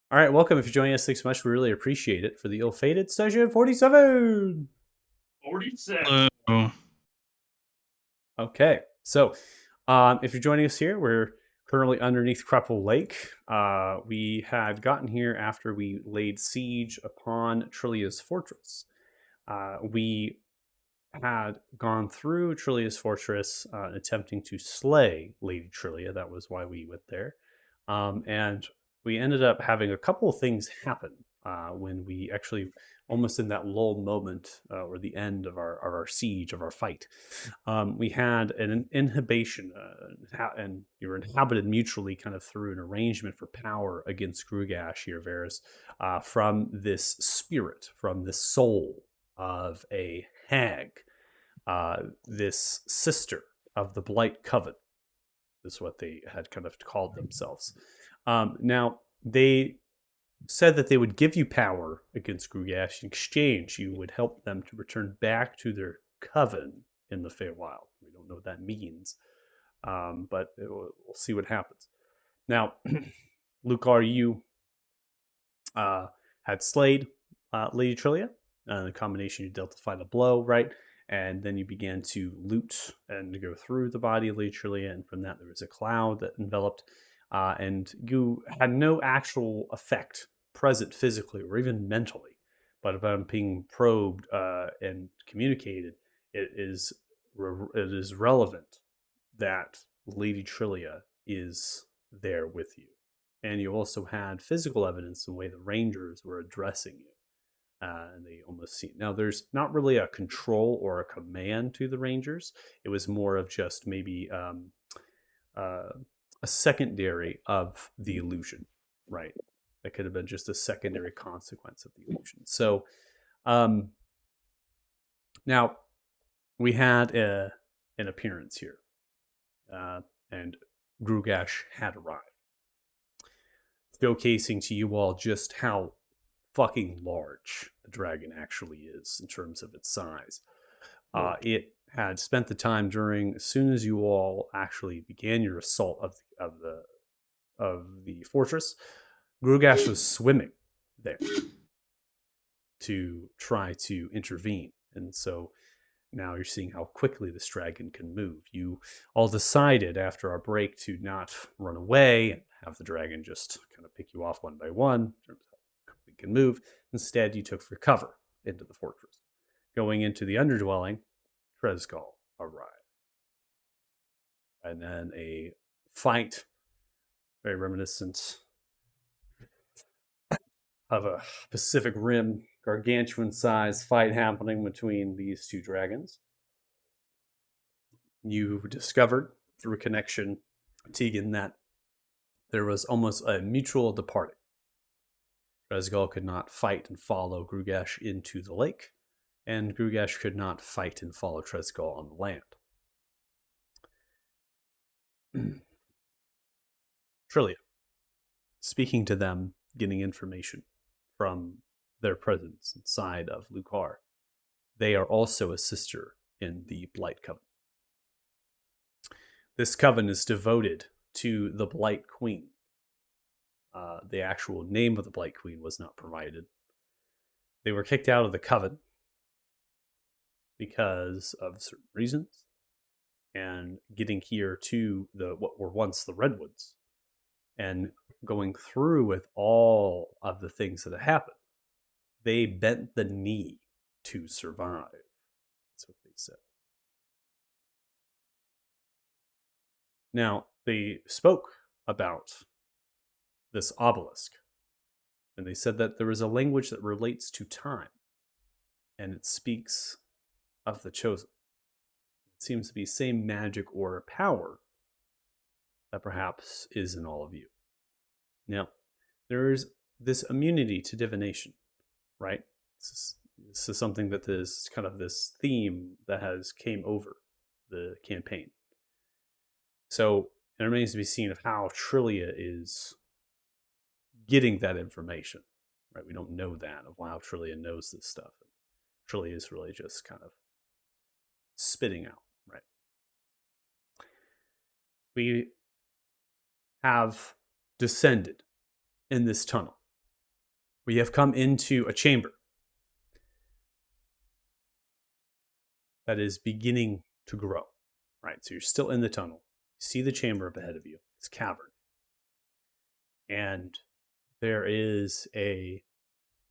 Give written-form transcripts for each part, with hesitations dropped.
All right, welcome. If you're joining us, thanks so much. We really appreciate it for the ill-fated session 47. 47. Hello. Okay, so if you're joining us here, we're currently underneath Crepple Lake. We had gotten here after we laid siege upon Trillia's fortress. We had gone through Trillia's fortress, attempting to slay Lady Trillia. That was why we went there. And we ended up having a couple of things happen when we actually almost in that lull moment or the end of our siege of our fight. We had an inhibition, and you were inhabited mutually, kind of through an arrangement for power against Grugash here, Varys, from this spirit, from this soul of a hag, this sister of the Blight Coven, is what they had kind of called themselves. Now, they said that they would give you power against Grugash. In exchange, you would help them to return back to their coven in the Feywild. We don't know what that means, but we'll see what happens. Now, Lucar, you had slayed Lady Trillia. The combination you dealt the final blow, right? And then you began to loot and go through the body of Lady Trillia, and from that there was a cloud that enveloped, and you had no actual effect present physically or even mentally, but upon being probed and communicated, it is relevant that Lady Trillia is there with you, and you also had physical evidence in the way the Rangers were addressing you. And they almost seem now there's not really a control or a command to the Rangers. It was more of just maybe uh, a secondary of the illusion, right? That could have been just a secondary consequence of the illusion. So um, now we had an appearance here, and Grugash had arrived, showcasing to you all just how fucking large the dragon actually is in terms of its size. It had spent the time during, as soon as you all actually began your assault of the fortress, Grugash was swimming there to try to intervene, and so now you're seeing how quickly this dragon can move. You all decided after our break to not run away and have the dragon just kind of pick you off one by one in terms of how quickly it can move. Instead, you took for cover into the fortress. Going into the underdwelling, Tresgal arrived. And then a fight, very reminiscent of a Pacific Rim gargantuan sized fight happening between these two dragons. You discovered through connection, Tegan, that there was almost a mutual departing. Tresgal could not fight and follow Grugash into the lake, and Grugash could not fight and follow Tresgal on the land. Trillia, speaking to them, getting information from their presence inside of Lucar. They are also a sister in the Blight Coven. This coven is devoted to the Blight Queen. The actual name of the Blight Queen was not provided. They were kicked out of the coven because of certain reasons, and getting here to the what were once the Redwoods, and going through with all of the things that had happened, they bent the knee to survive. That's what they said. Now, they spoke about this obelisk, and they said that there is a language that relates to time, and it speaks of the chosen. It seems to be same magic or power that perhaps is in all of you. Now, there is this immunity to divination, right? This is something that is kind of this theme that has came over the campaign. So it remains to be seen of how Trillia is getting that information, right? We don't know that of how Trillia knows this stuff. Trillia is really just kind of spitting out, right? We have descended in this tunnel. We have come into a chamber that is beginning to grow. Right, so you're still in the tunnel. You see the chamber up ahead of you. It's cavern, and there is a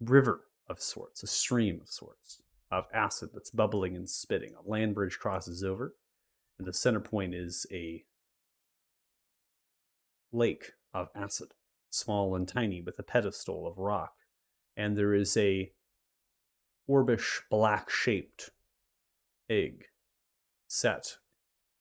river of sorts, a stream of sorts of acid that's bubbling and spitting. A land bridge crosses over, and the center point is a lake of acid, small and tiny, with a pedestal of rock. And there is a orbish, black-shaped egg set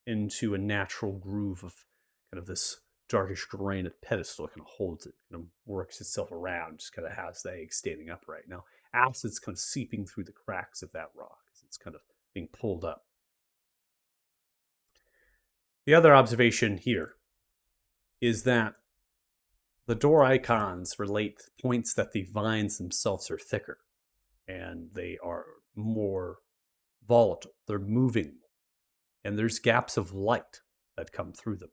into a natural groove of kind of this darkish granite pedestal. It kind of holds it, kind of works itself around, just kind of has the egg standing upright. Now, acid's kind of seeping through the cracks of that rock as it's kind of being pulled up. The other observation here is that the door icons relate points that the vines themselves are thicker and they are more volatile. They're moving, and there's gaps of light that come through them.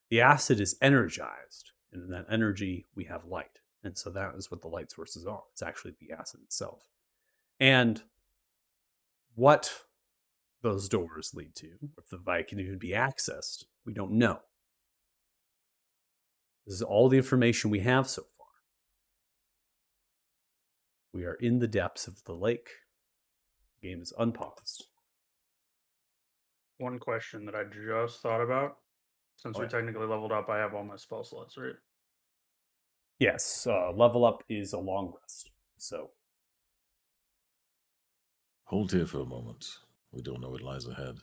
The acid is energized, and in that energy, we have light. And so that is what the light sources are. It's actually the acid itself. And what those doors lead to, if the Vike can even be accessed, we don't know. This is all the information we have so far. We are in the depths of the lake. The game is unpaused. One question that I just thought about. Since we technically leveled up, I have all my spell slots, right? Yes, level up is a long rest. So hold here for a moment. We don't know what lies ahead.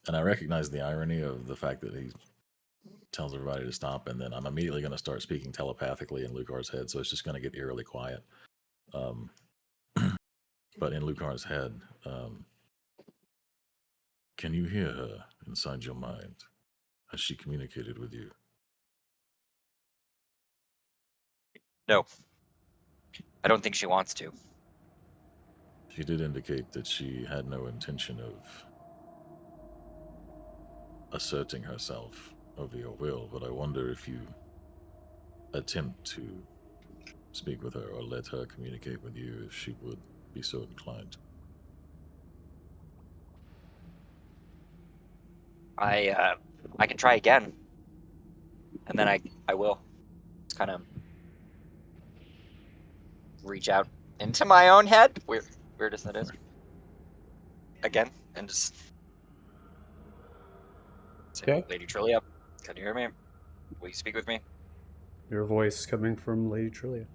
And I recognize the irony of the fact that he tells everybody to stop, and then I'm immediately going to start speaking telepathically in Lucar's head, so it's just going to get eerily quiet. But in Lucar's head, can you hear her inside your mind? Has she communicated with you? No. I don't think she wants to. She did indicate that she had no intention of asserting herself over your will, but I wonder if you attempt to speak with her or let her communicate with you if she would be so inclined. I can try again. And then I will. Just kind of reach out into my own head. Weird as that is. Again, and just say, Okay. Lady Trillia, can you hear me? Will you speak with me? Your voice coming from Lady Trillia.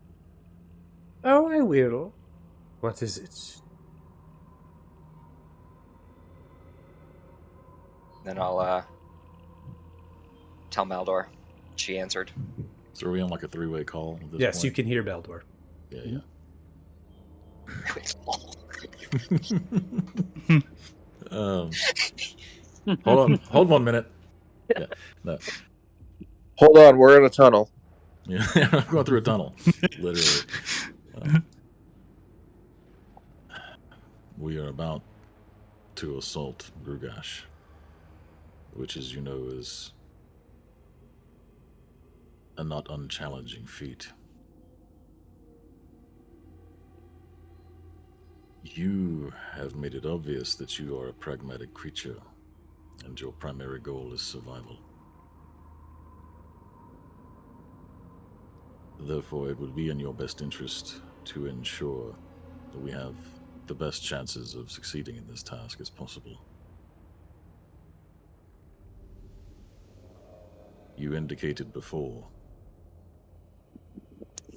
Oh, I will. What is it? Then I'll tell Maldor. She answered. So are we on like a three-way call at this Yes, point? you can hear Beldor. Yeah. Hold 1 minute. Yeah, no. Hold on, we're in a tunnel. Yeah, I'm going through a tunnel, literally. We are about to assault Grugash, which, as you know, is a not unchallenging feat. You have made it obvious that you are a pragmatic creature, and your primary goal is survival. Therefore, it would be in your best interest to ensure that we have the best chances of succeeding in this task as possible. You indicated before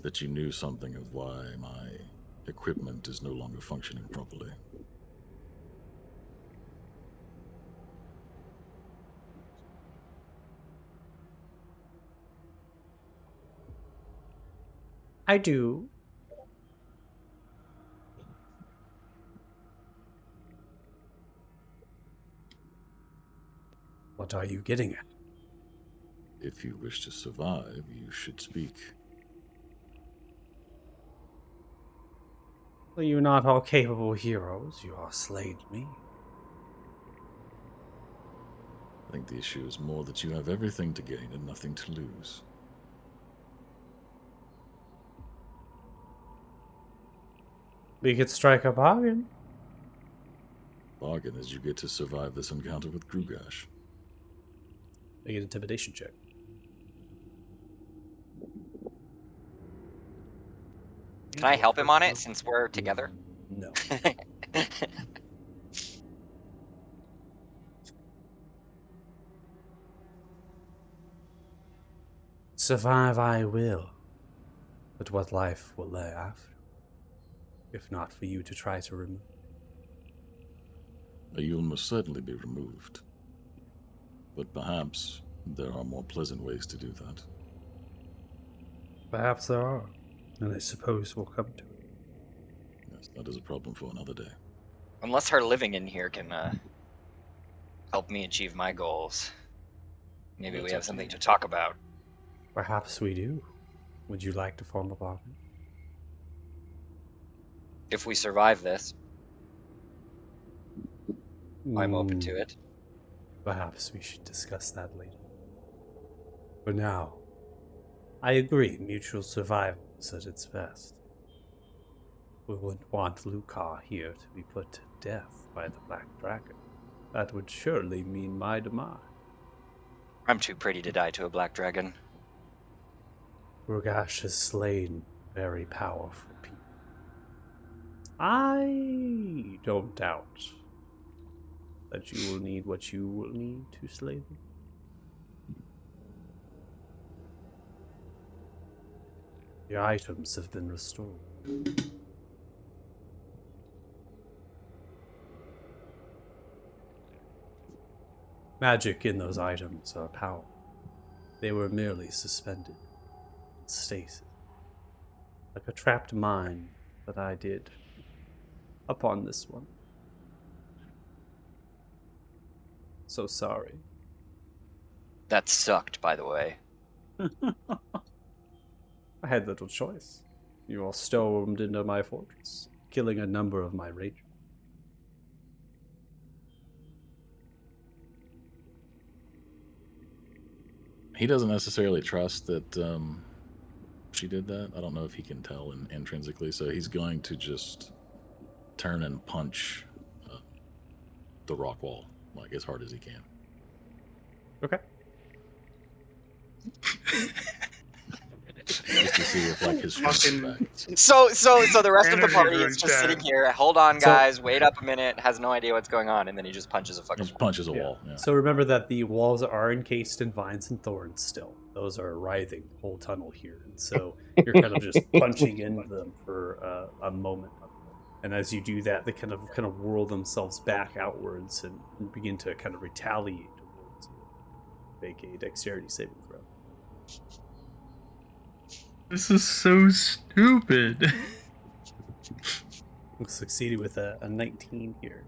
that you knew something of why my equipment is no longer functioning properly. I do. What are you getting at? If you wish to survive, you should speak. Are you not all capable heroes? You all slayed me. I think the issue is more that you have everything to gain and nothing to lose. We could strike a bargain. Bargain is you get to survive this encounter with Grugash. Make an intimidation check. Can I help him on it since we're together? No. Survive I will, but what life will lay after, if not for you to try to remove? You'll most certainly be removed. But perhaps there are more pleasant ways to do that. Perhaps there are, and I suppose we'll come to it. Yes, that is a problem for another day. Unless her living in here can help me achieve my goals. Maybe we That's have up to something you. to talk about. Perhaps we do. Would you like to form a bargain? If we survive this, I'm open to it. Perhaps we should discuss that later. For now, I agree mutual survival is at its best. We wouldn't want Lucar here to be put to death by the Black Dragon. That would surely mean my demise. I'm too pretty to die to a black dragon. Rugash has slain very powerful people. I don't doubt that you will need what you will need to slay them. The items have been restored. Magic in those items are powerful. They were merely suspended in stasis, like a trapped mine that I did upon this one. So sorry. That sucked, by the way. I had little choice. You all stormed into my fortress, killing a number of my rangers. He doesn't necessarily trust that she did that. I don't know if he can tell intrinsically, so he's going to just turn and punch the rock wall like as hard as he can. Okay. Just to see if like his strength is back. So the rest of the Energy party drink is just sitting chat. here. Hold on, So- guys. Wait up a minute. Has no idea what's going on, and then he just punches a He fucking. just punches a Yeah. wall. Yeah. So remember that the walls are encased in vines and thorns still. Those are writhing the whole tunnel here. And so you're kind of just punching into them for a moment. And as you do that, they kind of whirl themselves back outwards and begin to kind of retaliate towards you. Make a dexterity saving throw. This is so stupid. Succeeded with a 19 here.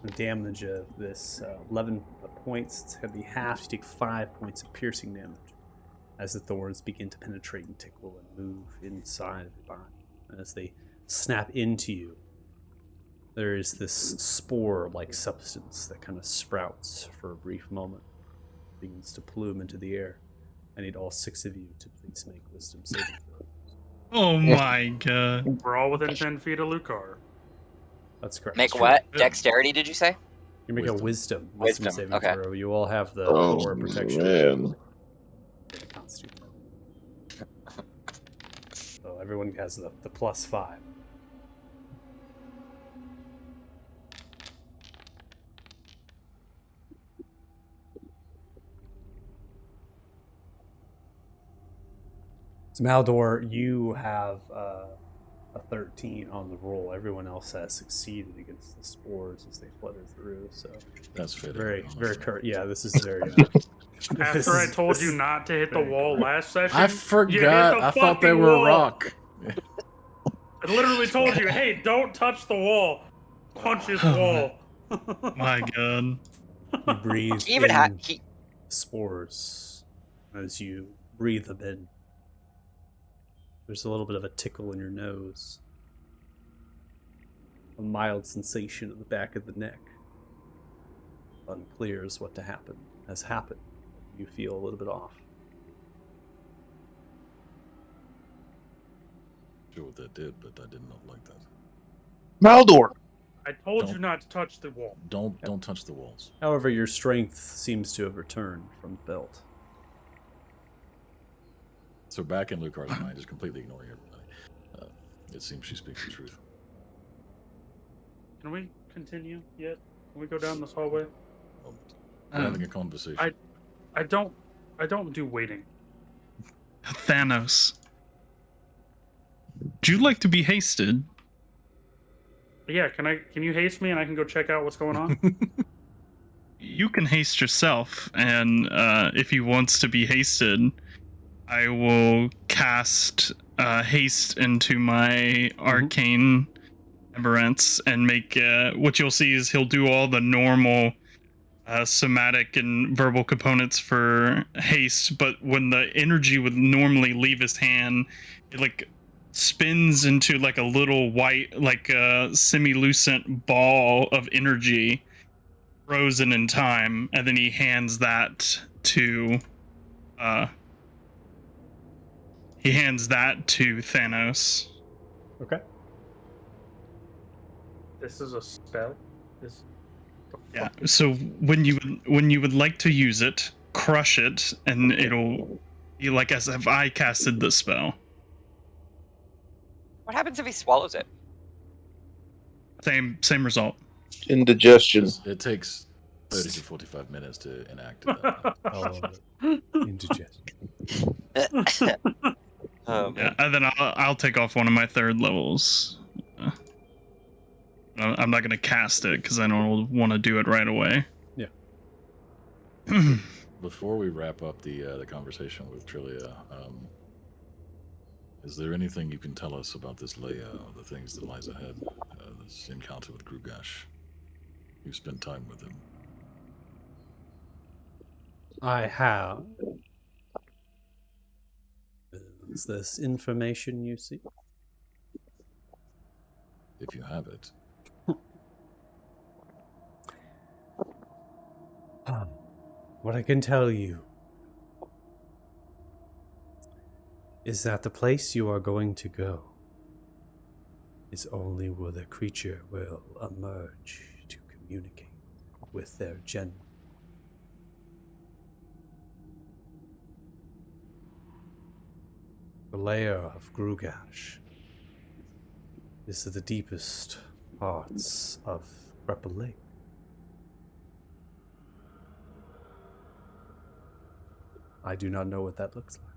The damage of this 11 points, it's going to be half. You take 5 points of piercing damage as the thorns begin to penetrate and tickle and move inside of your body. And as they snap into you, there is this spore-like substance that kind of sprouts for a brief moment, begins to plume into the air. I need all 6 of you to please make wisdom saving throws. Oh my god. We're all within 10 feet of Lucar. That's correct. Make true. what? Yeah. Dexterity? Did you say? You make a wisdom Wisdom, saving okay. throw. You all have the Oh, aura protection. man. Constitution. So everyone has the +5. So Maldor, you have a 13 on the roll. Everyone else has succeeded against the spores as they flutter through. So That's fitting. very honestly. current. Yeah, this is very. After I told you not to hit the very wall last session, I you hit forgot. the I thought they fucking were wall. rock. I literally told you, hey, don't touch the wall. Punch his wall. My god. You breathe He even in had he. spores as you breathe them in. There's a little bit of a tickle in your nose. A mild sensation at the back of the neck. Unclear as what has happened. You feel a little bit off. Sure what that did, but I did not like that. Maldor. I told you Don't- not to touch the wall. Don't touch the walls. However, your strength seems to have returned from the belt. So back in Lucar's mind, just completely ignoring everybody. It seems she speaks the truth. Can we continue yet? Can we go down this hallway? We're having a conversation. I don't do waiting. Thanos. Would you like to be hasted? Yeah, can you haste me and I can go check out what's going on? You can haste yourself, and if he wants to be hasted, I will cast haste into my arcane emerence and make what you'll see is he'll do all the normal somatic and verbal components for haste, but when the energy would normally leave his hand, it like spins into like a little white, like a semi-lucent ball of energy, frozen in time, and then he hands that to Thanos. Okay. This is a spell. This. The Yeah. fuck? So when you would like to use it, crush it, and it'll be like as if I casted the spell. What happens if he swallows it? Same result. Indigestion. It takes 30 to 45 minutes to enact it. Oh, indigestion. Yeah, and then I'll take off one of my third levels. I'm not gonna cast it because I don't want to do it right away. Yeah. Before we wrap up the conversation with Trillia, is there anything you can tell us about this layout, the things that lies ahead, this encounter with Grugash? You've spent time with him. I have. Is this information you see? If you have it. What I can tell you is that the place you are going to go is only where the creature will emerge to communicate with their general. The lair of Grugash is the deepest parts of Crepple Lake. I do not know what that looks like.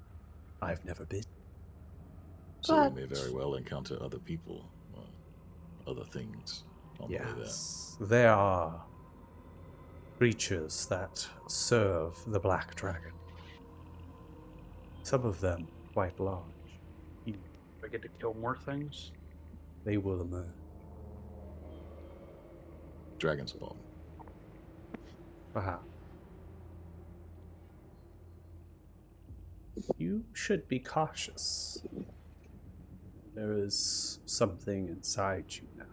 I've never been. So we may very well encounter other people, other things on the way there. Yes, there are creatures that serve the Black Dragon. Some of them quite large. I get to kill more things. They will emerge. Dragon's Ball. Perhaps. You should be cautious. There is something inside you now.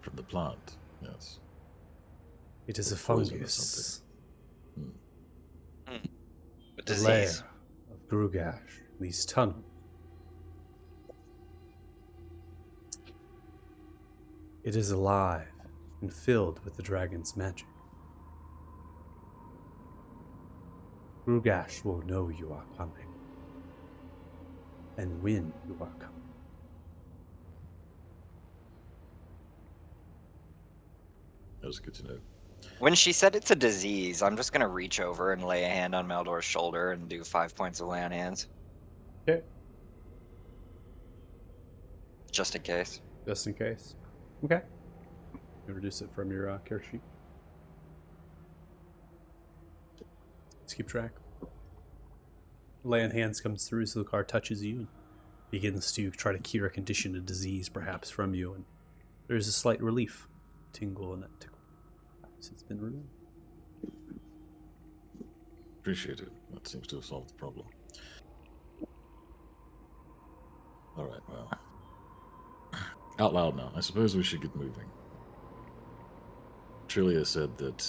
From the plant, yes. It is a Poison or fungus. A The lair disease. of Grugash, these tunnels. It is alive and filled with the dragon's magic. Grugash will know you are coming, and when you are coming. That was good to know. When she said it's a disease, I'm just gonna reach over and lay a hand on Maldor's shoulder and do 5 points of lay on hands, Okay. just in case. Just in case. Okay. You reduce it from your care sheet. Let's keep track. Lay on hands comes through, so the card touches you and begins to try to cure a condition, a disease perhaps from you, and there's a slight relief. Tingle and that tickle. Perhaps it's been removed. Appreciate it. That seems to have solved the problem. Alright, well. Out loud now. I suppose we should get moving. Trillia said that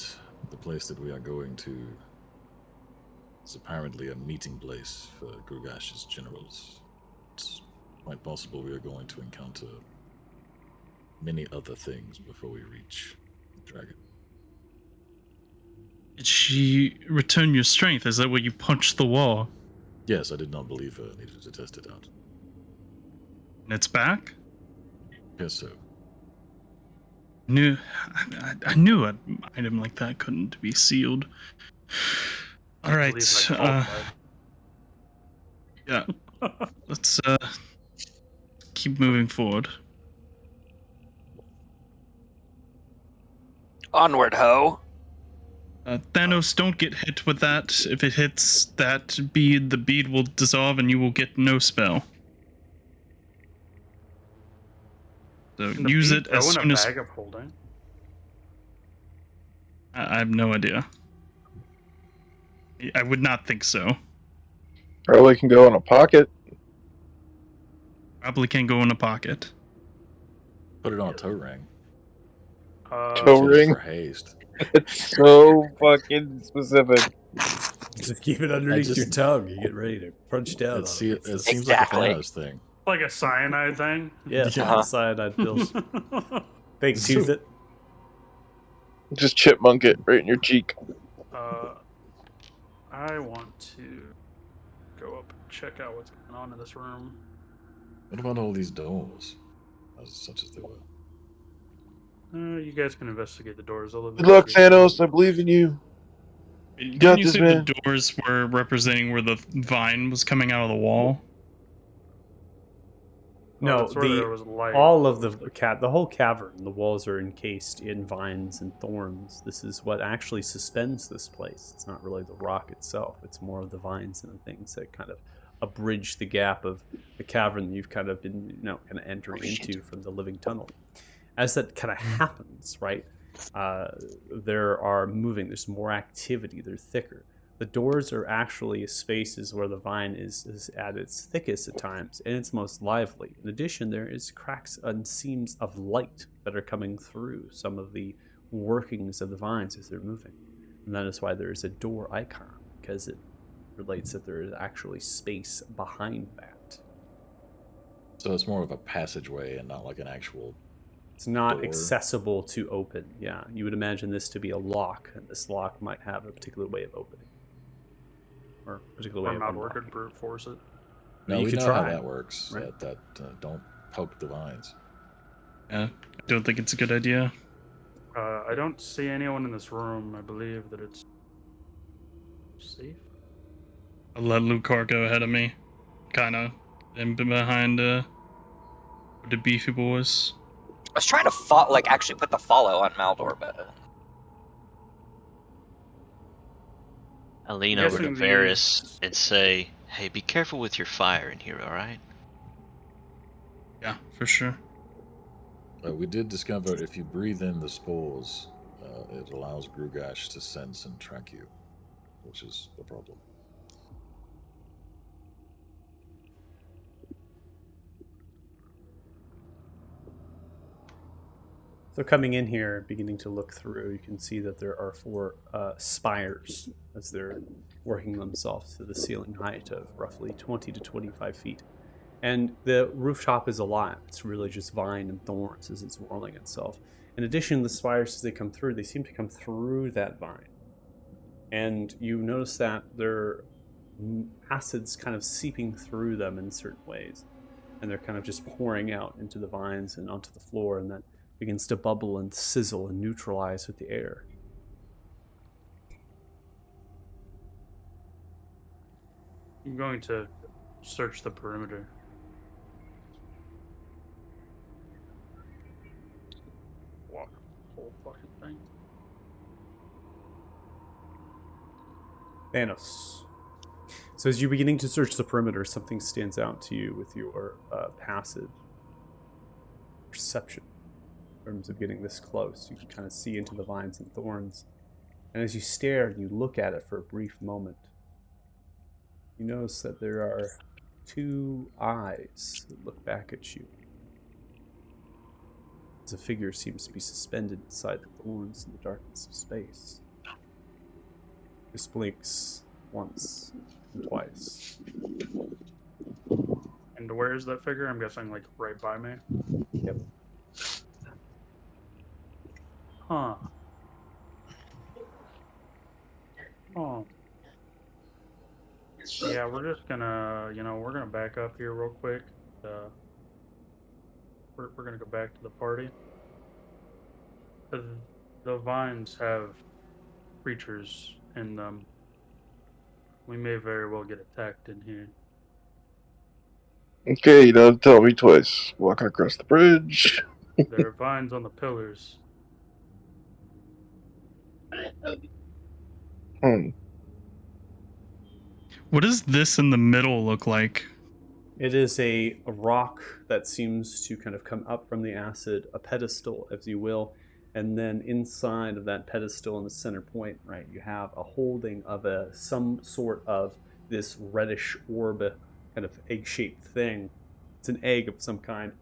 the place that we are going to is apparently a meeting place for Grugash's generals. it's quite possible we are going to encounter many other things before we reach the dragon. Did she return your strength? Is that where you punched the wall? Yes, I did not believe her. I needed to test it out. And it's back? Yes, so. I knew an item like that couldn't be sealed. All right. Believe I Yeah. Let's keep moving forward. Onward, ho! Thanos, don't get hit with that. If it hits that bead, the bead will dissolve and you will get no spell. So Can the use bead it go as in soon a as... bag of holding? I have no idea. I would not think so. Probably can go in a pocket. Probably can't go in a pocket. Put it on a toe ring. Toe Fit it ring? for haste. It's so fucking specific. Just keep it underneath your just- tongue. You get ready to crunch down. It, on see, it. it seems Exactly. like a Thanos thing. Like a cyanide thing? Yeah, Uh-huh. the cyanide pills. Fake tooth it. Just chipmunk it right in your cheek. I want to go up and check out what's going on in this room. What about all these doors? Such as they were. You guys can investigate the doors. I'll Good luck, investigate- Thanos. I believe in you. Didn't Got you this, say man. the doors were representing where the vine was coming out of the wall? No, that's where there was light. all of the whole cavern, the walls are encased in vines and thorns. This is what actually suspends this place. It's not really the rock itself. It's more of the vines and the things that kind of abridge the gap of the cavern that you've kind of been, kind of entering into from the living tunnel. As that kind of happens, right, there are moving. There's more activity. They're thicker. The doors are actually spaces where the vine is at its thickest at times and it's most lively. In addition, there is cracks and seams of light that are coming through some of the workings of the vines as they're moving. And that is why there is a door icon, because it relates that there is actually space behind that. So it's more of a passageway and not like an actual. It's not Door. accessible to open. Yeah, you would imagine this to be a lock, and this lock might have a particular way of opening. Or a particular way Or of not work unlocking. and brute force it. No, You we could know try, how that works. right? Don't poke the vines. Yeah, I don't think it's a good idea. I don't see anyone in this room. I believe that it's safe. I'll let Lucar go ahead of me. Kinda. And behind the beefy boys. I was trying to actually put the follow on Maldor, but I'll lean I'm over to guessing Varys these- and say, "Hey, be careful with your fire in here, all right?" Yeah, for sure. We did discover if you breathe in the spores, it allows Grugash to sense and track you, which is a problem. So coming in here, beginning to look through, you can see that there are 4 spires as they're working themselves to the ceiling height of roughly 20 to 25 feet. And the rooftop is alive. It's really just vine and thorns as it's whirling itself. In addition, the spires, as they come through, they seem to come through that vine. And you notice that there are acids kind of seeping through them in certain ways. And they're kind of just pouring out into the vines and onto the floor, and that begins to bubble and sizzle and neutralize with the air. I'm going to search the perimeter. Walk the whole fucking thing. Thanos. So as you're beginning to search the perimeter, something stands out to you with your passive perception. In terms of getting this close, you can kind of see into the vines and thorns. And as you stare and you look at it for a brief moment, you notice that there are 2 eyes that look back at you. As a figure seems to be suspended inside the thorns in the darkness of space. Just blinks once and twice. And And where is that figure? I'm guessing like right by me. Yep. Huh. Oh. Yeah, we're just gonna, we're gonna back up here real quick. We're gonna go back to the party. The vines have creatures in them. We may very well get attacked in here. Okay, you don't have to tell me twice. Walking across the bridge. There are vines on the pillars. What does this in the middle look like? It is a rock that seems to kind of come up from the acid, a pedestal, if you will, and then inside of that pedestal in the center point, right, you have a holding of some sort of this reddish orb, kind of egg-shaped thing. It's an egg of some kind.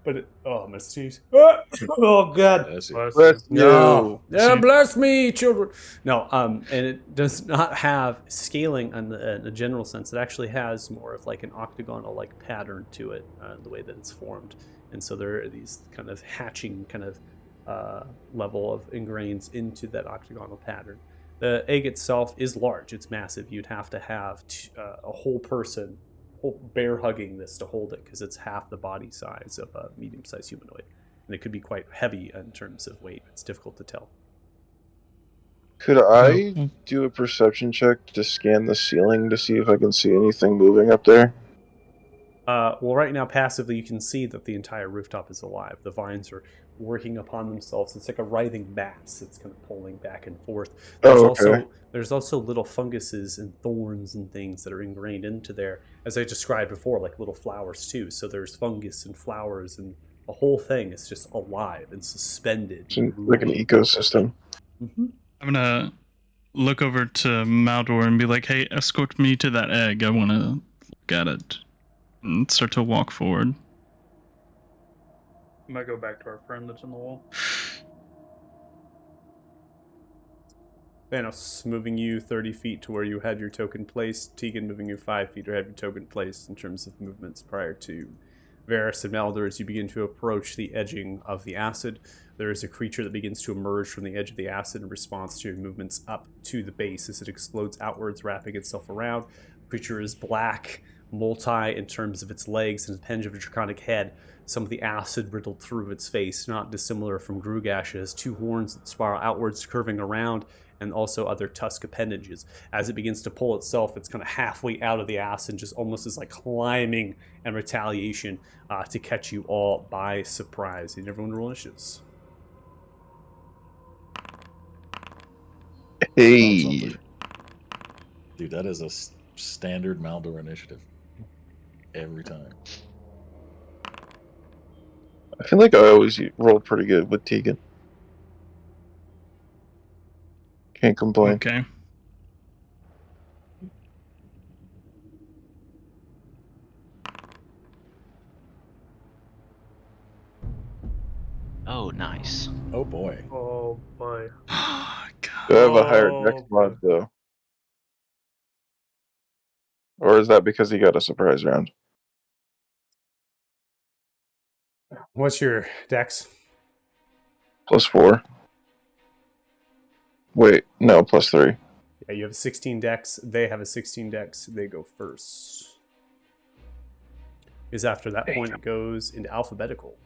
But my sneeze. Oh God! That's it. Bless you. No. Yeah, See- bless me, children. No, and it does not have scaling in a general sense. It actually has more of like an octagonal like pattern to it, the way that it's formed. And so there are these kind of hatching kind of level of ingrains into that octagonal pattern. The egg itself is large. It's massive. You'd have to have a whole person bear hugging this to hold it because it's half the body size of a medium-sized humanoid. And it could be quite heavy in terms of weight. It's difficult to tell. Could I do a perception check to scan the ceiling to see if I can see anything moving up there? Well, right now, passively, you can see that the entire rooftop is alive. The vines are working upon themselves. It's like a writhing mass that's kind of pulling back and forth. There's also little funguses and thorns and things that are ingrained into there, as I described before, like little flowers too. So there's fungus and flowers, and the whole thing is just alive and suspended. It's like an ecosystem. Mm-hmm. I'm gonna look over to Maldor and be like, "Hey, escort me to that egg. I want to look at it." And start to walk forward. I might go back to our friend that's in the wall. Thanos moving you 30 feet to where you had your token placed. Tegan moving you 5 feet to have your token placed in terms of movements prior to Varys and Maldor. As you begin to approach the edging of the acid, there is a creature that begins to emerge from the edge of the acid in response to your movements up to the base as it explodes outwards, wrapping itself around. The creature is black, multi in terms of its legs and appendage of a draconic head. Some of the acid riddled through its face, not dissimilar from Grugash. It has two horns that spiral outwards, curving around, and also other tusk appendages. As it begins to pull itself, it's kind of halfway out of the acid, just almost as like climbing and retaliation to catch you all by surprise. And everyone roll initiatives. Hey. Dude, that is a standard Maldor initiative. Every time. I feel like I always roll pretty good with Tegan. Can't complain. Okay. Oh, nice. Oh boy. Oh boy. God. Do I have a higher dex mod though? Or is that because he got a surprise round? What's your dex? +4. Wait, no, +3. Yeah, you have 16 dex. They have a 16 dex. They go first. Because after that point, it goes into alphabetical.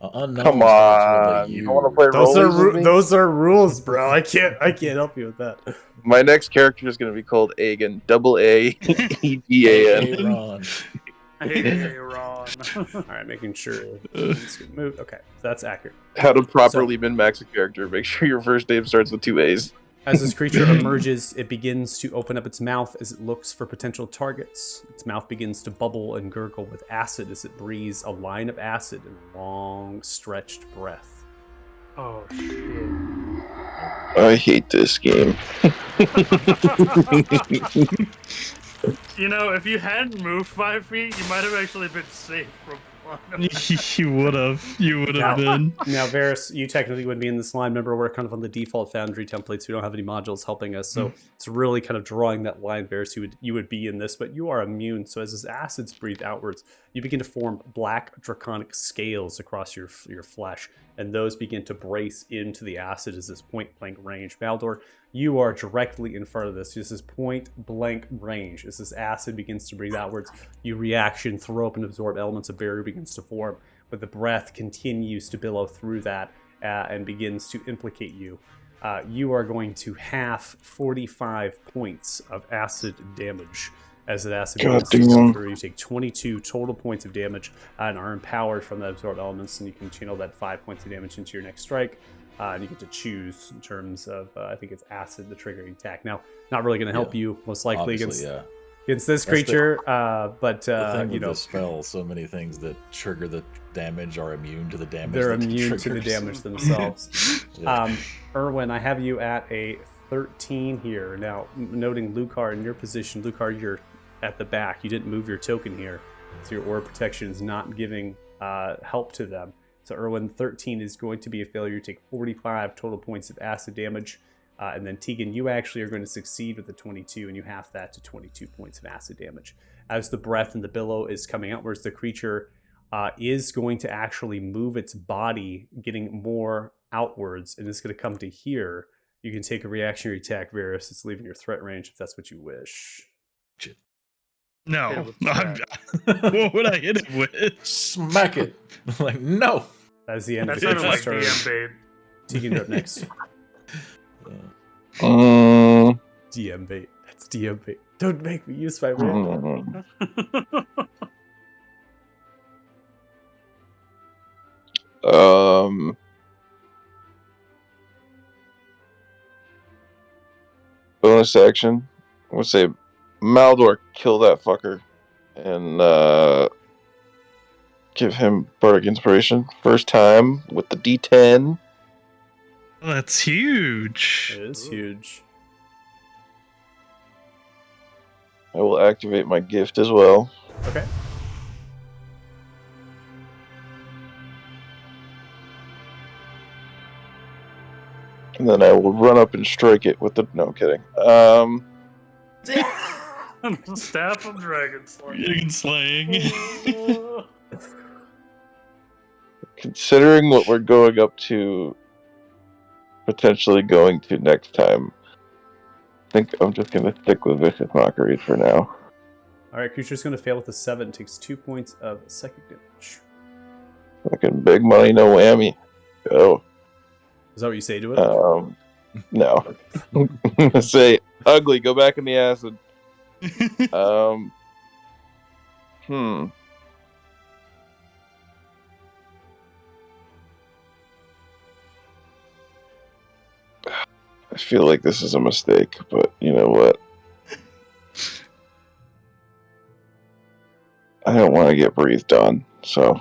Unknown Come starts on, with a you U. don't want to play rollies with me? Those are rules, bro. I can't help you with that. My next character is going to be called Aegon. AAEGAN. Hey, Ron. Hey, Ron. All right, making sure it's good move. Okay, so that's accurate. How to properly min-max a character. Make sure your first name starts with 2 A's. As this creature emerges, it begins to open up its mouth as it looks for potential targets. Its mouth begins to bubble and gurgle with acid as it breathes a line of acid in a long, stretched breath. Oh shit. I hate this game. You know, if you hadn't moved 5 feet, you might have actually been safe You would have. You would have been. Now, Varys, you technically would be in this line. Remember, we're kind of on the default Foundry templates. We don't have any modules helping us, so it's really kind of drawing that line. Varys, you would be in this, but you are immune. So as this acids breathe outwards, you begin to form black draconic scales across your flesh, and those begin to brace into the acid as this point blank range. Maldor, you are directly in front of this. This is point blank range. As this acid begins to breathe outwards, you reaction, throw up and absorb elements of barrier begins to form, but the breath continues to billow through that and begins to implicate you. You are going to half 45 points of acid damage. As that acid begins to go through, you take 22 total points of damage and are empowered from the absorbed elements, and you can channel that 5 points of damage into your next strike. And you get to choose in terms of, I think it's acid, the triggering attack. Now, not really going to help you, most likely, against this That's creature, but the thing you with know, the spell, so many things that trigger the damage are immune to the damage. they're that it immune to the triggers. damage themselves. Yeah. Erwin, I have you at a 13 here. Now, noting Lucar in your position, Lucar, you're at the back. You didn't move your token here, so your aura protection is not giving help to them. So Erwin, 13 is going to be a failure. You take 45 total points of acid damage. And then Tegan, you actually are going to succeed with the 22, and you half that to 22 points of acid damage. As the breath and the billow is coming outwards, the creature is going to actually move its body, getting more outwards, and it's going to come to here. You can take a reactionary attack, Varys. It's leaving your threat range if that's what you wish. Hit No. it with that. What would I hit it with? Smack it. Like, no. That's the end of That the sounded creature's like turn. DM bait. Tegan, you're up next. DM bait. That's DM bait. Don't make me use my random. Bonus action. I'm gonna say, Maldor, kill that fucker, and give him bardic inspiration. First time with the D10. That's huge. It is huge. I will activate my gift as well. Okay. And then I will run up and strike it with the. No, I'm kidding. Staff of Dragon Slayer. Dragon slaying. Considering what we're going up to, potentially going to next time, I think I'm just going to stick with Vicious Mockery for now. Alright, creature's going to fail with a 7. Takes 2 points of psychic damage. Fucking big money, no whammy. Go. Is that what you say to it? No. I'm gonna say, ugly, go back in the acid. I feel like this is a mistake, but you know what? I don't want to get breathed on, so.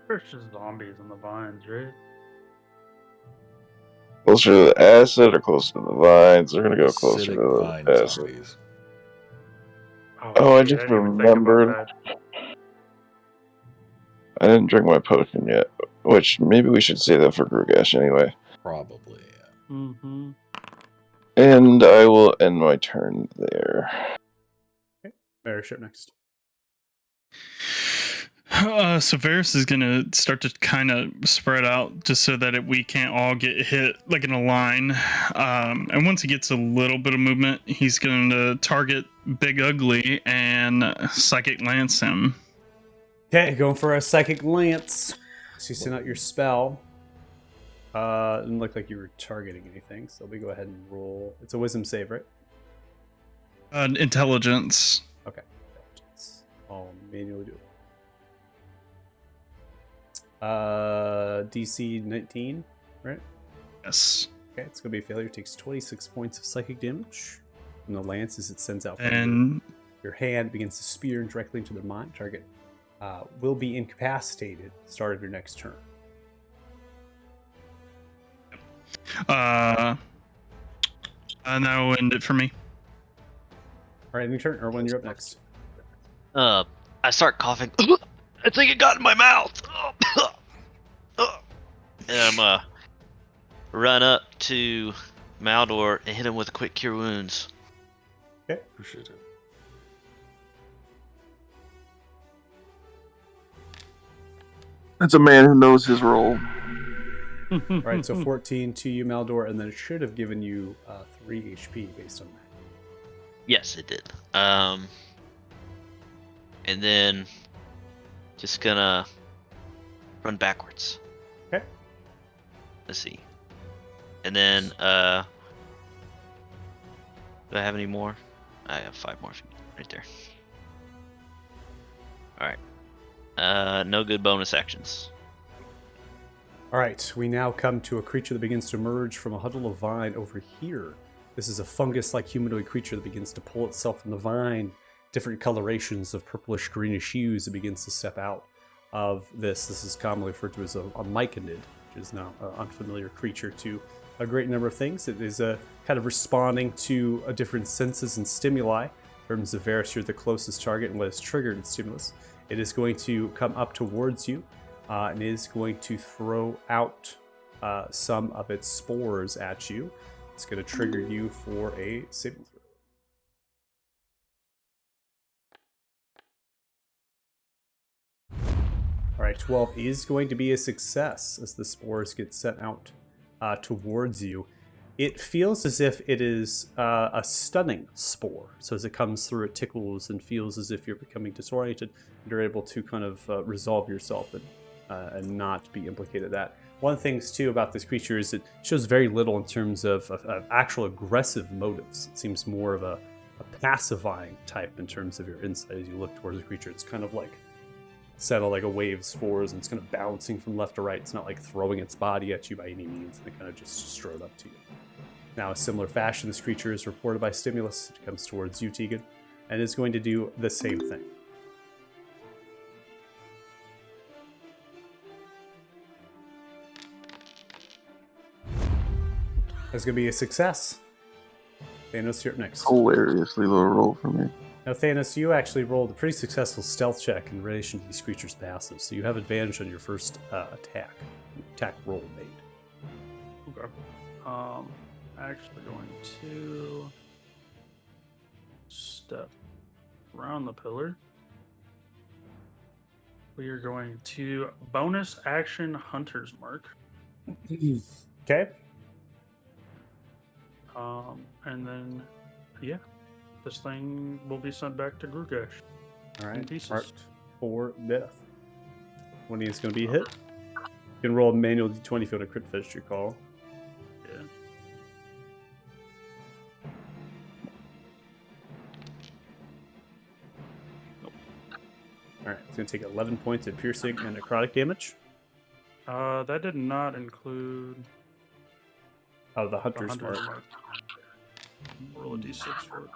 There's just zombies in the vines, right? Closer to the acid or closer to the vines? They're gonna go closer Acidic to vine the acid. zombies. Oh, I shit, just didn't even think about remembered. that. I didn't drink my potion yet, which maybe we should say that for Grugash anyway. Probably, yeah. Mm-hmm. And I will end my turn there. Varys, up next. So Varys is gonna start to kind of spread out just so that we can't all get hit like in a line. And once he gets a little bit of movement, he's going to target Big Ugly and Psychic Lance him. Okay, going for a psychic lance. So you send out your spell. Didn't look like you were targeting anything, so we go ahead and roll. It's a wisdom save, right? Intelligence. Okay. I'll manually do it. DC 19, right? Yes. Okay, it's gonna be a failure. Takes 26 points of psychic damage. And the lance, as it sends out from And your hand, begins to spear directly into the mind. Target will be incapacitated at the start of your next turn. and that will end it for me. All right, new turn. Or when you're up next. I start coughing. I think it got in my mouth. And I'm run up to Maldor and hit him with a quick cure wounds. Appreciate it. That's a man who knows his role. All right, so 14 to you, Maldor, and then it should have given you 3 HP based on that. Yes, it did. And then just gonna run backwards. Okay. Let's see. And then do I have any more? I have 5 more feet right there. Alright. No good bonus actions. All right, we now come to a creature that begins to emerge from a huddle of vine over here. This is a fungus-like humanoid creature that begins to pull itself from the vine. Different colorations of purplish greenish hues that begins to step out of this. This is commonly referred to as a myconid, which is now an unfamiliar creature to a great number of things. It is kind of responding to different senses and stimuli. In terms of Varys, you're the closest target and what is triggered stimulus. It is going to come up towards you and is going to throw out some of its spores at you. It's going to trigger you for a saving throw. All right, 12 is going to be a success as the spores get sent out towards you. It feels as if it is a stunning spore. So as it comes through, it tickles and feels as if you're becoming disoriented. You're able to kind of resolve yourself and not be implicated in that. One of the things, too, about this creature is it shows very little in terms of actual aggressive motives. It seems more of a pacifying type in terms of your insight as you look towards the creature. It's kind of like set like a wave of spores, and it's kind of bouncing from left to right. It's not like throwing its body at you by any means, and it kind of just strode up to you. Now, in a similar fashion, this creature is reported by Stimulus. It comes towards you, Tegan, and is going to do the same thing. That's going to be a success. Thanos, you're up next. Hilariously low roll for me. Now, Thanos, you actually rolled a pretty successal stealth check in relation to these creatures' passive, so you have advantage on your first attack roll made. Okay. Actually going to step around the pillar. We are going to bonus action Hunter's Mark. Okay. And then, yeah, this thing will be sent back to Grugash. All In right. pieces. Marked for death. 20 is going to be a hit. You can roll a manual d20 if you want to crit finish your call. Yeah. All right. It's going to take 11 points of piercing and necrotic damage. That did not include Oh, the the Hunter's Hunter's Mark. Mark. Roll a d6 for it.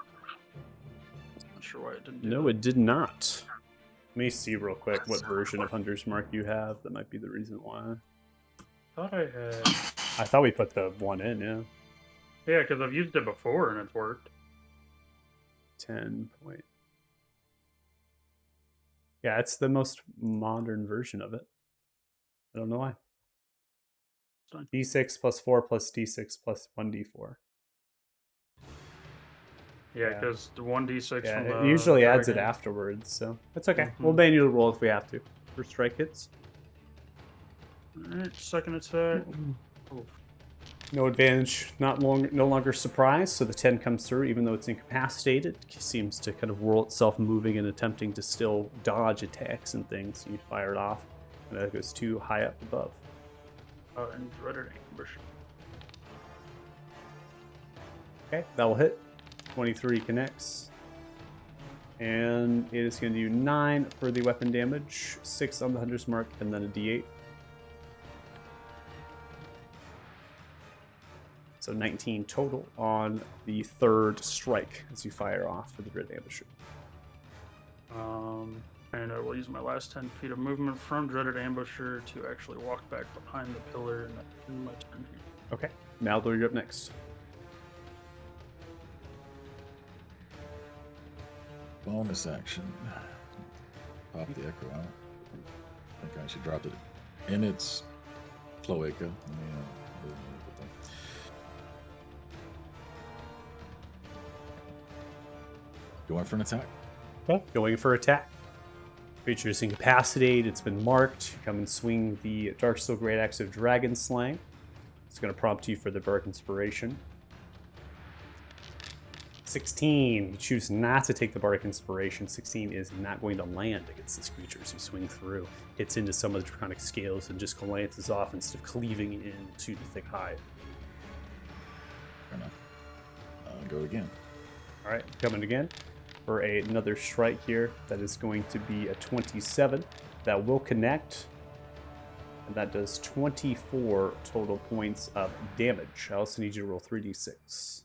Not sure why it didn't do No, that. it did not. Let me see real quick what version of Hunter's Mark you have. That might be the reason why. Thought I had. I thought we put the one in, yeah. Yeah, because I've used it before and it's worked. 10 point. Yeah, it's the most modern version of it. I don't know why. Fine. D6 plus 4 plus D6 plus 1D4. Yeah, Yeah. because the 1d6 Yeah, from it the usually adds it dragon. afterwards, so it's okay. Mhm. We'll manually roll if we have to for strike hits. Alright, second attack. Oof. No advantage, no longer surprised, so the 10 comes through even though it's incapacitated. It seems to kind of whirl itself moving and attempting to still dodge attacks and things. You fire it off, and that goes too high up above. And dreaded ambush. Okay, that will hit. 23 connects. And it is going to do 9 for the weapon damage, 6 on the Hunter's Mark, and then a d8. So 19 total on the third strike as you fire off for the Dread Ambusher. And I will use my last 10 feet of movement from Dreaded Ambusher to actually walk back behind the pillar and end my turn here. Okay, Maldor, you're up next. Bonus action. Pop the echo out. I think I actually dropped it in its cloaca. Let me, put that. Going for an attack. Okay. Going for attack. Creature is incapacitated. It's been marked. Come and swing the Darksteel Great Axe of Dragon Slaying. It's going to prompt you for the Bardic Inspiration. 16. You choose not to take the Bardic Inspiration. 16 is not going to land against this creature as you swing through. Hits into some of the Draconic Scales and just glances off instead of cleaving into the thick hide. Fair enough. Go again. All right, coming again for another strike here. That is going to be a 27. That will connect. And that does 24 total points of damage. I also need you to roll 3d6.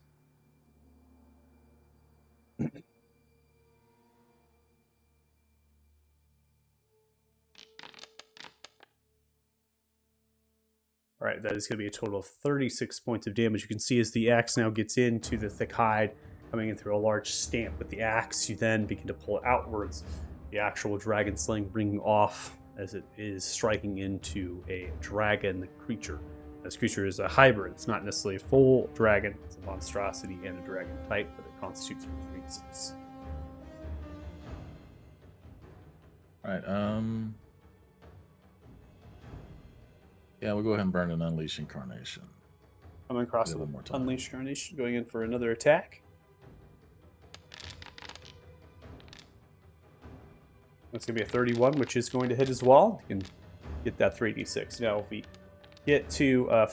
All right, that is going to be a total of 36 points of damage. You can see as the axe now gets into the thick hide, coming in through a large stamp with the axe, you then begin to pull it outwards. The actual dragon sling ringing off as it is striking into a dragon creature. This creature is a hybrid. It's not necessarily a full dragon. It's a monstrosity and a dragon type, but it constitutes for reasons. All right. Yeah, we'll go ahead and burn an Unleash Incarnation. Coming across Get a with little more time. Unleashed Carnation, going in for another attack. That's going to be a 31, which is going to hit as well. You can get that 3d6. Now, if we get to,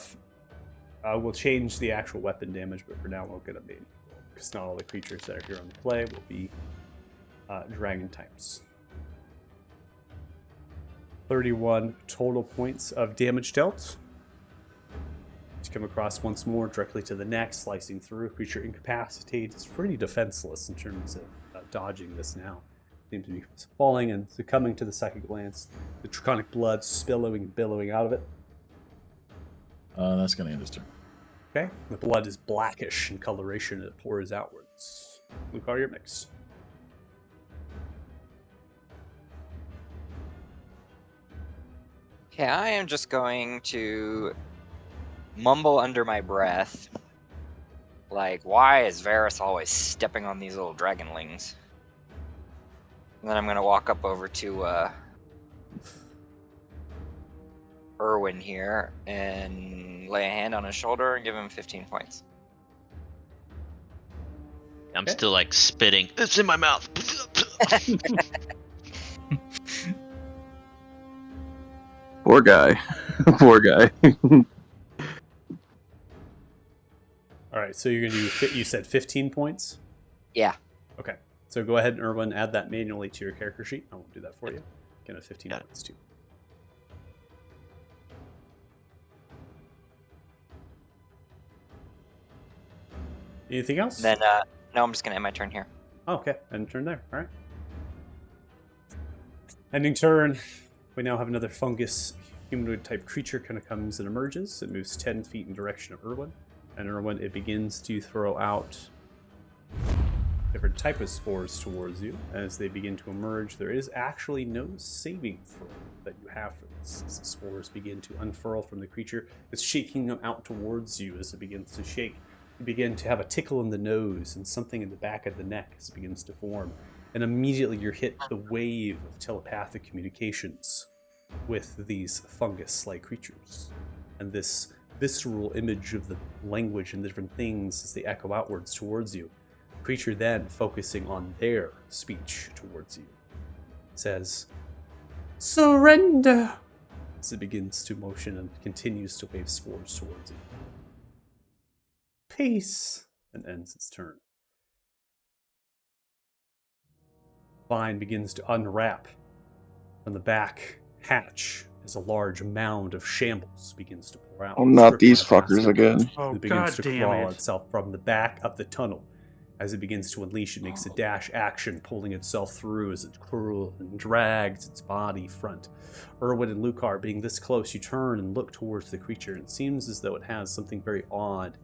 we'll change the actual weapon damage, but for now, we're going to be, because not all the creatures that are here on the play will be dragon types. 31 total points of damage dealt. To come across once more directly to the neck, slicing through. Creature incapacitated. It's pretty defenseless in terms of dodging this now. Seems to be falling and succumbing to the second glance. The draconic blood spillowing and billowing out of it. That's going to end his turn. Okay. The blood is blackish in coloration and it pours outwards. Lucar, you're mixed. Okay, I am just going to mumble under my breath, like, why is Varys always stepping on these little dragonlings? And then I'm going to walk up over to Erwin here and lay a hand on his shoulder and give him 15 points. I'm Okay. still like spitting. It's in my mouth. Poor guy. Poor guy. All right, so you're going to do, you said 15 points? Yeah. Okay. So go ahead and Erwin, add that manually to your character sheet. I won't do that for you. Get a 15 Got it. points too. Anything else? Then, no, I'm just going to end my turn here. Oh, okay. End turn there. All right. Ending turn. We now have another fungus humanoid type creature kind of comes and emerges. It moves 10 feet in direction of Erwin. And Erwin, it begins to throw out different type of spores towards you. As they begin to emerge, there is actually no saving throw that you have for this. As the spores begin to unfurl from the creature, it's shaking them out towards you as it begins to shake. You begin to have a tickle in the nose and something in the back of the neck as it begins to form. And immediately you're hit the wave of telepathic communications with these fungus-like creatures. And this visceral image of the language and the different things as they echo outwards towards you. The creature then, focusing on their speech towards you, says, "Surrender!" as it begins to motion and continues to wave spores towards you. Peace! And ends its turn. Vine begins to unwrap. From the back hatch as a large mound of shambles begins to pour out. Oh, not Stripping these the past fuckers again. Oh, it begins God to damn crawl it. itself from the back of the tunnel. As it begins to unleash, it makes a dash action, pulling itself through as it curls and drags its body front. Erwin and Lucar, being this close, you turn and look towards the creature, and it seems as though it has something very odd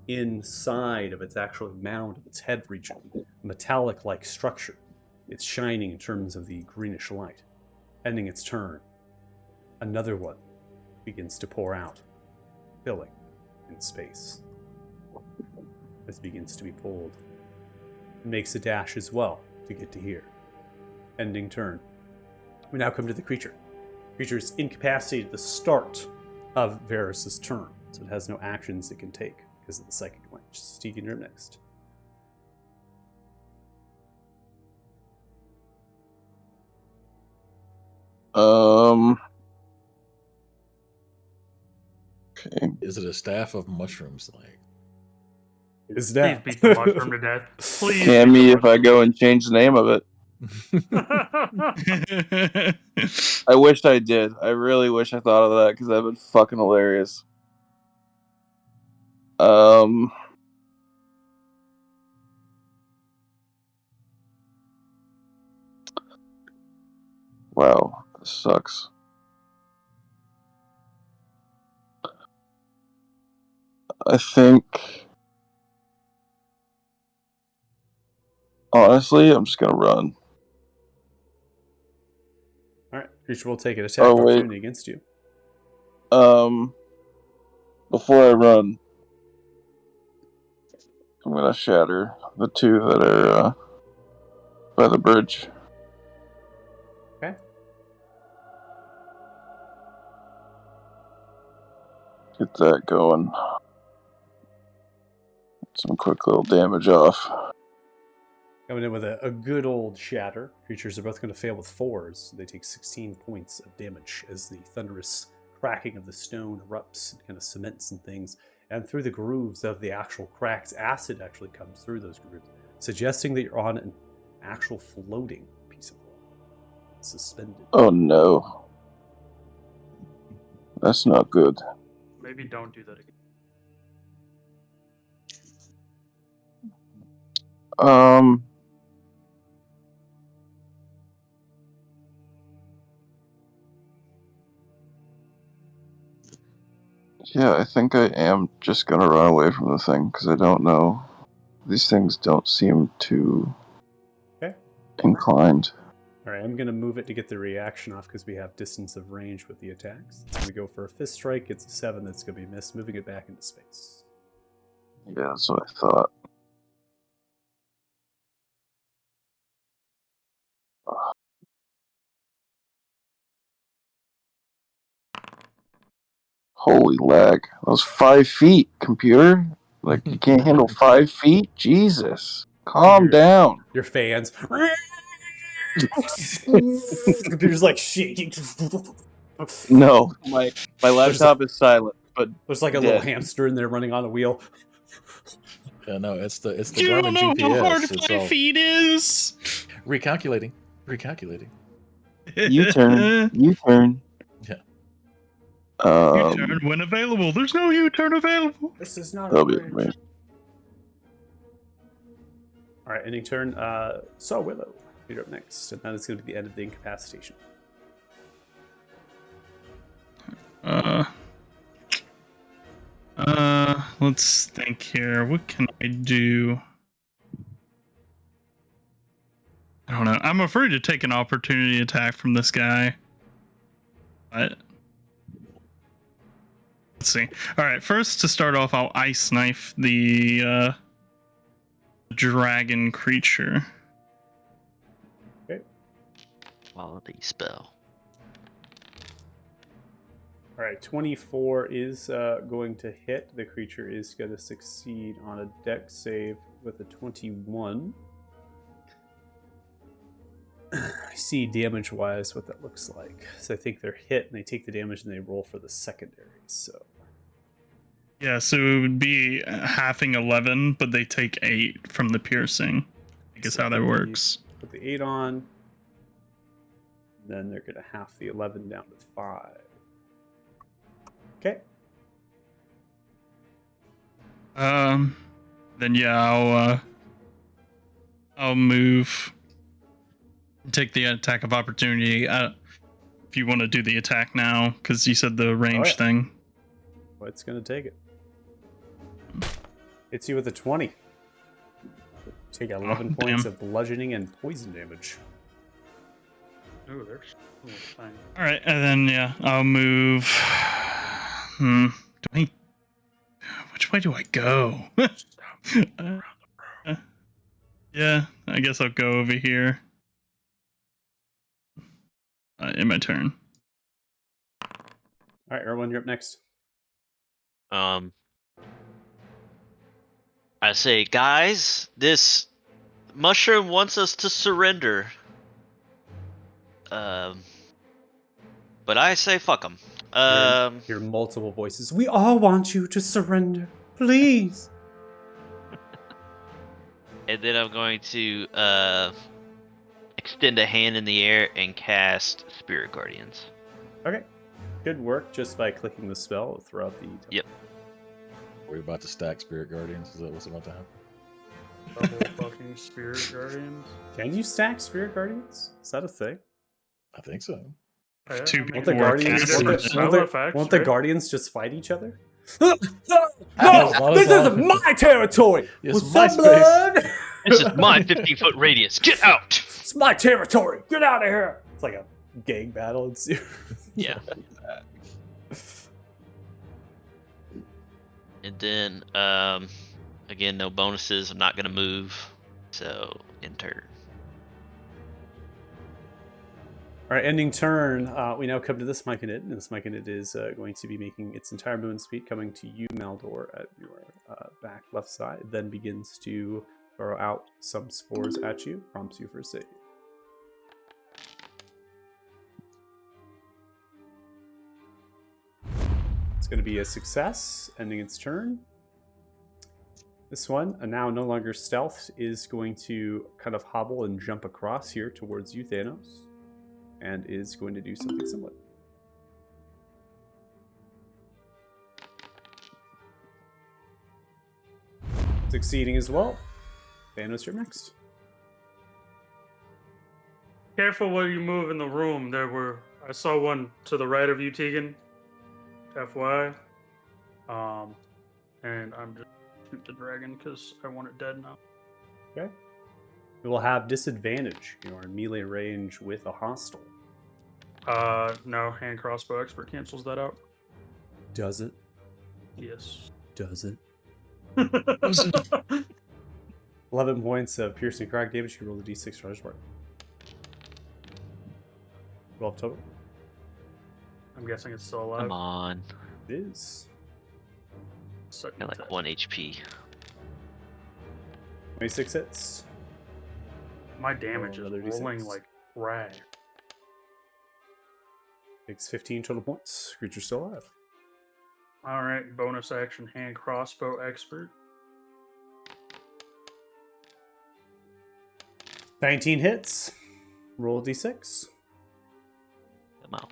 inside of its actual mound of its head region, a metallic-like structure. It's shining in terms of the greenish light. Ending its turn, another one begins to pour out, filling in space. As it begins to be pulled. It makes a dash as well to get to here. Ending turn. We now come to the creature. Creature is incapacitated at the start of Varus's turn, so it has no actions it can take because of the psychic link. Stegan, you're up next. Okay. Is it a staff of mushrooms? Like, It is Please now. beat the mushroom to death. Please. Can beat me the if I go and change the name of it. mushroom. I wish I did. I really wish I thought of that because that'd been fucking hilarious. Wow, this sucks. I think, honestly, I'm just gonna run. Alright, creature will take an attack Oh, wait. opportunity against you. Before I run, I'm gonna shatter the two that are by the bridge. Okay. Get that going. Some quick little damage off. Coming in with a good old shatter. Creatures are both going to fail with 4s. They take 16 points of damage as the thunderous cracking of the stone erupts and kind of cements and things. And through the grooves of the actual cracks, acid actually comes through those grooves, suggesting that you're on an actual floating piece of wall. Suspended. Oh no. That's not good. Maybe don't do that again. Yeah, I think I am just gonna run away from the thing because I don't know. These things don't seem too inclined. Alright, I'm going to move it to get the reaction off because we have distance of range with the attacks. It's going to go for a fist strike. It's a 7 that's going to be missed, moving it back into space. Yeah, that's what I thought. Holy lag. That was 5 feet, computer. Like, you can't handle 5 feet? Jesus. Calm down. Your fans. The computer's like shit. No, my laptop is silent, but There's like a dead. little hamster in there running on a wheel. yeah, no, it's the You don't Garmin know GPS. how hard It's 5 all feet is. recalculating. U-turn. U-turn. Yeah. U-turn when available. There's no U-turn available. This is not That'll be me. Alright, ending turn. Saw Willow. You're up next, and that is going to be the end of the incapacitation. Let's think here. What can I do? I don't know. I'm afraid to take an opportunity attack from this guy. But let's see. All right, first to start off, I'll ice knife the dragon creature. Quality spell. Alright, 24 is going to hit. The creature is going to succeed on a dex save with a 21. I see damage-wise what that looks like. So I think they're hit, and they take the damage, and they roll for the secondary. So Yeah, so it would be halving 11, but they take 8 from the piercing. I guess how that works. put the 8 on. Then they're going to half the 11 down to 5. Okay. Then yeah, I'll move. Take the attack of opportunity. If you want to do the attack now, because you said the range thing. Well, it's going to take it. Hits you with a 20. Take 11 points damn. of bludgeoning and poison damage. Ooh, there's a little thing. All right, and then yeah, I'll move. Do I? Which way do I go? Yeah, I guess I'll go over here. In my turn. All right, Erwin, you're up next. I say, guys, this mushroom wants us to surrender. But I say fuck them. Hear multiple voices. We all want you to surrender. Please. And then I'm going to extend a hand in the air and cast Spirit Guardians. Okay. Good work just by clicking the spell throughout the... Yep. We're about to stack Spirit Guardians. Is that what's about to happen? Double fucking Spirit Guardians. Can you stack Spirit Guardians? Is that a thing? I think so. Yeah, Two I mean, Won't the Before Guardians, casting won't it. the, spell won't the- effects, won't the right? Guardians just fight each other? No, this isn't my territory! It's What's my up, space. blood? This is my 15-foot radius. Get out! It's my territory! Get out of here! It's like a gang battle ensues. Yeah. And then, again, no bonuses. I'm not gonna move. So, in turn. All right, ending turn. We now come to this Myconid, and this Myconid is going to be making its entire movement speed coming to you, Maldor, at your back left side. It then begins to throw out some spores at you, prompts you for a save. It's going to be a success, ending its turn. This one, now no longer stealth, is going to kind of hobble and jump across here towards you, Thanos, and is going to do something similar. Succeeding as well. Thanos, you're next. Careful where you move in the room. I saw one to the right of you, Tegan. FYI. And I'm just shoot the dragon because I want it dead now. Okay. You will have disadvantage. You are in melee range with a hostile. No, hand crossbow expert cancels that out. Does it? Yes. Does it? 11 points of piercing crack damage. You roll the d6 for Mark. 12 total. I'm guessing it's still alive. Come on. It is. Second Got like attack. 1 HP. 26 hits. My damage Roll is another rolling D6. like rag. Takes 15 total points. Creature still alive. Alright, bonus action hand crossbow expert. 19 hits. Roll a d6. Come on.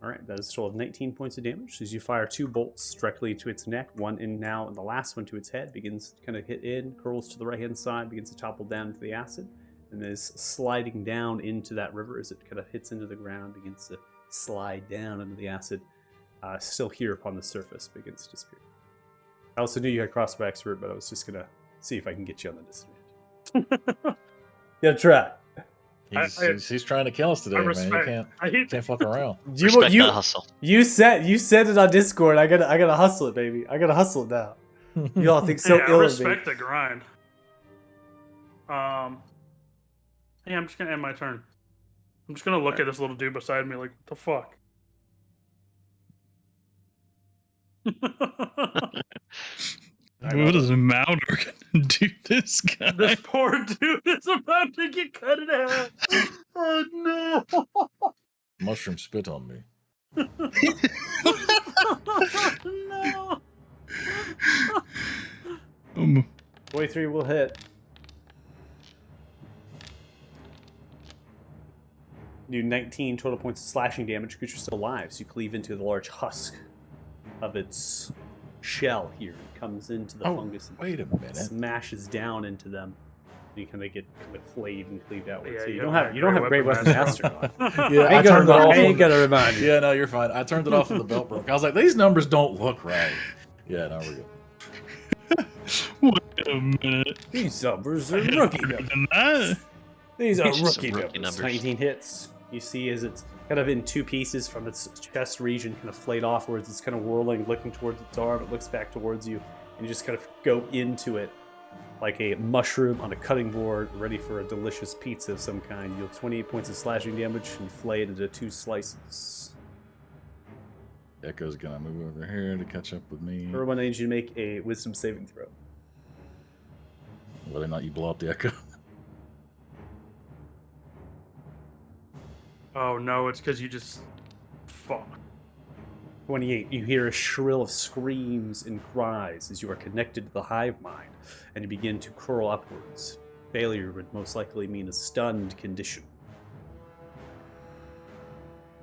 Alright, that is a total of 19 points of damage. As you fire 2 bolts directly to its neck, one in now, and the last one to its head, begins to kind of hit in, curls to the right hand side, begins to topple down into the acid, and is sliding down into that river as it kind of hits into the ground, begins to slide down into the acid. Still here upon the surface, begins to disappear. I also knew you had crossbow expert, but I was just gonna see if I can get you on the disadvantage. Yeah, try. He's trying to kill us today, man. You respect. can't fuck around. Respect the hustle. You said it on Discord. I gotta hustle it, baby. I gotta hustle it now. You all think so yeah, I ill of me. respect the grind. Yeah, I'm just gonna end my turn. I'm just gonna look at this little dude beside me like, what the fuck? What is Maldor gonna do this guy? This poor dude is about to get cut in half. Oh no! Mushroom spit on me. No! 23 will hit. Do 19 total points of slashing damage. Creature still alive, so you cleave into the large husk of its shell here. It comes into the fungus and Wait a minute. smashes down into them. You kind of get kind of flayed and cleaved outward. Yeah, So you you don't have have great weapon master on. Yeah, I ain't off. gonna remind you. Yeah, no, you're fine. I turned it off when the belt broke. I was like, these numbers don't look right. Yeah, no, we're good. Wait a minute. These numbers are I hit rookie better numbers. than that. These are These are some rookie rookie numbers. numbers. 19 hits. You see as it's kind of in two pieces from its chest region, kind of flayed offwards. It's kind of whirling, looking towards its arm. It looks back towards you, and you just kind of go into it like a mushroom on a cutting board, ready for a delicious pizza of some kind. You deal 28 points of slashing damage and flay it into 2 slices. Echo's gonna move over here to catch up with me. Everyone, I need you to make a wisdom saving throw. Whether or not you blow up the Echo. Oh no, it's because you just. Fuck. 28. You hear a shrill of screams and cries as you are connected to the hive mind, and you begin to curl upwards. Failure would most likely mean a stunned condition.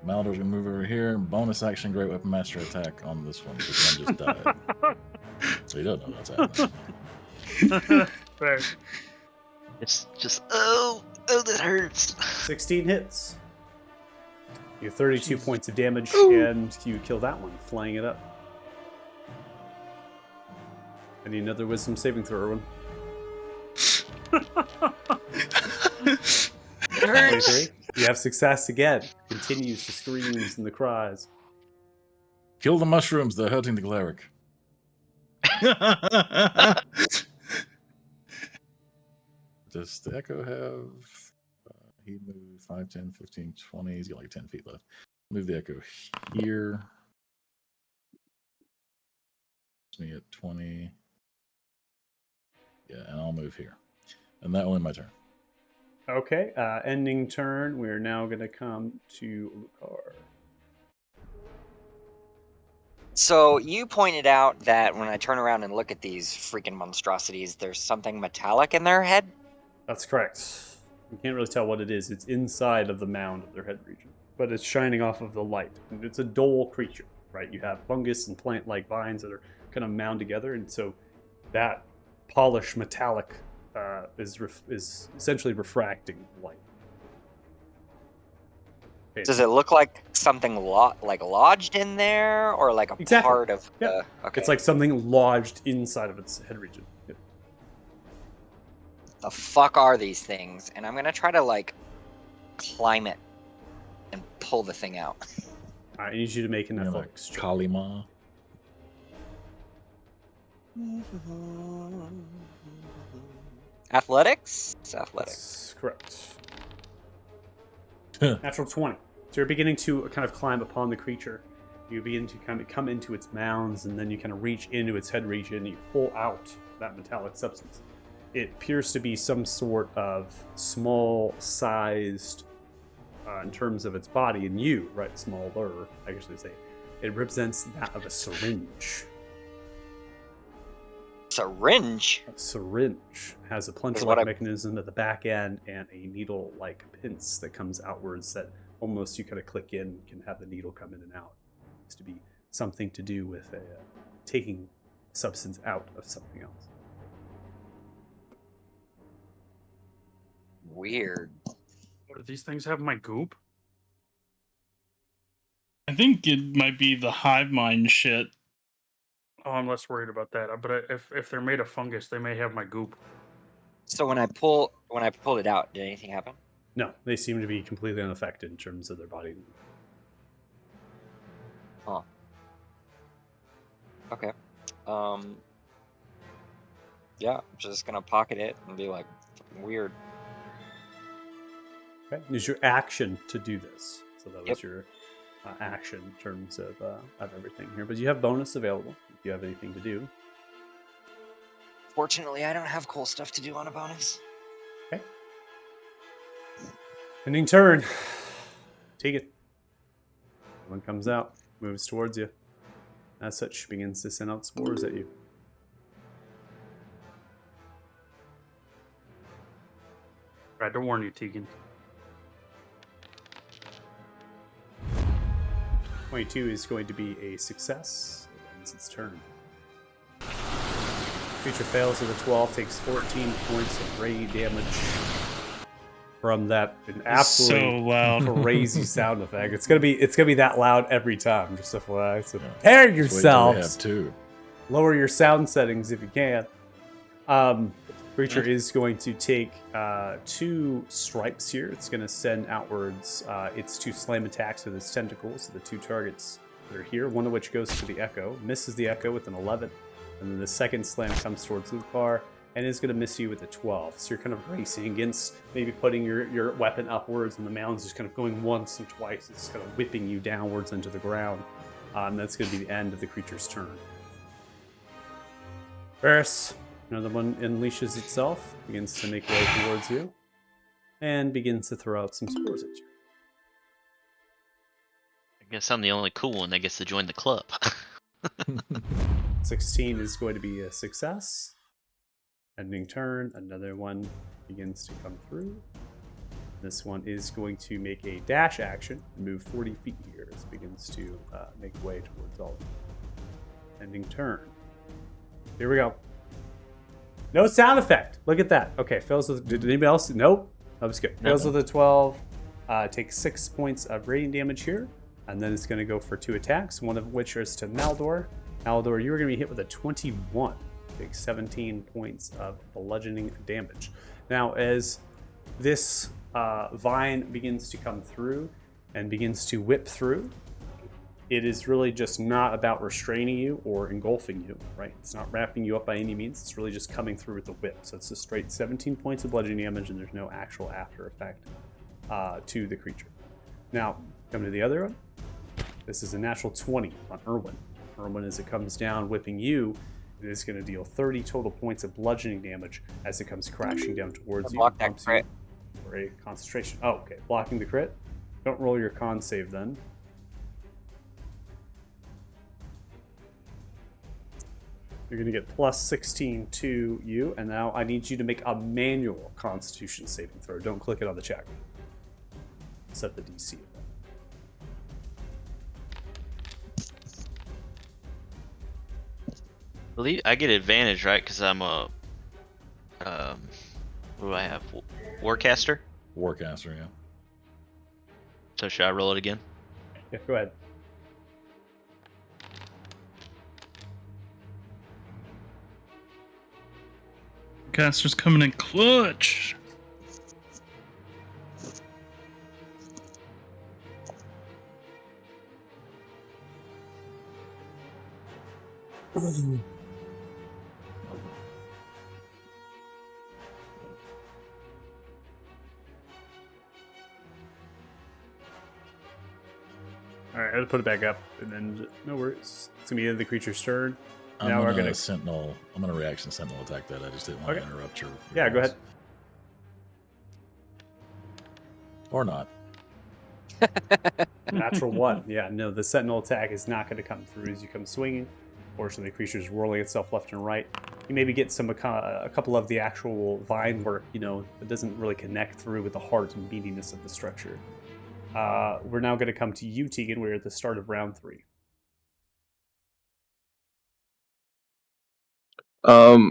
Maldor's gonna move over here. Bonus action, Great Weapon Master attack on this one. This one just died. So he doesn't know what's happening. Fair. It's just that hurts. 16 hits. You have 32 points of damage, and you kill that one, flaying it up. I need another wisdom saving throw, Erwin. 23. You have success again. Continues the screams and the cries. Kill the mushrooms, they're hurting the cleric. Does the Echo have... he moved 5, 10, 15, 20. He's got like 10 feet left. Move the Echo here. Puts me at 20. Yeah, and I'll move here. And that will end my turn. Okay, ending turn. We're now going to come to Lucar. So you pointed out that when I turn around and look at these freaking monstrosities, there's something metallic in their head. That's correct. You can't really tell what it is. It's inside of the mound of their head region, but it's shining off of the light. And it's a dull creature, right? You have fungus and plant-like vines that are kind of mound together, and so that polished metallic is essentially refracting light. Okay, Does it look like something like lodged in there, or like a Exactly. part of Yeah. the? Okay. It's like something lodged inside of its head region. Yep. The fuck are these things? And I'm gonna try to like climb it and pull the thing out. I need you to make an You know, like athletics check. Kalima. Athletics? It's athletics. That's correct. Natural 20. So you're beginning to kind of climb upon the creature. You begin to kind of come into its mounds, and then you kind of reach into its head region and you pull out that metallic substance. It appears to be some sort of small-sized, in terms of its body, and you, right, smaller, I guess they say. It represents that of a syringe. Syringe? A syringe has a what plunger-like I- mechanism at the back end and a needle-like pinch that comes outwards that almost you kind of click in, can have the needle come in and out. It's to be something to do with taking substance out of something else. Weird. What, do these things have my goop? I think it might be the hive mind shit. Oh, I'm less worried about that. But if they're made of fungus, they may have my goop. So when I pulled it out, did anything happen? No, they seem to be completely unaffected in terms of their body. Huh. Okay. Yeah, I'm just gonna pocket it and be like, weird. Okay, use your action to do this. So that was Yep. your action in terms of everything here. But you have bonus available if you have anything to do. Fortunately, I don't have cool stuff to do on a bonus. Ending turn. Take it. One comes out, moves towards you. As such, begins to send out spores at you. Right, don't warn you, Tegan. 22 is going to be a success. It ends its turn. Creature fails with a 12, takes 14 points of ray damage from that an So absolutely loud. crazy sound effect. It's gonna be that loud every time. Just FYI. So Yeah. prepare Just wait till we yourselves. have 2. Lower your sound settings if you can. Creature is going to take 2 stripes here. It's going to send outwards its 2 slam attacks with its tentacles. The 2 targets that are here, one of which goes to the Echo, misses the Echo with an 11, and then the second slam comes towards Luthar and is going to miss you with a 12. So you're kind of racing against maybe putting your weapon upwards, and the mound's just kind of going once and twice. It's kind of whipping you downwards into the ground. That's going to be the end of the creature's turn. Varys, another one unleashes itself, begins to make way towards you, and begins to throw out some spores at you. I guess I'm the only cool one that gets to join the club. 16 is going to be a success. Ending turn, another one begins to come through. This one is going to make a dash action and move 40 feet here as it begins to make way towards all of you. Ending turn. Here we go. No sound effect. Look at that. Okay, fails with. Did anybody else? Nope. That was good. Fails with a 12. Takes 6 points of radiant damage here. And then it's going to go for 2 attacks, one of which is to Maldor. Maldor, you are going to be hit with a 21. Takes 17 points of bludgeoning damage. Now, as this vine begins to come through and begins to whip through, it is really just not about restraining you or engulfing you, right? It's not wrapping you up by any means. It's really just coming through with the whip. So it's a straight 17 points of bludgeoning damage, and there's no actual after effect to the creature. Now, come to the other one. This is a natural 20 on Irwin. Irwin, as it comes down, whipping you, it is going to deal 30 total points of bludgeoning damage as it comes crashing down towards you. Block and that bumps crit. you for a concentration. Oh, okay. Blocking the crit. Don't roll your con save then. You're going to get plus 16 to you, and now I need you to make a manual Constitution saving throw. Don't click it on the check. Set the DC. Believe I get advantage, right? Because I'm a what do I have? Warcaster. Warcaster, yeah. So should I roll it again? Yeah, go ahead. Caster's coming in clutch. All right, I had to put it back up, and then no worries. It's gonna be the end of the creature's turn. I'm Now we're gonna gonna- Sentinel. I'm gonna reaction Sentinel attack that. I just didn't want Okay. to interrupt your Yeah, go rolls. ahead. Or not. Natural 1. Yeah, no, the Sentinel attack is not going to come through as you come swinging. Fortunately, the creature is whirling itself left and right. You maybe get some a couple of the actual vine work, that doesn't really connect through with the heart and meatiness of the structure. We're now going to come to you, Tegan. We're at the start of round 3.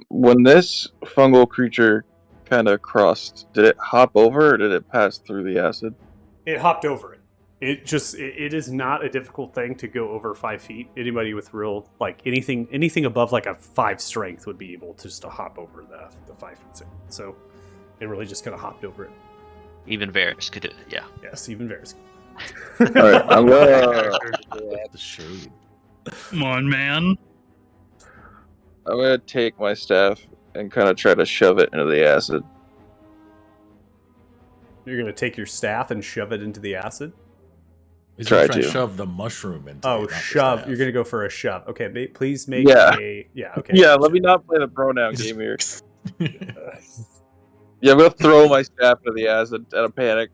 When this fungal creature kind of crossed, did it hop over or did it pass through the acid? It hopped over it. It is not a difficult thing to go over 5 feet. Anybody with real, anything above a 5 strength would be able to just to hop over the 5 feet. So it really just kind of hopped over it. Even Varys could do it. Yeah. Yes, even Varys. All right, I'm gonna The shade. Come on, man. take my staff and kind of try to shove it into the acid. You're going to take your staff and shove it into the acid? He's Try gonna try to to. shove the mushroom into Oh, it, not the shove. staff. You're going to go for a shove. Okay, please make Yeah. okay. Yeah, let me not play the pronoun Just- game here. Yeah, I'm gonna throw my staff into the acid out of panic.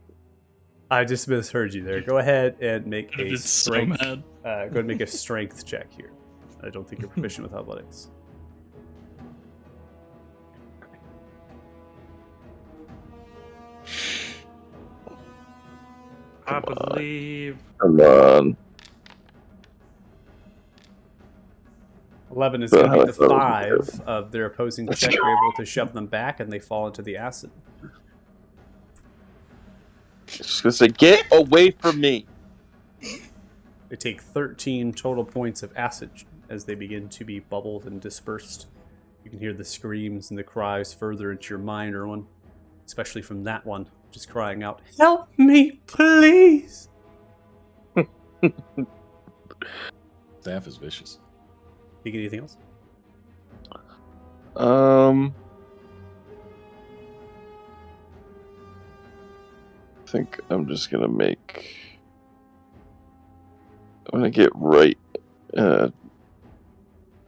I just misheard you there. Go ahead and make a It's so strength. mad. Go ahead and make a strength check here. I don't think you're proficient with athletics. I believe. Come on. 11 is going to be the That's what I 5 of their opposing check. You're able to shove them back, and they fall into the acid. Just gonna say, get away from me. They take 13 total points of acid as they begin to be bubbled and dispersed You can hear the screams and the cries further into your mind, Erwin. Especially from that one, just crying out, "Help me, please!" Staff is vicious. You get anything else? I think I'm just gonna get right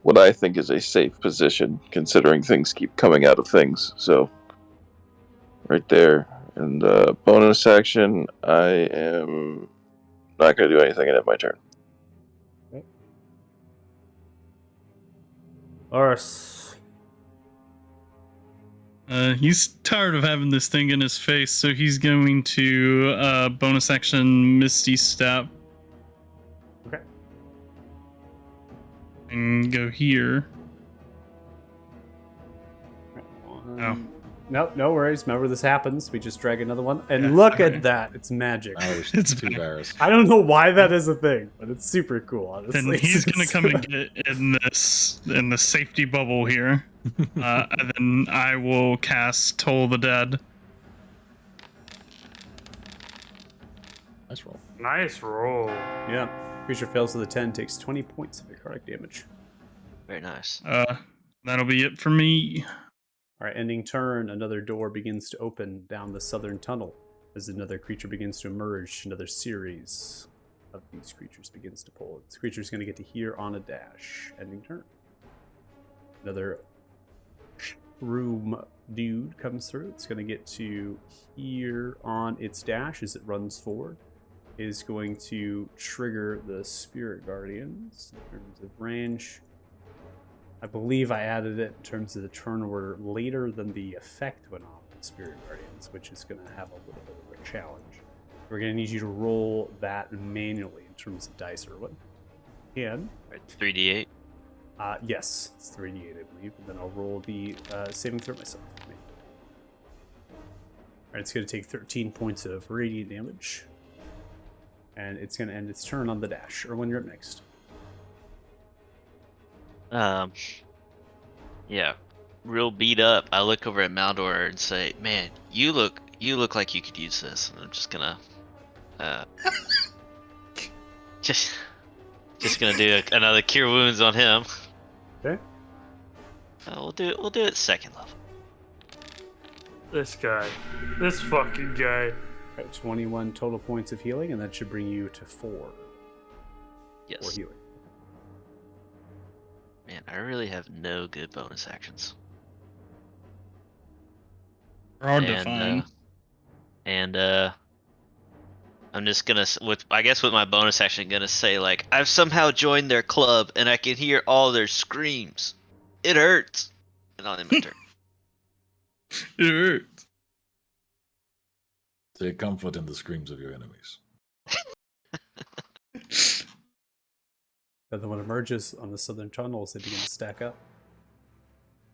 what I think is a safe position, considering things keep coming out of things. So, right there. And bonus action, I am not gonna do anything and end my turn. Oris. He's tired of having this thing in his face, so he's going to bonus action Misty Step. Okay. And go here. Nope, no worries. Remember, this happens. We just drag another one. And look okay. at that. It's magic. Malor's It's too back. Varys. I don't know why that is a thing, but it's super cool, honestly. Then he's gonna come and get in the safety bubble here, and then I will cast Toll the Dead. Nice roll. Nice roll. Yeah. Creature fails with a 10, takes 20 points of necrotic damage. Very nice. That'll be it for me. All right, ending turn, another door begins to open down the southern tunnel as another creature begins to emerge. Another series of these creatures begins to pull. This creature is going to get to here on a dash. Ending turn. Another room dude comes through. It's going to get to here on its dash as it runs forward. Is going to trigger the Spirit Guardians in terms of range. I believe I added it in terms of the turn order later than the effect went off the Spirit Guardians, which is going to have a little bit of a challenge. We're going to need you to roll that manually in terms of dice, Erwin. And 3d8. yes, it's 3d8, I believe. And then I'll roll the saving throw myself. Alright, it's going to take 13 points of radiant damage. And it's going to end its turn on the dash. Erwin, you're up next. Yeah, real beat up. I look over at Maldor and say, "Man, you look like you could use this." And I'm just gonna, just gonna do another cure wounds on him. Okay. We'll do it second level. This guy. This fucking guy. Alright, 21 total points of healing, and that should bring you to 4 for Yes. healing. Man, I really have no good bonus actions. Hard to find. And I'm just gonna with my bonus action gonna say like I've somehow joined their club and I can hear all their screams. It hurts. And I'll end my turn. It hurts. Take comfort in the screams of your enemies. Another one emerges on the southern tunnel as they begin to stack up.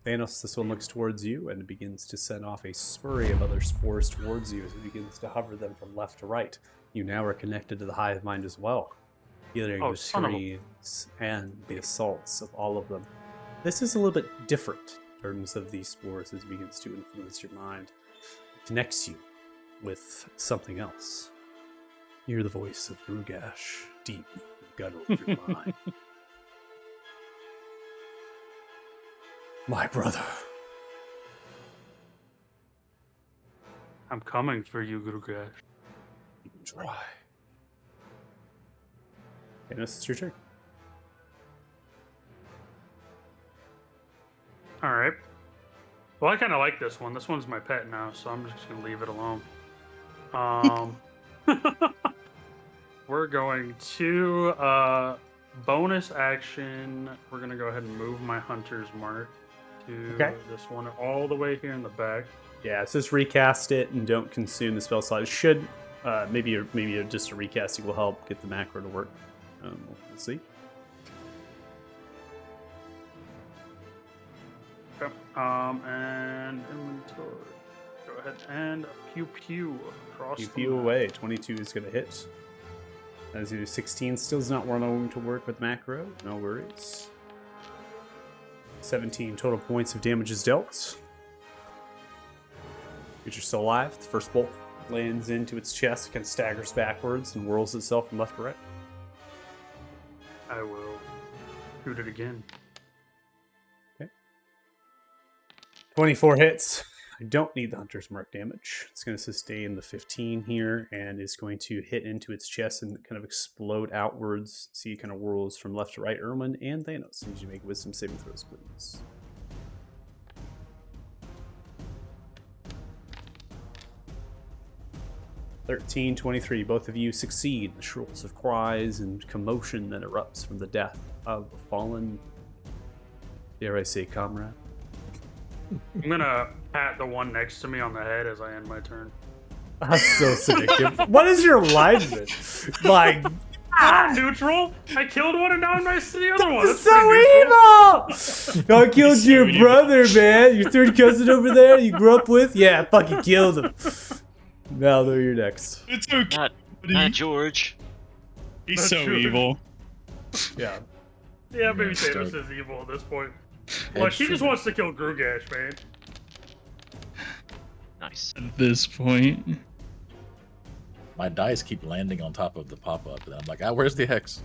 Thanos, this one looks towards you and begins to send off a flurry of other spores towards you as it begins to hover them from left to right. You now are connected to the hive mind as well, hearing the screams and the assaults of all of them. This is a little bit different in terms of these spores as it begins to influence your mind. It connects you with something else. Hear the voice of Grugash deep in the gutter of your mind. My brother. I'm coming for you, Grugash. You can try. Thanos, it's your turn. Alright. Well, I kind of like this one. This one's my pet now, so I'm just going to leave it alone. We're going to bonus action. We're going to go ahead and move my hunter's mark to this one all the way here in the back. Yeah, so just recast it and don't consume the spell slot. It should, maybe just a recasting will help get the macro to work. We'll see. Okay. And inventory. Go ahead and pew pew across. You the peel map. away. 22 is going to hit. As you do 16, still does not want to work with macro. No worries. 17 total points of damage is dealt. Creature's still alive. The first bolt lands into its chest, kind of staggers backwards and whirls itself from left to right. I will shoot it again. 24 hits. I don't need the Hunter's Mark damage. It's going to sustain the 15 here and is going to hit into its chest and kind of explode outwards. See, it kind of whirls from left to right. Erwin and Thanos. Need you to make wisdom saving throws, please. (13) 23. Both of you succeed. The shrills of cries and commotion that erupts from the death of a fallen, dare I say, comrade. I'm gonna pat the one next to me on the head as I end my turn. That's so seductive. What is your alignment? Like, Ah, neutral. I killed one and now I'm nice to the other one. that's That's pretty so neutral. evil! I killed your brother, man. Your third cousin over there you grew up with? Yeah, I fucking killed him. Now, though, you're next. It's okay. Not George. He's Not so George. evil. Yeah. Yeah, maybe Yeah, Thanos start. is evil at this point. Like, he just wants to kill Grugash, man. Nice. At this point. My dice keep landing on top of the pop-up, and I'm like, where's the hex?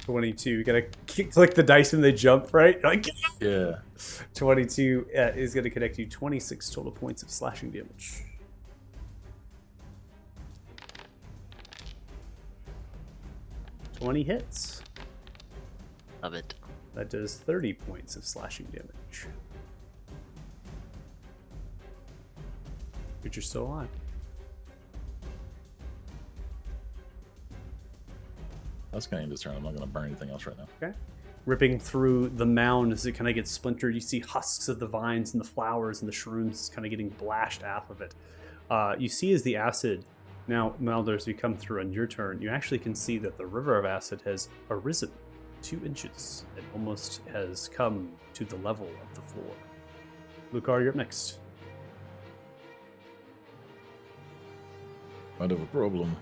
22. You gotta click the dice when they jump, right? Like, Yeah. 22 is gonna connect you 26 total points of slashing damage. (20 hits. Love it. That does 30 points of slashing damage. Creature's still alive. That's going to end his turn. I'm not going to burn anything else right now. Okay. Ripping through the mound as it kind of gets splintered, you see husks of the vines and the flowers and the shrooms kind of getting blashed off of it. You see as the acid, now, Maldur, as you come through on your turn, you actually can see that the river of acid has arisen 2 inches. It almost has come to the level of the floor. Lucar, you're up next. Might have a problem.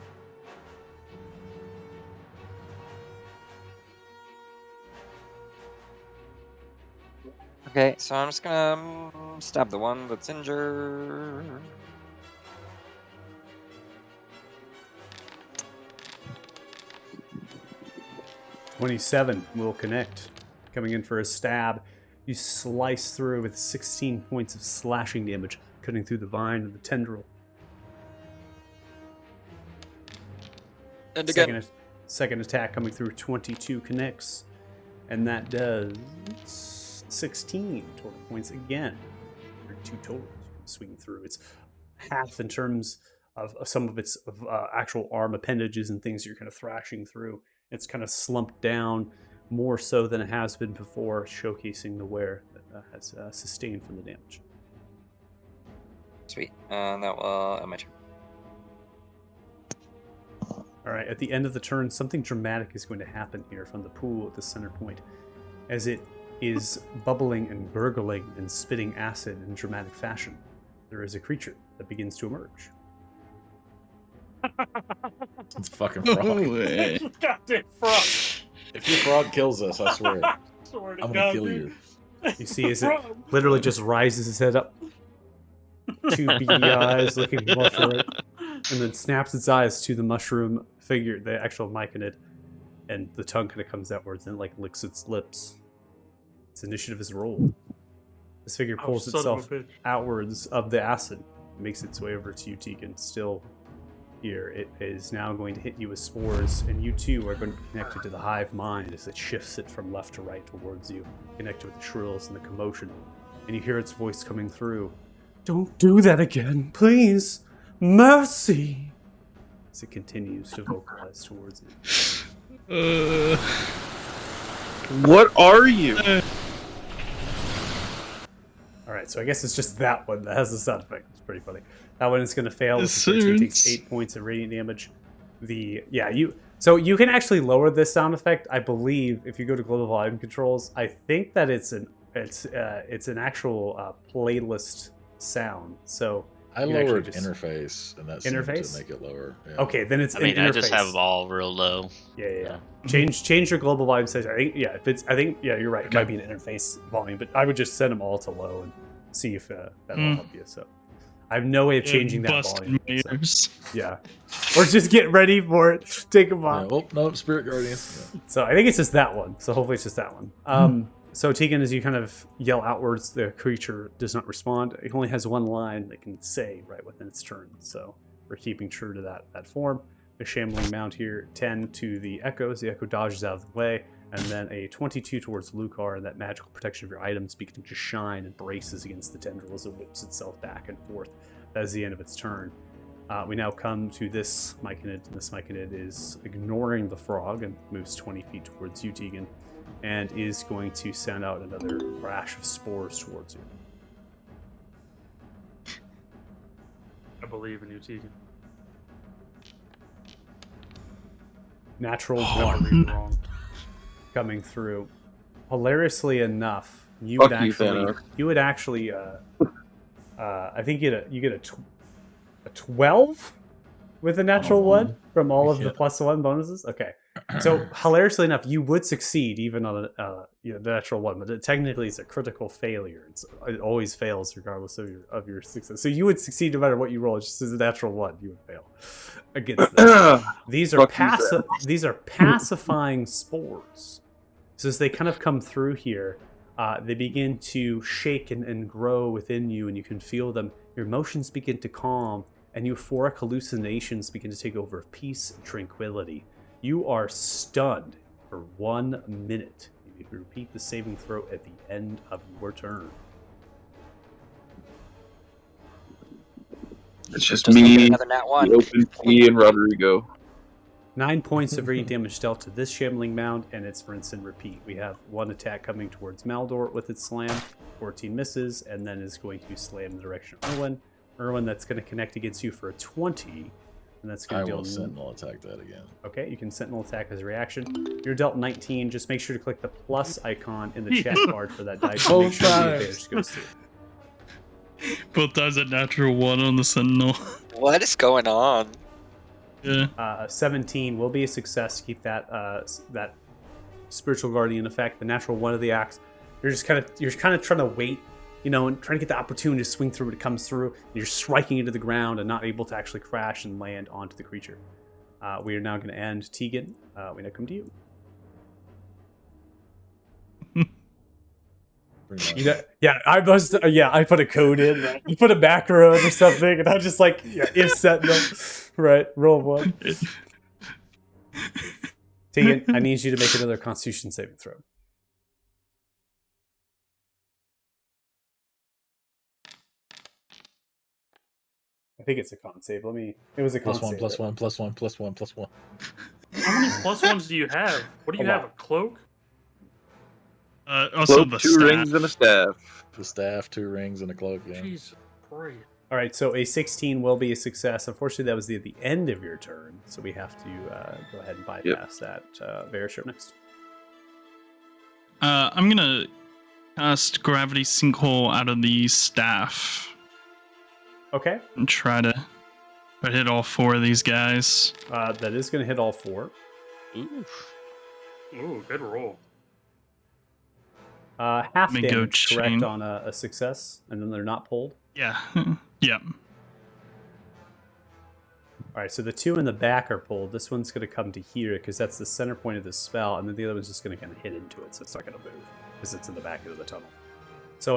Okay, so I'm just gonna stab the one that's injured. (27) will connect. Coming in for a stab, you slice through with 16 points of slashing damage, cutting through the vine and the tendril. And again, Second attack coming through, 22 connects, and that does 16 total points again. 2 total swinging through. It's half in terms of some of its actual arm appendages and things you're kind of thrashing through. It's kind of slumped down more so than it has been before, showcasing the wear that has sustained from the damage. sweet. And that will end my turn. All right, at the end of the turn, something dramatic is going to happen here from the pool at the center point, as it is bubbling and gurgling and spitting acid in dramatic fashion. There is a creature that begins to emerge. It's a fucking frog. way. Goddamn frog. If your frog kills us, I swear, Swear to I'm God, going to kill dude. you. You see as it Frog. literally just rises his head up, 2 beady eyes looking left to right, and then snaps its eyes to the mushroom figure, the actual myconid, and the tongue kind of comes outwards and like licks its lips. Its initiative is rolled. This figure Oh, pulls son of a itself bitch. outwards of the acid, makes its way over to you, Tegan. Still here, it is now going to hit you with spores, and you too are going to be connected to the hive mind as it shifts it from left to right towards you, connected with the shrills and the commotion. And you hear its voice coming through. Don't do that again, please. Mercy. As it continues to vocalize towards you. What are you? Alright, so I guess it's just that one that has the sound effect. It's pretty funny. That one is going to fail. With the 13 takes Sounds- 8 points of radiant damage. So you can actually lower this sound effect. I believe if you go to global volume controls, I think that it's an actual playlist sound. So I You actually lowered just- interface, and that seemed Interface? to make it lower. Yeah. Okay, then it's I mean, an I just have interface. them all real low. Yeah. Change your global volume setting. I think you're right. It Okay. might be an interface volume, but I would just set them all to low and see if that'll help you. So I have no way of changing that Busted volume. my so, ears. yeah, or just get ready for it. Take them Yeah, off. oh no, Spirit Guardians. Yeah. So I think it's just that one. So hopefully it's just that one. So Tegan, as you kind of yell outwards, the creature does not respond. It only has one line it can say right within its turn. So we're keeping true to that form. A shambling mount here, 10 to the echoes. The echo dodges out of the way, and then a 22 towards Lucar, and that magical protection of your items beginning to shine and braces against the tendril as it whips itself back and forth. That is the end of its turn. We now come to this Myconid. This Myconid is ignoring the frog and moves 20 feet towards you, Tegan, and is going to send out another rash of spores towards you. I believe in you, Tegan. Natural Never one read wrong. coming through. Hilariously enough, you would Fuck you, actually, I think you get a 12 with a natural one from all of the Yeah. +1 bonuses. Okay, so hilariously enough, you would succeed even on the natural one, but it technically is a critical failure. It always fails regardless of your success. So you would succeed no matter what you roll. It's just as a natural one, you would fail against this. These are Fuck you, these are pacifying spores. So as they kind of come through here, they begin to shake and grow within you, and you can feel them. Your emotions begin to calm, and euphoric hallucinations begin to take over of peace and tranquility. You are stunned for 1 minute. You need to repeat the saving throw at the end of your turn. It's just Just gonna get me, another nat the one. Open Key, and Rodrigo. 9 points of radiant damage dealt to this shambling mound, and it's rinse and repeat. We have one attack coming towards Maldor with its slam, 14 misses, and then is going to slam in the direction of Erwin. Erwin, that's going to connect against you for a 20, and that's going I to will deal. Sentinel attack that again. Okay, you can Sentinel attack as a reaction. You're dealt 19. Just make sure to click the plus icon in the chat card for that dice. To make sure the advantage goes through. Both times a natural 1 on the Sentinel. What is going on? Yeah. 17 will be a success. Keep that that spiritual guardian effect. The natural 1 of the axe. You're kind of trying to wait, and trying to get the opportunity to swing through when it comes through. And you're striking into the ground and not able to actually crash and land onto the creature. We are now going to end Tegan. We now come to you. Pretty much. I put a code in. Right? You put a back road or something, and I'm just like, if Sentinel, right? Roll 1. Tegan, I need you to make another Constitution saving throw. I think it's a con save. It was a con Plus one, save. plus one, plus one, plus one, plus one. How many +1s do you have? What do you A have? lot. A cloak? Also Cloak, the 2 staff. rings, and a staff. The staff, 2 rings, and a cloak. Yeah. Jesus Christ. All right, so a 16 will be a success. Unfortunately, that was at the end of your turn, so we have to go ahead and bypass that. Varys, you're next. I'm gonna cast Gravity Sinkhole out of the staff Okay, and try to hit all 4 of these guys. that is going to hit all 4. Oof. Ooh, good roll. Half Let me go damage, correct, chain. on a success, and then they're not pulled. Yeah. Yeah. All right, so the 2 in the back are pulled. This one's going to come to here because that's the center point of the spell, and then the other one's just going to kind of hit into it, so it's not going to move because it's in the back of the tunnel. So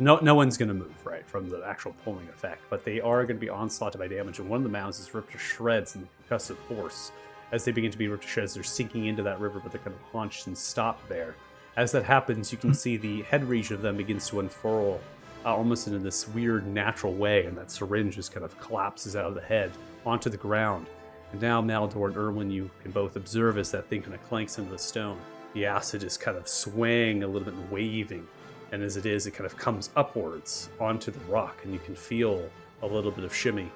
no one's going to move, right, from the actual pulling effect, but they are going to be onslaughted by damage, and one of the mounds is ripped to shreds in the concussive force. As they begin to be ripped to shreds, they're sinking into that river, but they're kind of haunched and stopped there. As that happens, you can see the head region of them begins to unfurl almost in this weird natural way, and that syringe just kind of collapses out of the head onto the ground. And now Maldor and Erwin, you can both observe as that thing kind of clanks into the stone. The acid is kind of swaying a little bit and waving, and as it is, it kind of comes upwards onto the rock, and you can feel a little bit of shimmy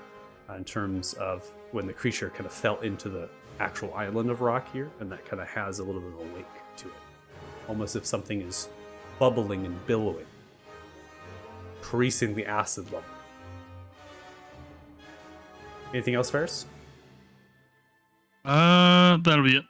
in terms of when the creature kind of fell into the actual island of rock here, and that kind of has a little bit of a wake to it. Almost if something is bubbling and billowing, increasing the acid level. Anything else, Ferris? That'll be it.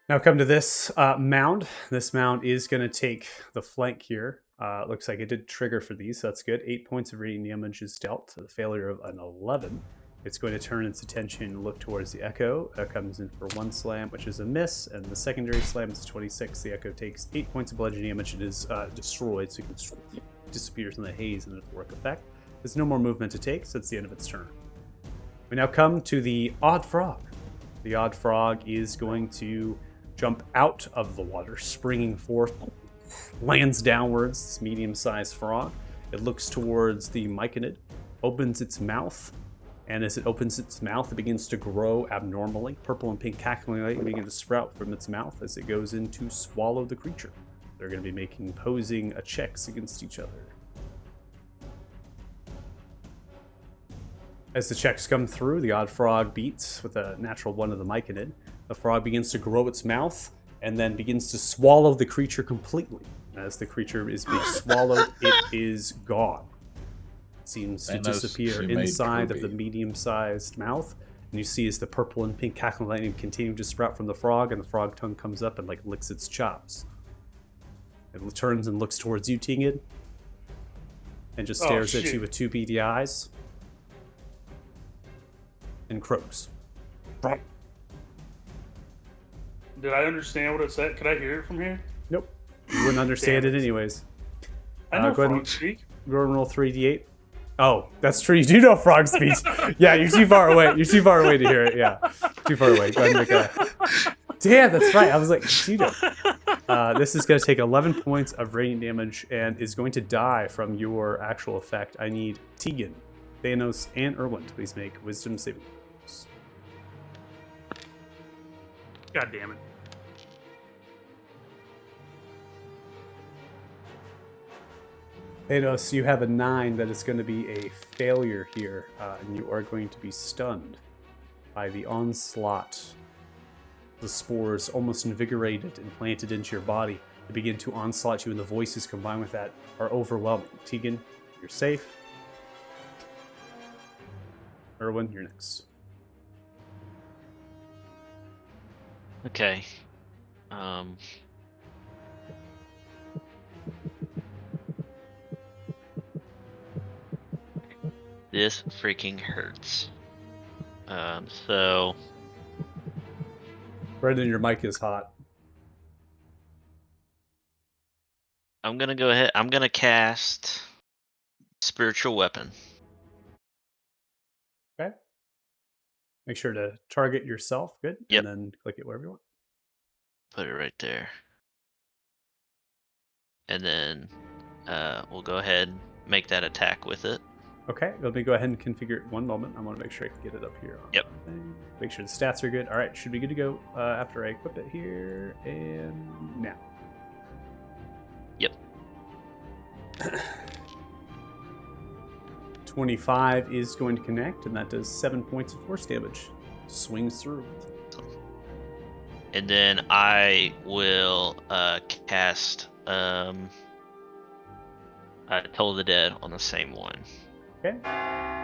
Now come to this mound. This mound is going to take the flank here. Looks like it did trigger for these, so that's good. 8 points of radiant damage is dealt. So the failure of an 11. It's going to turn its attention and look towards the Echo. Comes in for 1 slam, which is a miss, and the secondary slam is 26. The Echo takes 8 points of bludgeoning damage. It is destroyed, so it disappears in the haze and its work effect. There's no more movement to take, so it's the end of its turn. We now come to the Odd Frog. The Odd Frog is going to jump out of the water, springing forth, lands downwards, this medium-sized frog. It looks towards the Myconid, opens its mouth, and as it opens its mouth, it begins to grow abnormally. Purple and pink cackling light begin to sprout from its mouth as it goes in to swallow the creature. They're going to be posing checks against each other. As the checks come through, the Odd Frog beats with a natural 1 of the Myconid. The frog begins to grow its mouth and then begins to swallow the creature completely. As the creature is being swallowed, it is gone. It seems to disappear inside of the medium-sized mouth. And you see as the purple and pink cackling lightning continue to sprout from the frog, and the frog tongue comes up and licks its chops. It turns and looks towards you, Tingid, and just stares at you with 2 beady eyes. And croaks. Did I understand what it said? Could I hear it from here? Nope. You wouldn't understand it anyways. I know go ahead frog and speak. go and roll 3d8. Oh, that's true. You do know frog speech. Yeah, you're too far away. You're too far away to hear it. Yeah, too far away. Go ahead and make a... Damn, that's right. I was like, you know. This is going to take 11 points of radiant damage and is going to die from your actual effect. I need Tegan, Thanos, and Erwin to please make wisdom saving throws. God damn it. Thanos, you have a 9 that is going to be a failure here, and you are going to be stunned by the onslaught. The spores, almost invigorated and planted into your body, they begin to onslaught you, and the voices combined with that are overwhelming. Tegan, you're safe. Erwin, you're next. Okay. This freaking hurts. So Brendan, your mic is hot. I'm gonna go ahead. I'm gonna cast Spiritual Weapon. Okay. Make sure to target yourself. Good. Yep. And then click it wherever you want. Put it right there. And then we'll go ahead and make that attack with it. Okay, let me go ahead and configure it 1 moment. I want to make sure I can get it up here. On Yep. the thing. Make sure the stats are good. All right, should be good to go after I equip it here and now. Yep. 25 is going to connect, and that does 7 points of force damage. Swings through. And then I will cast Toll of the Dead on the same one. Okay.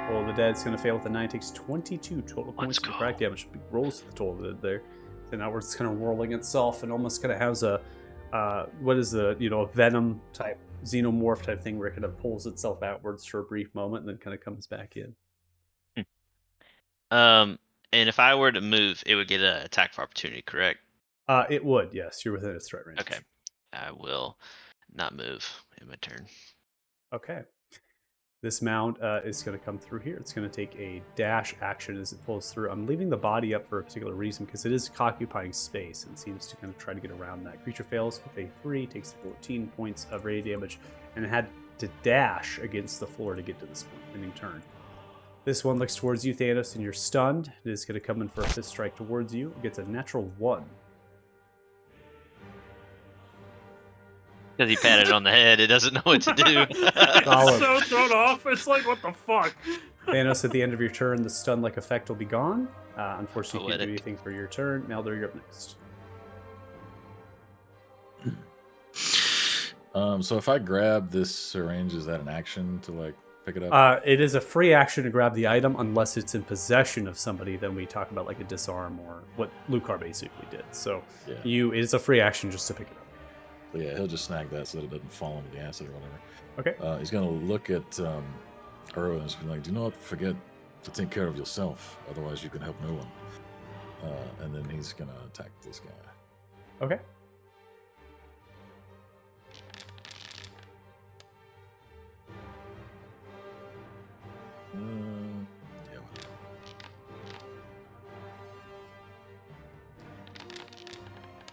Toll of the Dead's going to fail with a 9. Takes 22 total points of crack damage. Rolls the Toll of the Dead there. And now it's kind of whirling itself and almost kind of has a a venom type xenomorph type thing where it kind of pulls itself outwards for a brief moment and then kind of comes back in. And if I were to move, it would get an attack of opportunity, correct? It would, yes. You're within its threat range. Okay. I will not move in my turn. Okay. This mound is going to come through here. It's going to take a dash action as it pulls through. I'm leaving the body up for a particular reason because it is occupying space and seems to kind of try to get around that. Creature fails with a 3, takes 14 points of radiant damage, and it had to dash against the floor to get to this point, ending turn. This one looks towards you, Thanos, and you're stunned. It is going to come in for a fist strike towards you. It gets a natural 1. Because he patted on the head, it doesn't know what to do. It's so thrown off. It's like, what the fuck? Thanos, at the end of your turn, the stun-like effect will be gone. Unfortunately, you can't do Poetic. anything for your turn. Maldur, you're up next. So if I grab this syringe, is that an action to pick it up? It is a free action to grab the item unless it's in possession of somebody. Then we talk about like a disarm or what Lucar basically did. So Yeah. it's a free action just to pick it up. But yeah, he'll just snag that so that it doesn't fall into the acid or whatever. Okay. He's gonna look at Uro and just be like, "Do not forget to take care of yourself, otherwise you can help no one." And then he's gonna attack this guy. Okay. Yeah, whatever.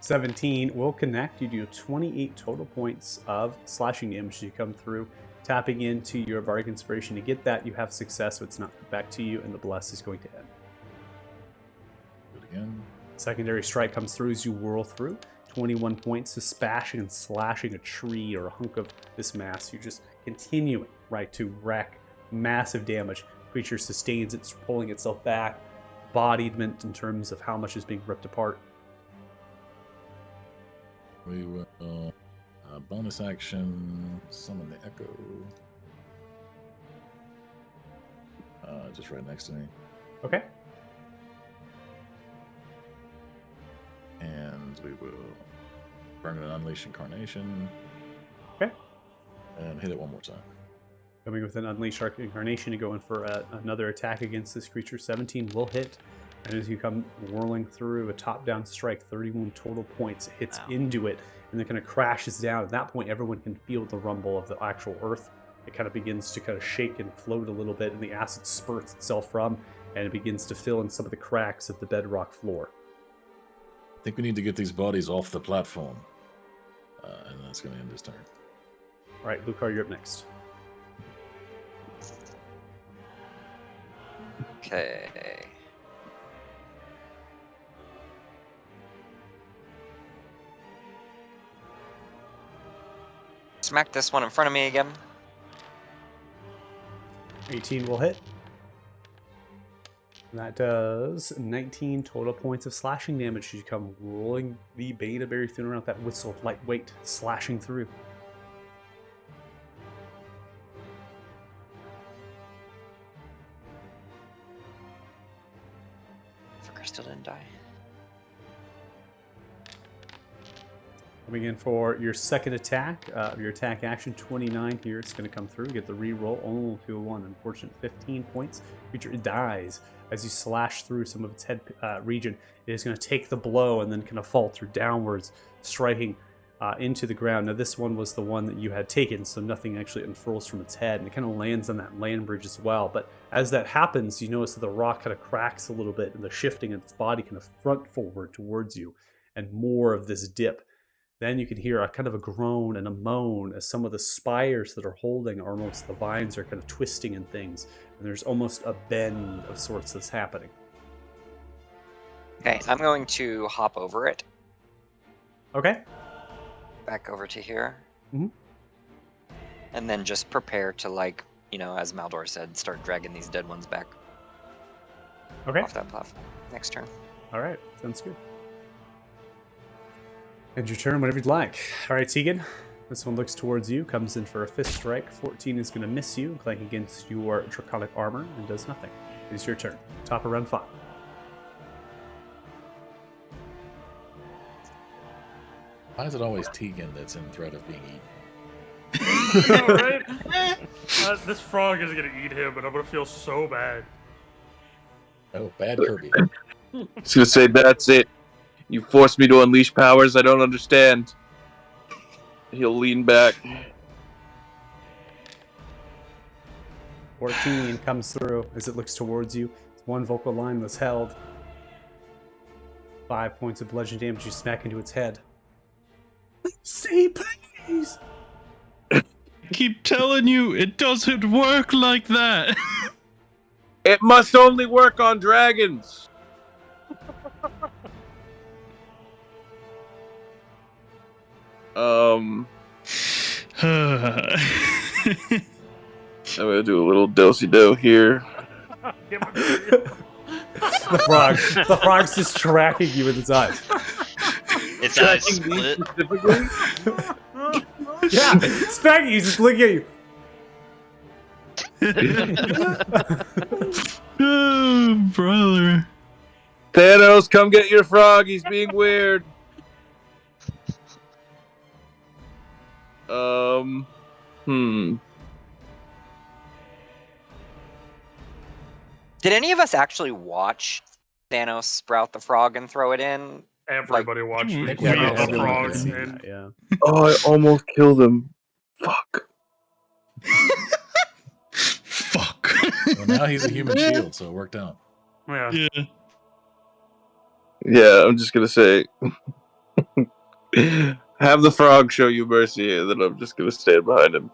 17 will connect. You do 28 total points of slashing damage as you come through. Tapping into your Bardic Inspiration to get that, you have success, so it's not put back to you, and the bless is going to end. Do it again. Secondary strike comes through as you whirl through. 21 points to smashing and slashing a tree or a hunk of this mass. You're just continuing, right, to wreak massive damage. Creature sustains, it's pulling itself back. Embodiment in terms of how much is being ripped apart. We will bonus action summon the echo. Just right next to me. Okay. And we will burn and unleash incarnation. Okay. And hit it one more time. Coming with an Unleash Arc Incarnation to go in for another attack against this creature. 17 will hit. And as you come whirling through a top-down strike, 31 total points, it hits into it, and then kind of crashes down. At that point, everyone can feel the rumble of the actual earth. It kind of begins to kind of shake and float a little bit, and the acid spurts itself from, and it begins to fill in some of the cracks of the bedrock floor. I think we need to get these bodies off the platform. And that's going to end his turn. All right, Lucar, you're up next. Okay. Smack this one in front of me again. 18 will hit. That does 19 total points of slashing damage as you come rolling the Bane of Berry Thune around that whistle, lightweight, slashing through. Fucker still didn't die. Coming in for your second attack, your attack action, 29 here. It's going to come through. Get the re-roll, only to a 1. Unfortunate 15 points. Creature dies as you slash through some of its head region. It is going to take the blow and then kind of falter downwards, striking into the ground. Now, this one was the one that you had taken, so nothing actually unfurls from its head, and it kind of lands on that land bridge as well. But as that happens, you notice that the rock kind of cracks a little bit, and the shifting of its body kind of front forward towards you, and more of this dip. Then you can hear a kind of a groan and a moan as some of the spires that are holding almost the vines are kind of twisting and things. And there's almost a bend of sorts that's happening. Okay, I'm going to hop over it. Okay. Back over to here. Mhm. And then just prepare to, like, you know, as Maldor said, start dragging these dead ones back Okay. off that platform. Next turn. All right. Sounds good. End your turn whenever you'd like. All right, Tegan. This one looks towards you, comes in for a fist strike. 14 is going to miss you, clank against your draconic armor, and does nothing. It is your turn. Top of round 5. Why is it always Tegan that's in threat of being eaten? All right. This frog is gonna eat him, and I'm gonna feel so bad. Oh, bad Kirby. I was gonna say, that's it. You forced me to unleash powers I don't understand. He'll lean back. 14 comes through as it looks towards you. One vocal line was held. 5 points of bludgeon damage. You smack into its head. Say please. Keep telling you, it doesn't work like that. It must only work on dragons. I'm gonna do a little do here. The frog's just tracking you with its eyes. Its eyes split. Specifically? Yeah, smacking you, just looking at you. Oh, brother. Thanos, come get your frog. He's being weird. Did any of us actually watch Thanos sprout the frog and throw it in? Everybody watched me Yeah, sprout the everyone frog. did. And Yeah. Oh, I almost killed him. Fuck. Fuck. Well, now he's a human shield, so it worked out. yeah. Yeah. Yeah, I'm just gonna say, have the frog show you mercy, and then I'm just gonna stand behind him.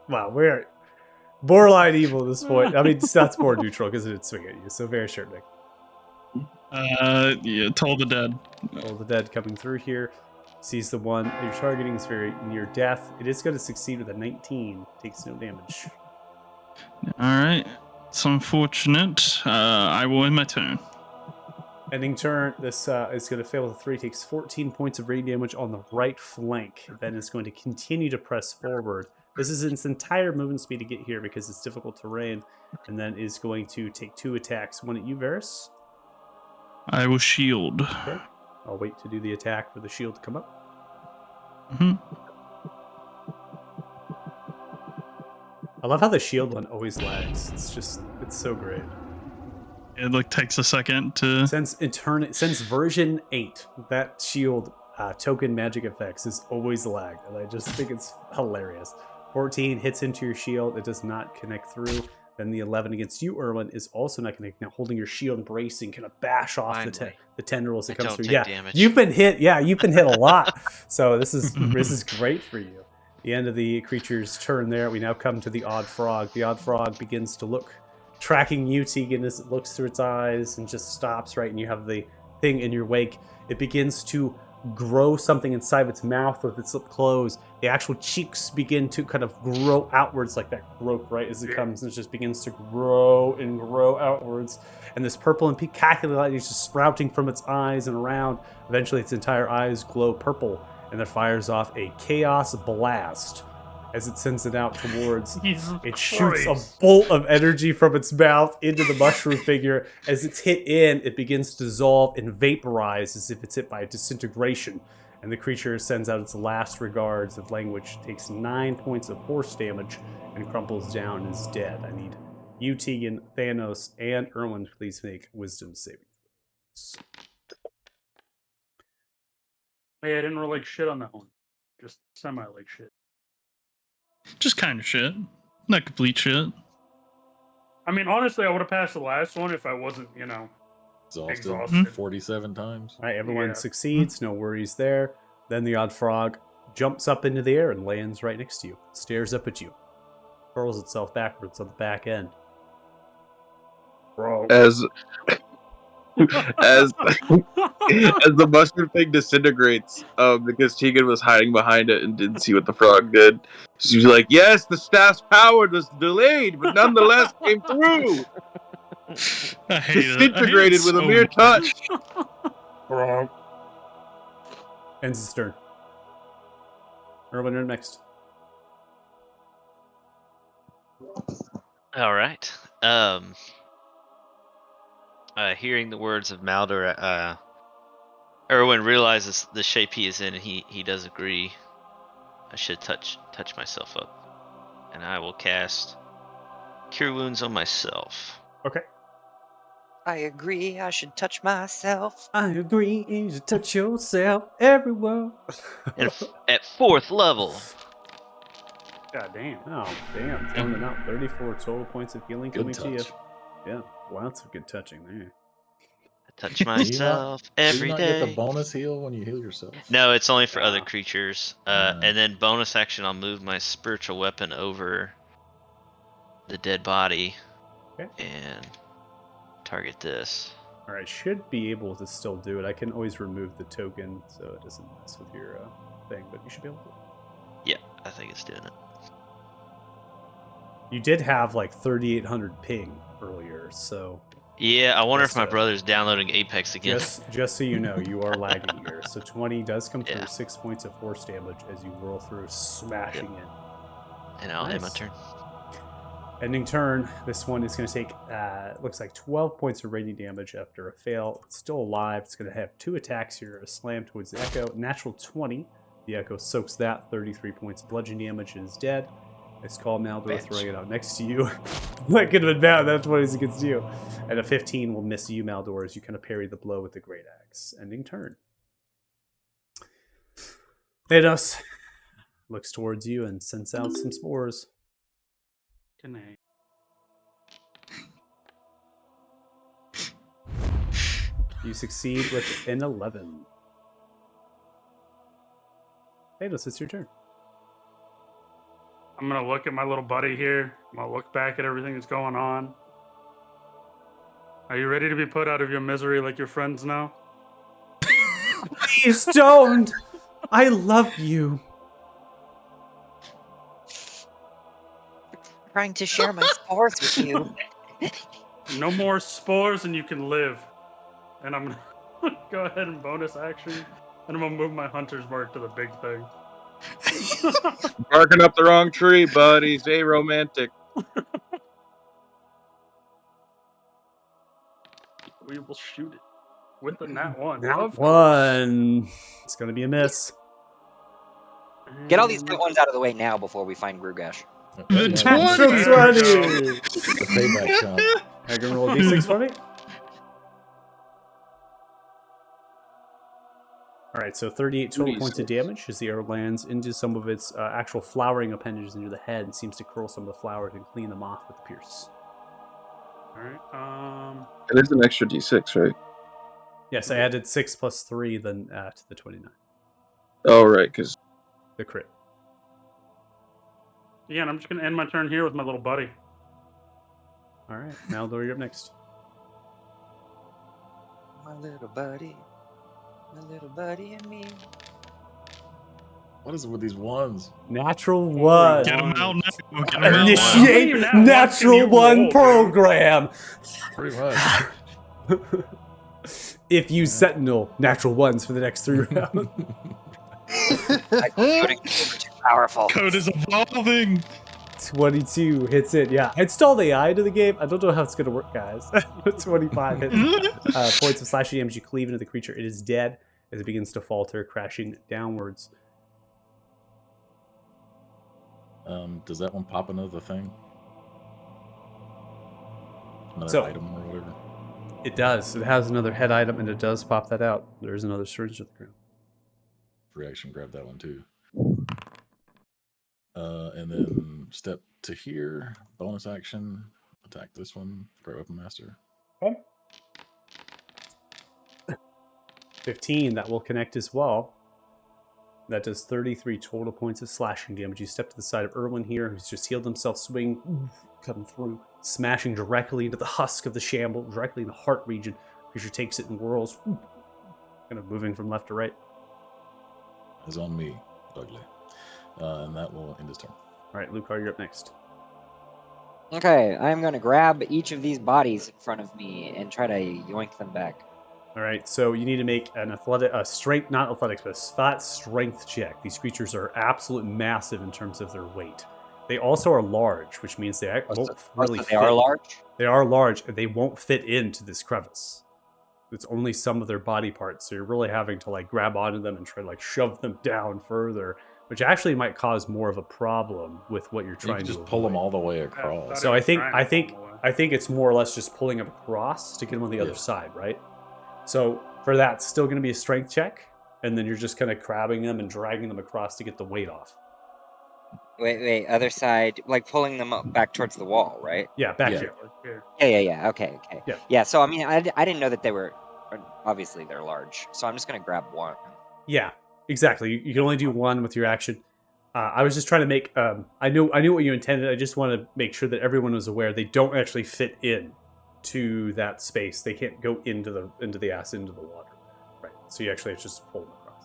Wow, we're borderline evil at this point. I mean, that's more neutral because it did swing at you, so very sure, Nick. Yeah, Toll the Dead. All the dead coming through here. Sees the one that you're targeting is very near death. It is going to succeed with a 19. Takes no damage. Alright. It's unfortunate. I will end my turn. Ending turn. This is going to fail with a 3. Takes 14 points of radiant damage on the right flank. Then is going to continue to press forward. This is its entire movement speed to get here because it's difficult terrain. And then is going to take 2 attacks. One at you, Varys. I will shield. Okay. I'll wait to do the attack for the shield to come up. Hmm. I love how the shield one always lags. It's so great. It like takes a second to. Since version 8, that shield token magic effects is always lagged, and I just think it's hilarious. 14 hits into your shield, it does not connect through. Then the 11 against you, Erwin, is also not connecting. Now holding your shield and bracing, kind of bash off Finally. the tendrils that I comes don't through. take Yeah, damage. you've been hit. Yeah, you've been hit a lot. So this is great for you. The end of the creature's turn there. We now come to the odd frog. The odd frog begins to look, tracking you, Tegan, as it looks through its eyes and just stops, right? And you have the thing in your wake. It begins to grow something inside of its mouth with its lip closed. The actual cheeks begin to kind of grow outwards like that growth, right? As it comes and it just begins to grow and grow outwards. And this purple and pink calculated light is just sprouting from its eyes and around. Eventually its entire eyes glow purple and it fires off a chaos blast as it sends it out towards. It shoots a bolt of energy from its mouth into the mushroom figure. As it's hit in, it begins to dissolve and vaporize as if it's hit by disintegration. And the creature sends out its last regards of language, takes 9 points of force damage, and crumples down and is dead. I need you, Tegan, Thanos, and Erwin to please make wisdom saving throws. Hey, I didn't roll like shit on that one. Just semi like shit. Just kind of shit. Not complete shit. I mean, honestly, I would have passed the last one if I wasn't, Exhausted 47 times. All right, everyone Yeah. succeeds, no worries there. Then the odd frog jumps up into the air and lands right next to you, stares up at you, hurls itself backwards on the back end. Bro. As the mushroom thing disintegrates, because Tegan was hiding behind it and didn't see what the frog did. She's like, "Yes, the staff's power was delayed, but nonetheless came through. I hate it. Disintegrated with a mere touch." Bro. Ends his turn. Erwin, you're next. All right. Hearing the words of Maldor, Erwin realizes the shape he is in, and he does agree. I should touch myself up, and I will cast Cure Wounds on myself. Okay. I agree, I should touch myself. I agree, you should touch yourself everywhere. And at 4th level, God damn. Oh, damn. Throwing it out. 34 total points of healing coming Good to you. touch. Yeah, lots of good touching there. I touch myself Do every you not day. get the bonus heal when you heal yourself? No, it's only for other Ah. creatures. And then bonus action, I'll move my spiritual weapon over the dead body Okay. and target this. All right, should be able to still do it. I can always remove the token so it doesn't mess with your thing, but you should be able to. Yeah, I think it's doing it. You did have like 3,800 ping earlier, so Yeah, I wonder if my Yes, brother's downloading Apex again. just so you know, you are lagging here. So 20 does come through, Yeah. 6 points of force damage as you roll through, smashing in. And I'll end my Nice. turn. Ending turn. This one is going to take, looks like 12 points of radiant damage after a fail. It's still alive. It's going to have 2 attacks here. A slam towards the Echo. Natural 20. The Echo soaks that. 33 points of bludgeoning damage and is dead. Nice call, Maldor, Bench. throwing it out next to you. That could have been bad. That's what it's against you. And a 15 will miss you, Maldor, as you kind of parry the blow with the Great Axe. Ending turn. Thanos looks towards you and sends out some spores. Can I? You succeed with an 11. Thanos, it's your turn. I'm gonna look at my little buddy here. I'm gonna look back at everything that's going on. Are you ready to be put out of your misery like your friends now? Please don't! I love you. Trying to share my spores with you. No more spores and you can live. And I'm gonna go ahead and bonus action. And I'm gonna move my hunter's mark to the big thing. Barking up the wrong tree, buddy. Stay romantic. We will shoot it with a nat 1. That Of one. It's going to be a miss. course. Get all these And good ones out of the way now before we find Grugash. The Natural 20. 20. The payback shot. I can roll a d6 for me. All right, so 38 total points of damage as the arrow lands into some of its actual flowering appendages into the head and seems to curl some of the flowers and clean them off with the pierce. Alright, It is an extra d6, right? Yes, I added 6 plus 3 then to the 29. Oh, right, because The crit. yeah, and I'm just gonna end my turn here with my little buddy. All right, Maldor, you're up next. My little buddy and me. What is it with these ones? Natural 1. Get him out now. Get him out now. Initiate How many nat ones can natural you 1 roll, dude? program. Pretty much. If you sentinel natural 1s for the next 3 rounds. Coding is too powerful. Code is evolving. 22 hits it. Yeah, I installed AI to the game. I don't know how it's going to work, guys. 25 hits. Points of slashing damage. You cleave into the creature. It is dead as it begins to falter, crashing downwards. Does that one pop another thing? Another So- item or whatever? It does. It has another head item, and it does pop that out. There's another syringe at the ground. Free action, grab that one too. And then step to here, bonus action, attack this one, Great Weapon Master. 15, that will connect as well. That does 33 total points of slashing damage. You step to the side of Erwin here, who's just healed himself, swing, coming through, smashing directly into the husk of the shamble, directly in the heart region. Creature takes it and whirls, kind of moving from left to right. Is on me, ugly. And that will end his turn. All right, Lucar, you're up next. Okay, I'm gonna grab each of these bodies in front of me and try to yoink them back. All right, so you need to make an strength, not athletics, but a flat strength check. These creatures are absolutely massive in terms of their weight. They also are large, which means they won't really So fit. they are large? They are large, and they won't fit into this crevice. It's only some of their body parts, so you're really having to like grab onto them and try to like shove them down further, which actually might cause more of a problem with what you're You trying can to just pull them avoid. all the way Yeah, across. So I think Trying to pull them away. I think it's more or less just pulling them across to get them on the other Yeah. side, right? So for that, it's still going to be a strength check, and then you're just kind of grabbing them and dragging them across to get the weight off. Wait, other side, like pulling them up back towards the wall, right? Yeah, back Yeah. here. Here. Yeah. Okay. Yeah. Yeah. So I mean, I didn't know that they were. Obviously, they're large. So I'm just gonna grab one. Yeah, exactly. You can only do one with your action. I was just trying to make. I knew what you intended. I just want to make sure that everyone was aware they don't actually fit in to that space. They can't go into the water. Right. So you actually have to just pull them across.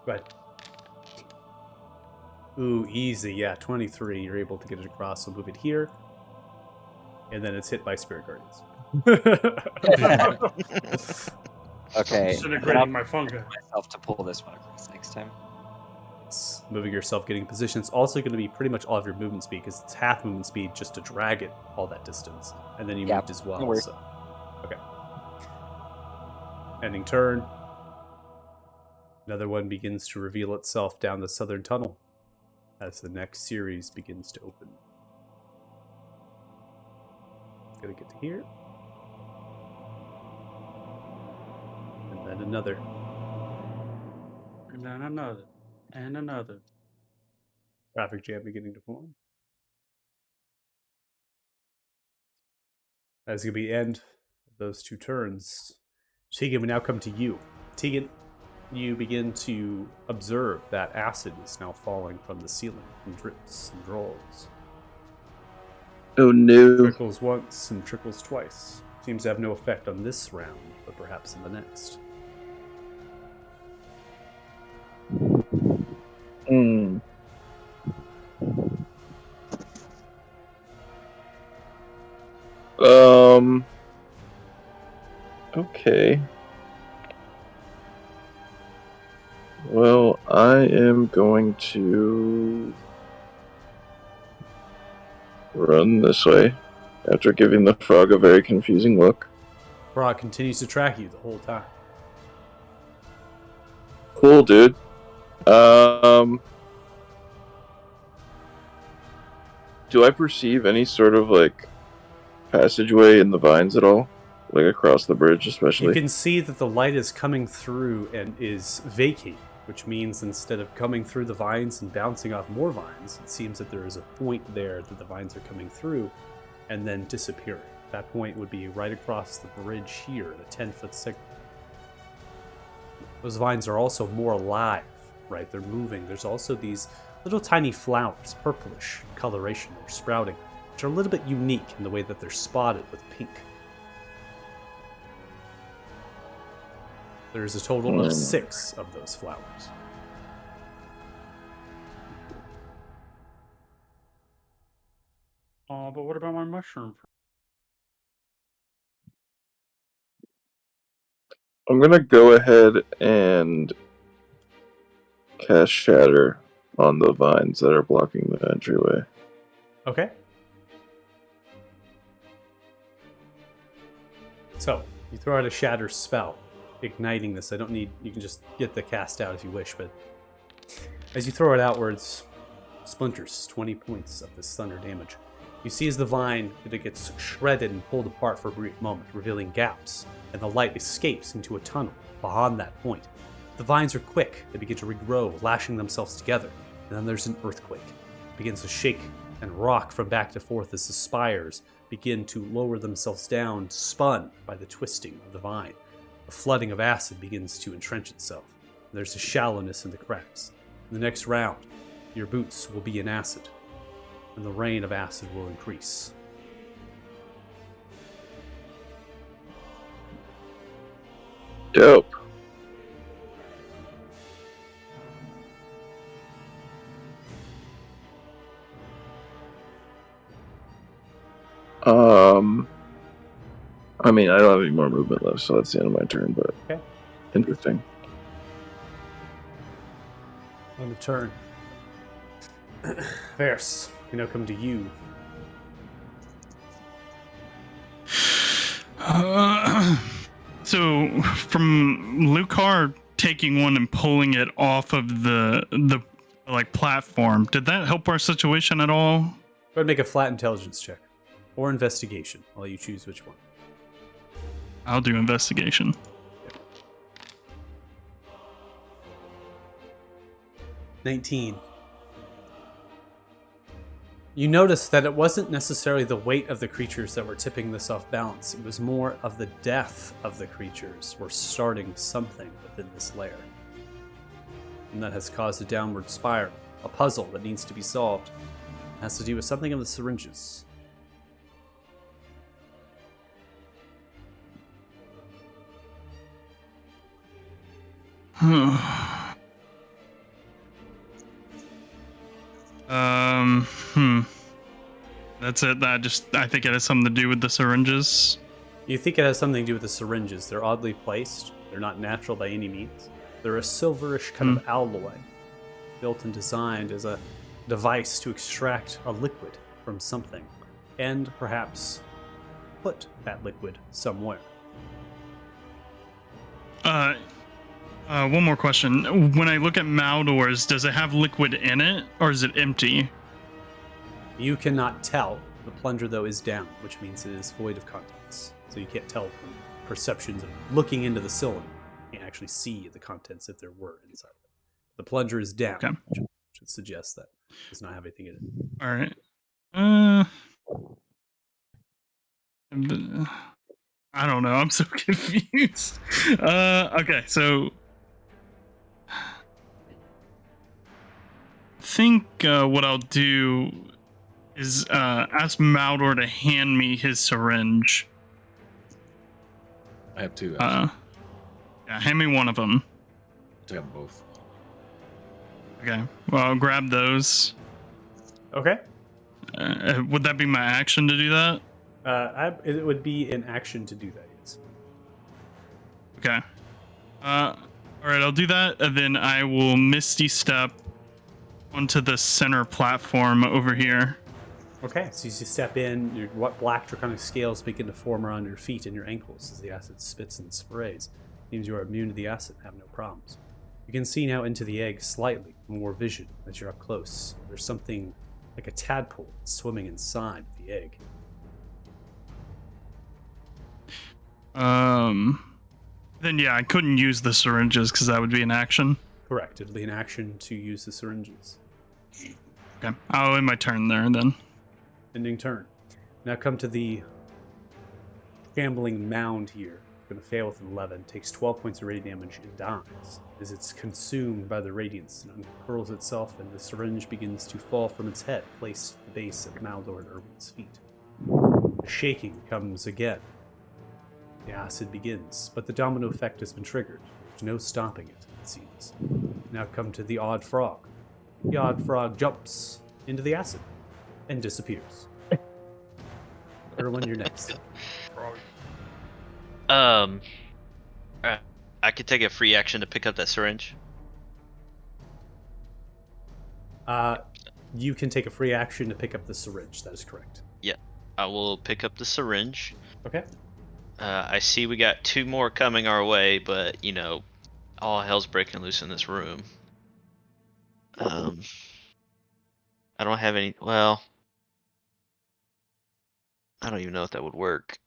Go ahead. Ooh, easy. Yeah, 23. You're able to get it across. So move it here, and then it's hit by Spirit Guardians. Okay. Disintegrating my fungi. Myself to pull this one across next time. distance, moving yourself, getting position. It's also going to be pretty much all of your movement speed because it's half movement speed just to drag it all that distance, and then you Yeah, moved as well. no worries. So, okay. Ending turn. Another one begins to reveal itself down the southern tunnel as the next series begins to open. Gonna get to here. And then another. And then another. And another. Traffic jam beginning to form. That's going to be the end of those two turns. Tegan, we now come to you. Tegan, you begin to observe that acid is now falling from the ceiling and drips and rolls. Oh no. Trickles once and trickles twice. Seems to have no effect on this round, but perhaps in the next. Hmm. Okay. Well, I am going to run this way after giving the frog a very confusing look. Frog continues to track you the whole time. Cool, dude. Do I perceive any sort of like passageway in the vines at all? Like across the bridge, especially? You can see that the light is coming through and is vacating, which means instead of coming through the vines and bouncing off more vines, it seems that there is a point there that the vines are coming through and then disappearing. That point would be right across the bridge here, the 10-foot segment. Those vines are also more alive, right? They're moving. There's also these little tiny flowers, purplish coloration, that are sprouting, which are a little bit unique in the way that they're spotted with pink. There's a total of 6 of those flowers. Oh, but what about my mushroom? I'm gonna go ahead and cast Shatter on the vines that are blocking the entryway. Okay. So, you throw out a Shatter spell, igniting this. I don't need... You can just get the cast out if you wish, but... As you throw it outwards, splinters 20 points of this thunder damage. You see as the vine, that it gets shredded and pulled apart for a brief moment, revealing gaps, and the light escapes into a tunnel beyond that point. The vines are quick. They begin to regrow, lashing themselves together, and then there's an earthquake. It begins to shake and rock from back to forth as the spires begin to lower themselves down, spun by the twisting of the vine. A flooding of acid begins to entrench itself. There's a shallowness in the cracks. In the next round, your boots will be in acid, and the rain of acid will increase. Dope. I mean, I don't have any more movement left, so that's the end of my turn, but Okay. Interesting. On the turn. Varys, we now come to you. So from Lucar taking one and pulling it off of the like platform, did that help our situation at all? Go ahead and make a flat intelligence check. Or investigation. I'll let you choose which one. I'll do investigation. Okay. 19. You notice that it wasn't necessarily the weight of the creatures that were tipping this off balance. It was more of the death of the creatures were starting something within this lair. And that has caused a downward spiral, a puzzle that needs to be solved. It has to do with something of the syringes. That's it. I think it has something to do with the syringes. You think it has something to do with the syringes. They're oddly placed. They're not natural by any means. They're a silverish kind of alloy. built and designed as a device to extract a liquid from something, and perhaps put that liquid somewhere. One more question. When I look at Maldor's, does it have liquid in it, or is it empty? You cannot tell. The plunger, though, is down, which means it is void of contents. So you can't tell from perceptions of looking into the cylinder. You can't actually see the contents if there were inside of it. The plunger is down, Okay. which should suggest that it does not have anything in it. All right. I don't know. I'm so confused. Okay, so I think what I'll do is ask Maldor to hand me his syringe. I have two. Yeah, hand me one of them. Take them both. Okay. Well, I'll grab those. Okay. Would that be my action to do that? It would be an action to do that, yes. Okay. All right, I'll do that, and then I will Misty Step onto the center platform over here. Okay, so as you step in, your black draconic scales begin to form around your feet and your ankles as the acid spits and sprays. Means you are immune to the acid and have no problems. You can see now into the egg slightly, more vision as you're up close. There's something like a tadpole swimming inside the egg. Then yeah, I couldn't use the syringes because that would be an action. Correct, it'll be an action to use the syringes. Okay, I'll end my turn there then. Ending turn. Now come to the shambling mound here. It's going to fail with an 11. Takes 12 points of radiant damage and dies as it's consumed by the radiance and uncurls itself, and the syringe begins to fall from its head, placed at the base of Maldor and Irwin's feet. The shaking comes again. The acid begins, but the domino effect has been triggered. There's no stopping it, it seems. Now come to the odd frog. The odd frog jumps into the acid and disappears. Erwin, you're next. I could take a free action to pick up that syringe. You can take a free action to pick up the syringe. That is correct. Yeah, I will pick up the syringe. Okay. I see we got two more coming our way, but you know, all hell's breaking loose in this room. I don't have any. Well, I don't even know if that would work.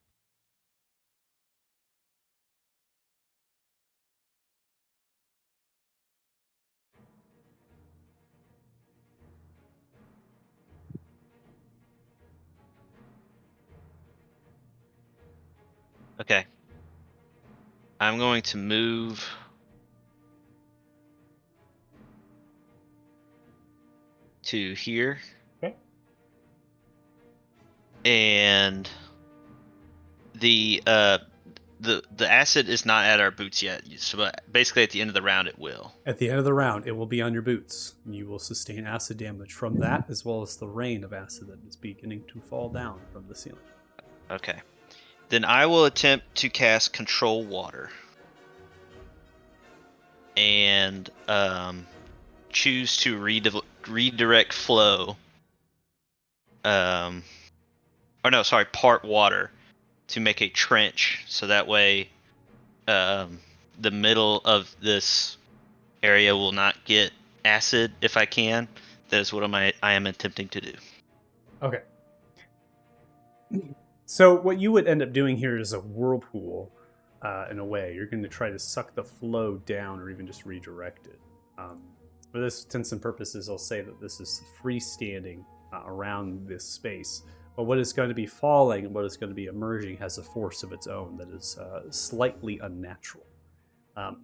Okay. I'm going to move to here. Okay. And the acid is not at our boots yet. So basically at the end of the round it will. At the end of the round, it will be on your boots. You will sustain acid damage from that, as well as the rain of acid that is beginning to fall down from the ceiling. Okay. Then I will attempt to cast Control Water. And choose to redirect flow. Part water to make a trench, so that way the middle of this area will not get acid if I can. That is what I am attempting to do. Okay. So what you would end up doing here is a whirlpool, in a way. You're going to try to suck the flow down or even just redirect it. For this intents and purposes, I'll say that this is freestanding around this space. But what is going to be falling and what is going to be emerging has a force of its own that is slightly unnatural.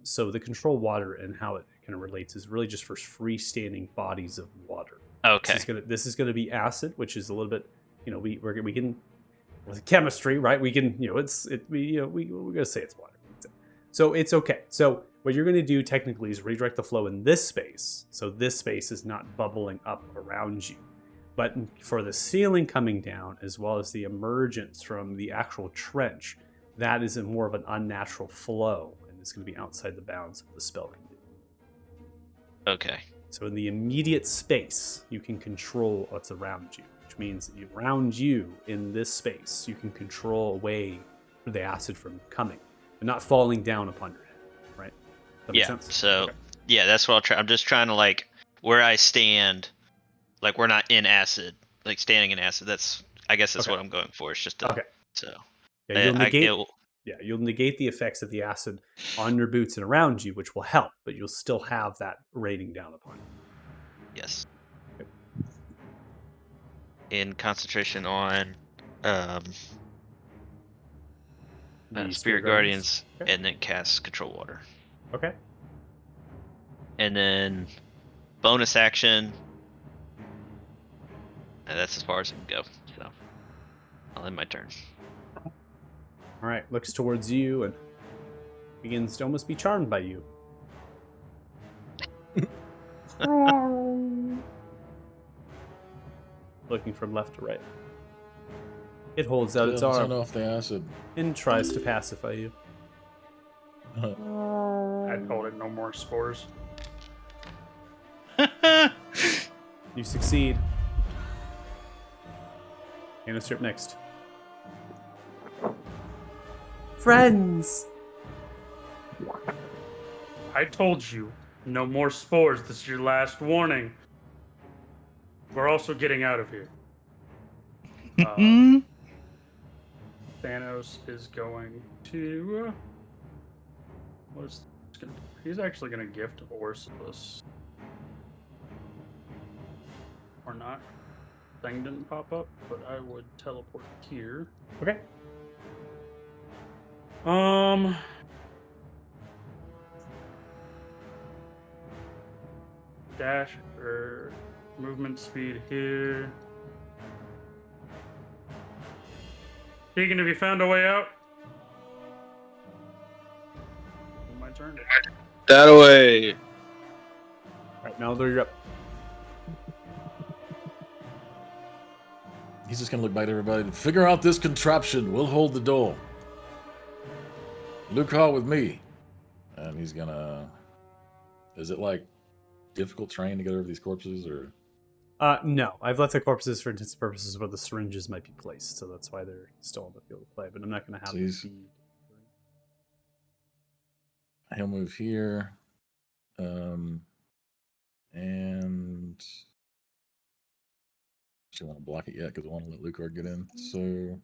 So the control water and how it kind of relates is really just for freestanding bodies of water. Okay. This is going to be acid, which is a little bit, we can, with chemistry, right? We can, we're going to say it's water. So it's okay. So what you're going to do technically is redirect the flow in this space. So this space is not bubbling up around you. But for the ceiling coming down, as well as the emergence from the actual trench, that is more of an unnatural flow, and it's going to be outside the bounds of the spell. Okay. So in the immediate space, you can control what's around you, which means that around you in this space, you can control a way for the acid from coming and not falling down upon your head, right? That makes Yeah. sense? So Okay. yeah, that's what I'll try. I'm just trying to like where I stand, like we're not in acid, like standing in acid. I guess that's Okay. what I'm going for. It's just to, Okay. so Yeah, you'll I- negate. it'll- Yeah, you'll negate the effects of the acid on your boots and around you, which will help, but you'll still have that raining down upon you. yes. Okay. In concentration on The Spirit Guardians, Okay. and then cast Control Water. Okay. And then bonus action. And that's as far as it can go. So I'll end my turn. All right. Looks towards you and begins to almost be charmed by you. Looking from left to right. It holds out its Turn arm off the acid. and tries to pacify you. I told it no more spores. You succeed. Anna, up next. Friends! I told you, no more spores. This is your last warning. We're also getting out of here. Thanos is going to. He's actually going to gift Orsilis. Or not. Thing didn't pop up, but I would teleport here. Okay. Dash or movement speed here. Keegan, have you found a way out? My turn. That away. Alright, Maldor, you're up. He's just gonna look back at everybody and figure out this contraption. We'll hold the door. Lucar with me. And he's gonna. Is it like difficult terrain to get over these corpses, or? No. I've left the corpses for intents and purposes where the syringes might be placed, so that's why they're still on the field of play, but I'm not going to have them Jeez. be... He'll move here. And I don't want to block it yet because I want to let Lucar get in. So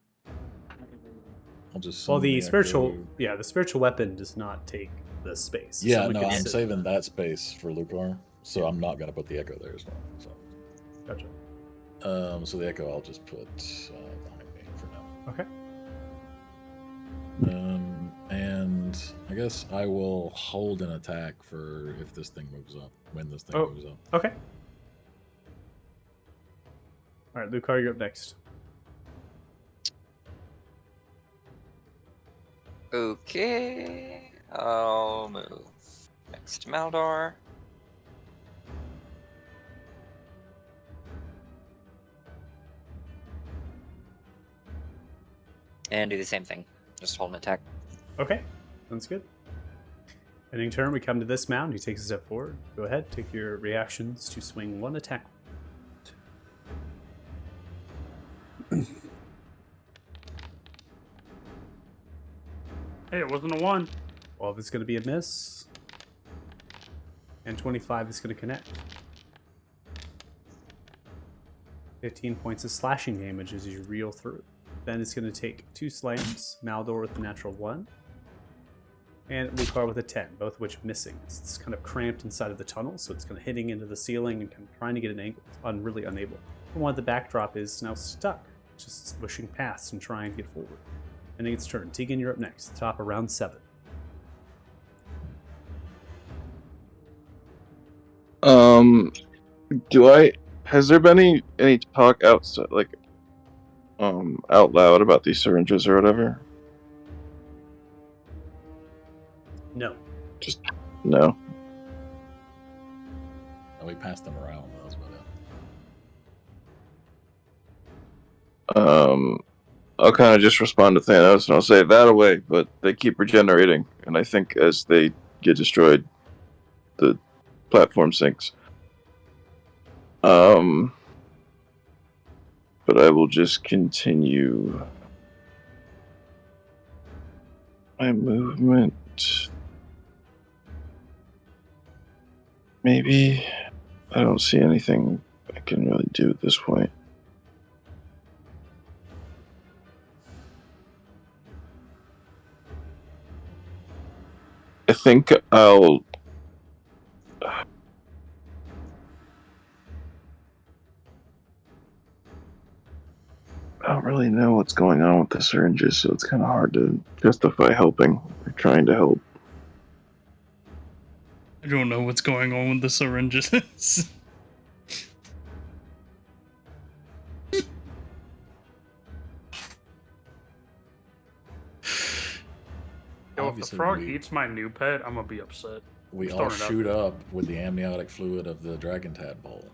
I'll just. Well, summon the spiritual... Echo. Yeah, the spiritual weapon does not take the space. Yeah, Someone no, can I'm sit- saving that space for Lucar, so I'm not gonna put the Echo there as well. So, Gotcha. so the Echo I'll just put behind me for now. Okay. And I guess I will hold an attack for if this thing moves up, when this thing Oh. moves up. Okay. Alright, Lucar, you're up next. Okay, I'll move next to Maldor. And do the same thing. Just hold an attack. Okay, sounds good. Ending turn, we come to this mound. He takes a step forward. Go ahead, take your reactions to swing one attack. Hey, it wasn't a 1. 12 is going to be a miss. And 25 is going to connect. 15 points of slashing damage as you reel through. Then it's going to take 2 slams. Maldor with the natural 1. And Lucar with a 10, both of which missing. It's kind of cramped inside of the tunnel, so it's kind of hitting into the ceiling and kind of trying to get an angle. It's really unable. The one at the backdrop is now stuck, just swishing past and trying to get forward. Ending its turn. Tegan, you're up next. Top of round 7. Has there been any talk outside, like, out loud about these syringes or whatever? No. No. And we passed them around. That was about it. I'll kind of just respond to Thanos and I'll say that away, but they keep regenerating, and I think as they get destroyed, the platform sinks. But I will just continue my movement. Maybe I don't see anything I can really do at this point. I think I'll. I don't really know what's going on with the syringes, so it's kind of hard to justify helping or trying to help. I don't know what's going on with the syringes. Yo, if the Obviously, frog we- eats my new pet, I'm gonna be upset. We Just all throwing it out shoot there. up with the amniotic fluid of the dragon tadpole.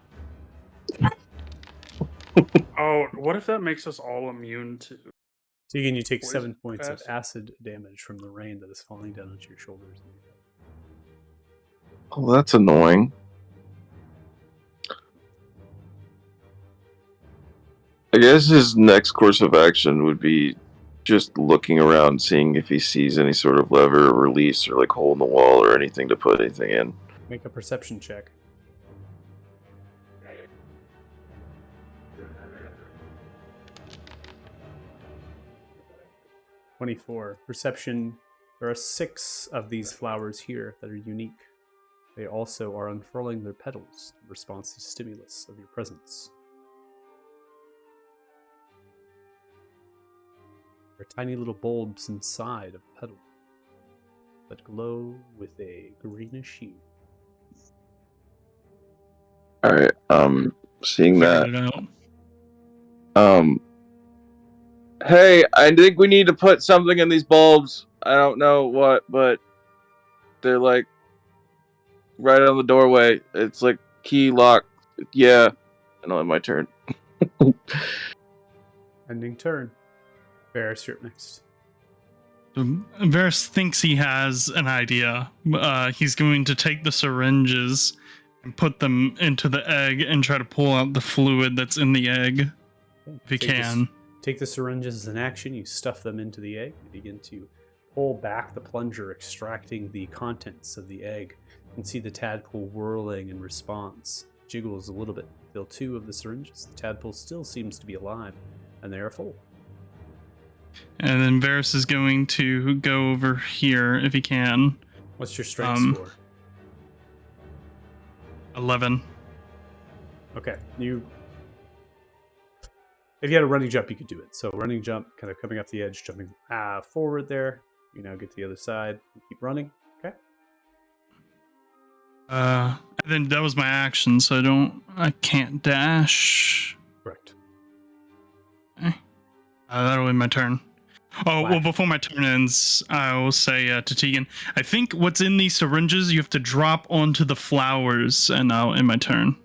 Oh, what if that makes us all immune to? Tegan, you take Poison 7 points of acid. acid damage from the rain that is falling down onto your shoulders. Oh, that's annoying. I guess his next course of action would be just looking around, seeing if he sees any sort of lever or release or like hole in the wall or anything to put anything in. Make a perception check. (24) Perception. There are 6 of these flowers here that are unique. They also are unfurling their petals in response to stimulus of your presence. There are tiny little bulbs inside of the petal that glow with a greenish hue. All right. Seeing that. Figured it out. Hey, I think we need to put something in these bulbs. I don't know what, but they're like right on the doorway. It's like key lock. Yeah. I know, my turn. Ending turn. Varys, you're up next. Varys thinks he has an idea. He's going to take the syringes and put them into the egg and try to pull out the fluid that's in the egg, if he can. Take the syringes as an action. You stuff them into the egg. You begin to pull back the plunger, extracting the contents of the egg. You can see the tadpole whirling in response. Jiggles a little bit. Fill 2 of the syringes. The tadpole still seems to be alive, and they are full. And then Varys is going to go over here if he can. What's your strength score? 11. Okay, if you had a running jump, you could do it. So running jump, kind of coming off the edge, jumping forward there. You now get to the other side. You keep running. Okay. And then that was my action, so I can't dash. Correct. Okay. That'll be my turn. Oh, well, before my turn ends, I will say to Tegan, I think what's in these syringes you have to drop onto the flowers, and I'll end my turn.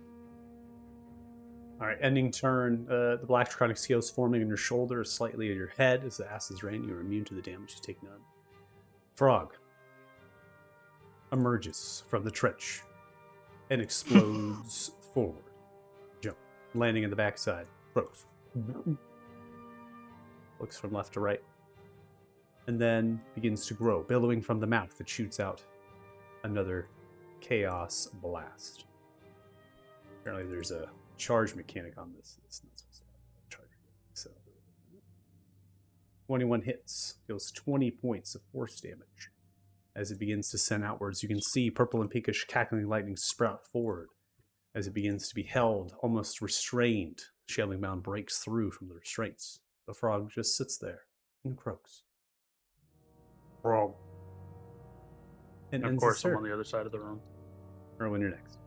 All right, ending turn. The black draconic scales forming on your shoulder, slightly at your head as the acids rain. You're immune to the damage. You take none. Frog emerges from the trench and explodes forward. Jump, landing in the backside. Croaks. Looks from left to right. And then begins to grow, billowing from the mouth that shoots out another chaos blast. Apparently there's a charge mechanic on this. It's not supposed to have a charge mechanic. So 21 hits, deals 20 points of force damage. As it begins to send outwards, you can see purple and pinkish cackling lightning sprout forward as it begins to be held, almost restrained. Shelling Mound breaks through from the restraints. The frog just sits there and croaks. Frog. And Of ends course, the I'm turn. on the other side of the room. Erwin, you're next.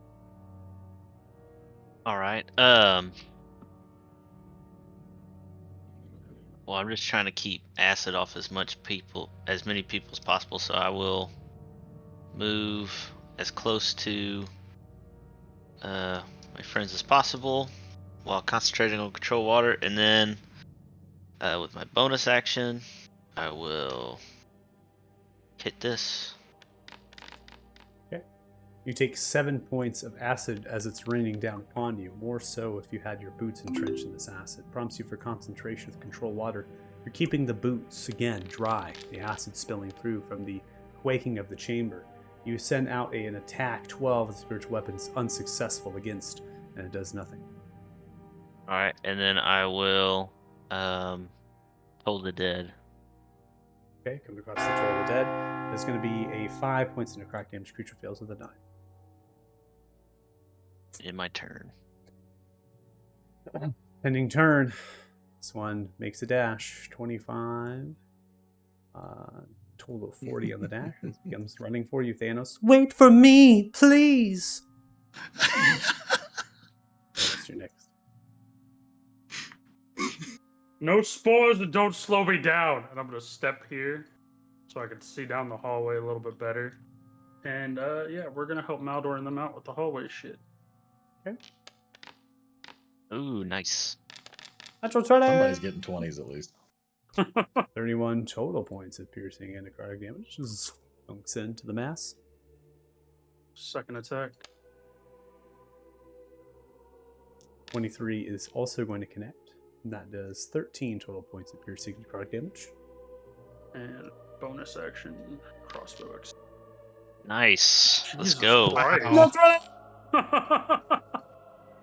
All right. Well, I'm just trying to keep acid off as many people as possible, so I will move as close to my friends as possible while concentrating on control water, and then with my bonus action, I will hit this. Okay. You take 7 points of acid as it's raining down upon you, more so if you had your boots entrenched in this acid. Prompts you for concentration with control water. You're keeping the boots, again, dry, the acid spilling through from the quaking of the chamber. You send out an attack, 12 of the spiritual weapons, unsuccessful against, and it does nothing. Alright, and then I will Toll the Dead. Okay, come across the Toll of the Dead. That's going to be a 5 points of necrotic damage. Creature fails with a 9. In my turn. Pending turn. This one makes a dash. 25. Total of 40 on the dash. It becomes running for you, Thanos. Wait for me, please! What's your next? No spores that don't slow me down. And I'm going to step here so I can see down the hallway a little bit better. And yeah, we're going to help Maldor and them out with the hallway shit. Okay. Ooh, nice. Natural 20! Somebody's getting 20s at least. 31 total points of piercing and necrotic damage. This funks into the mass. Second attack. 23 is also going to connect. That does 13 total points of piercing and necrotic damage. And bonus action, crossbow X. Nice. Let's Jesus go. Christ. That's right!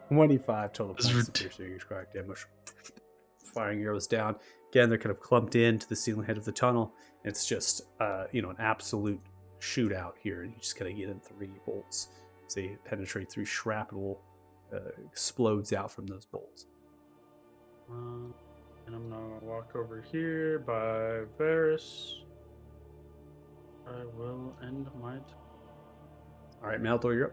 25 total This is points of piercing and necrotic damage. Firing arrows down. Again, they're kind of clumped into the ceiling head of the tunnel. It's just, an absolute shootout here. You just kind of get in 3 bolts. As they penetrate through shrapnel, explodes out from those bolts. And I'm gonna walk over here by Varus. I will end my turn. All right, Maldor, you're up.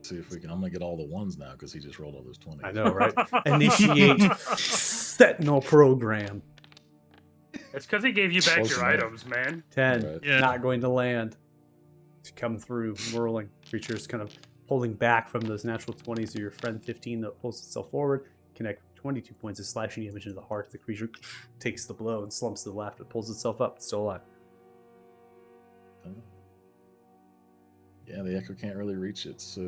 See if we can. I'm gonna get all the ones now because he just rolled all those 20s. I know, right? Initiate Sentinel program. It's because he gave you back Close your enough. items, man. 10. Right. Yeah. Not going to land. To come through, whirling. Creatures kind of pulling back from those natural 20s of your friend. 15 that pulls itself forward. Connect 22 points of slashing damage into the heart of the creature. Takes the blow and slumps to the left, but pulls itself up. It's still alive. Yeah, the echo can't really reach it, so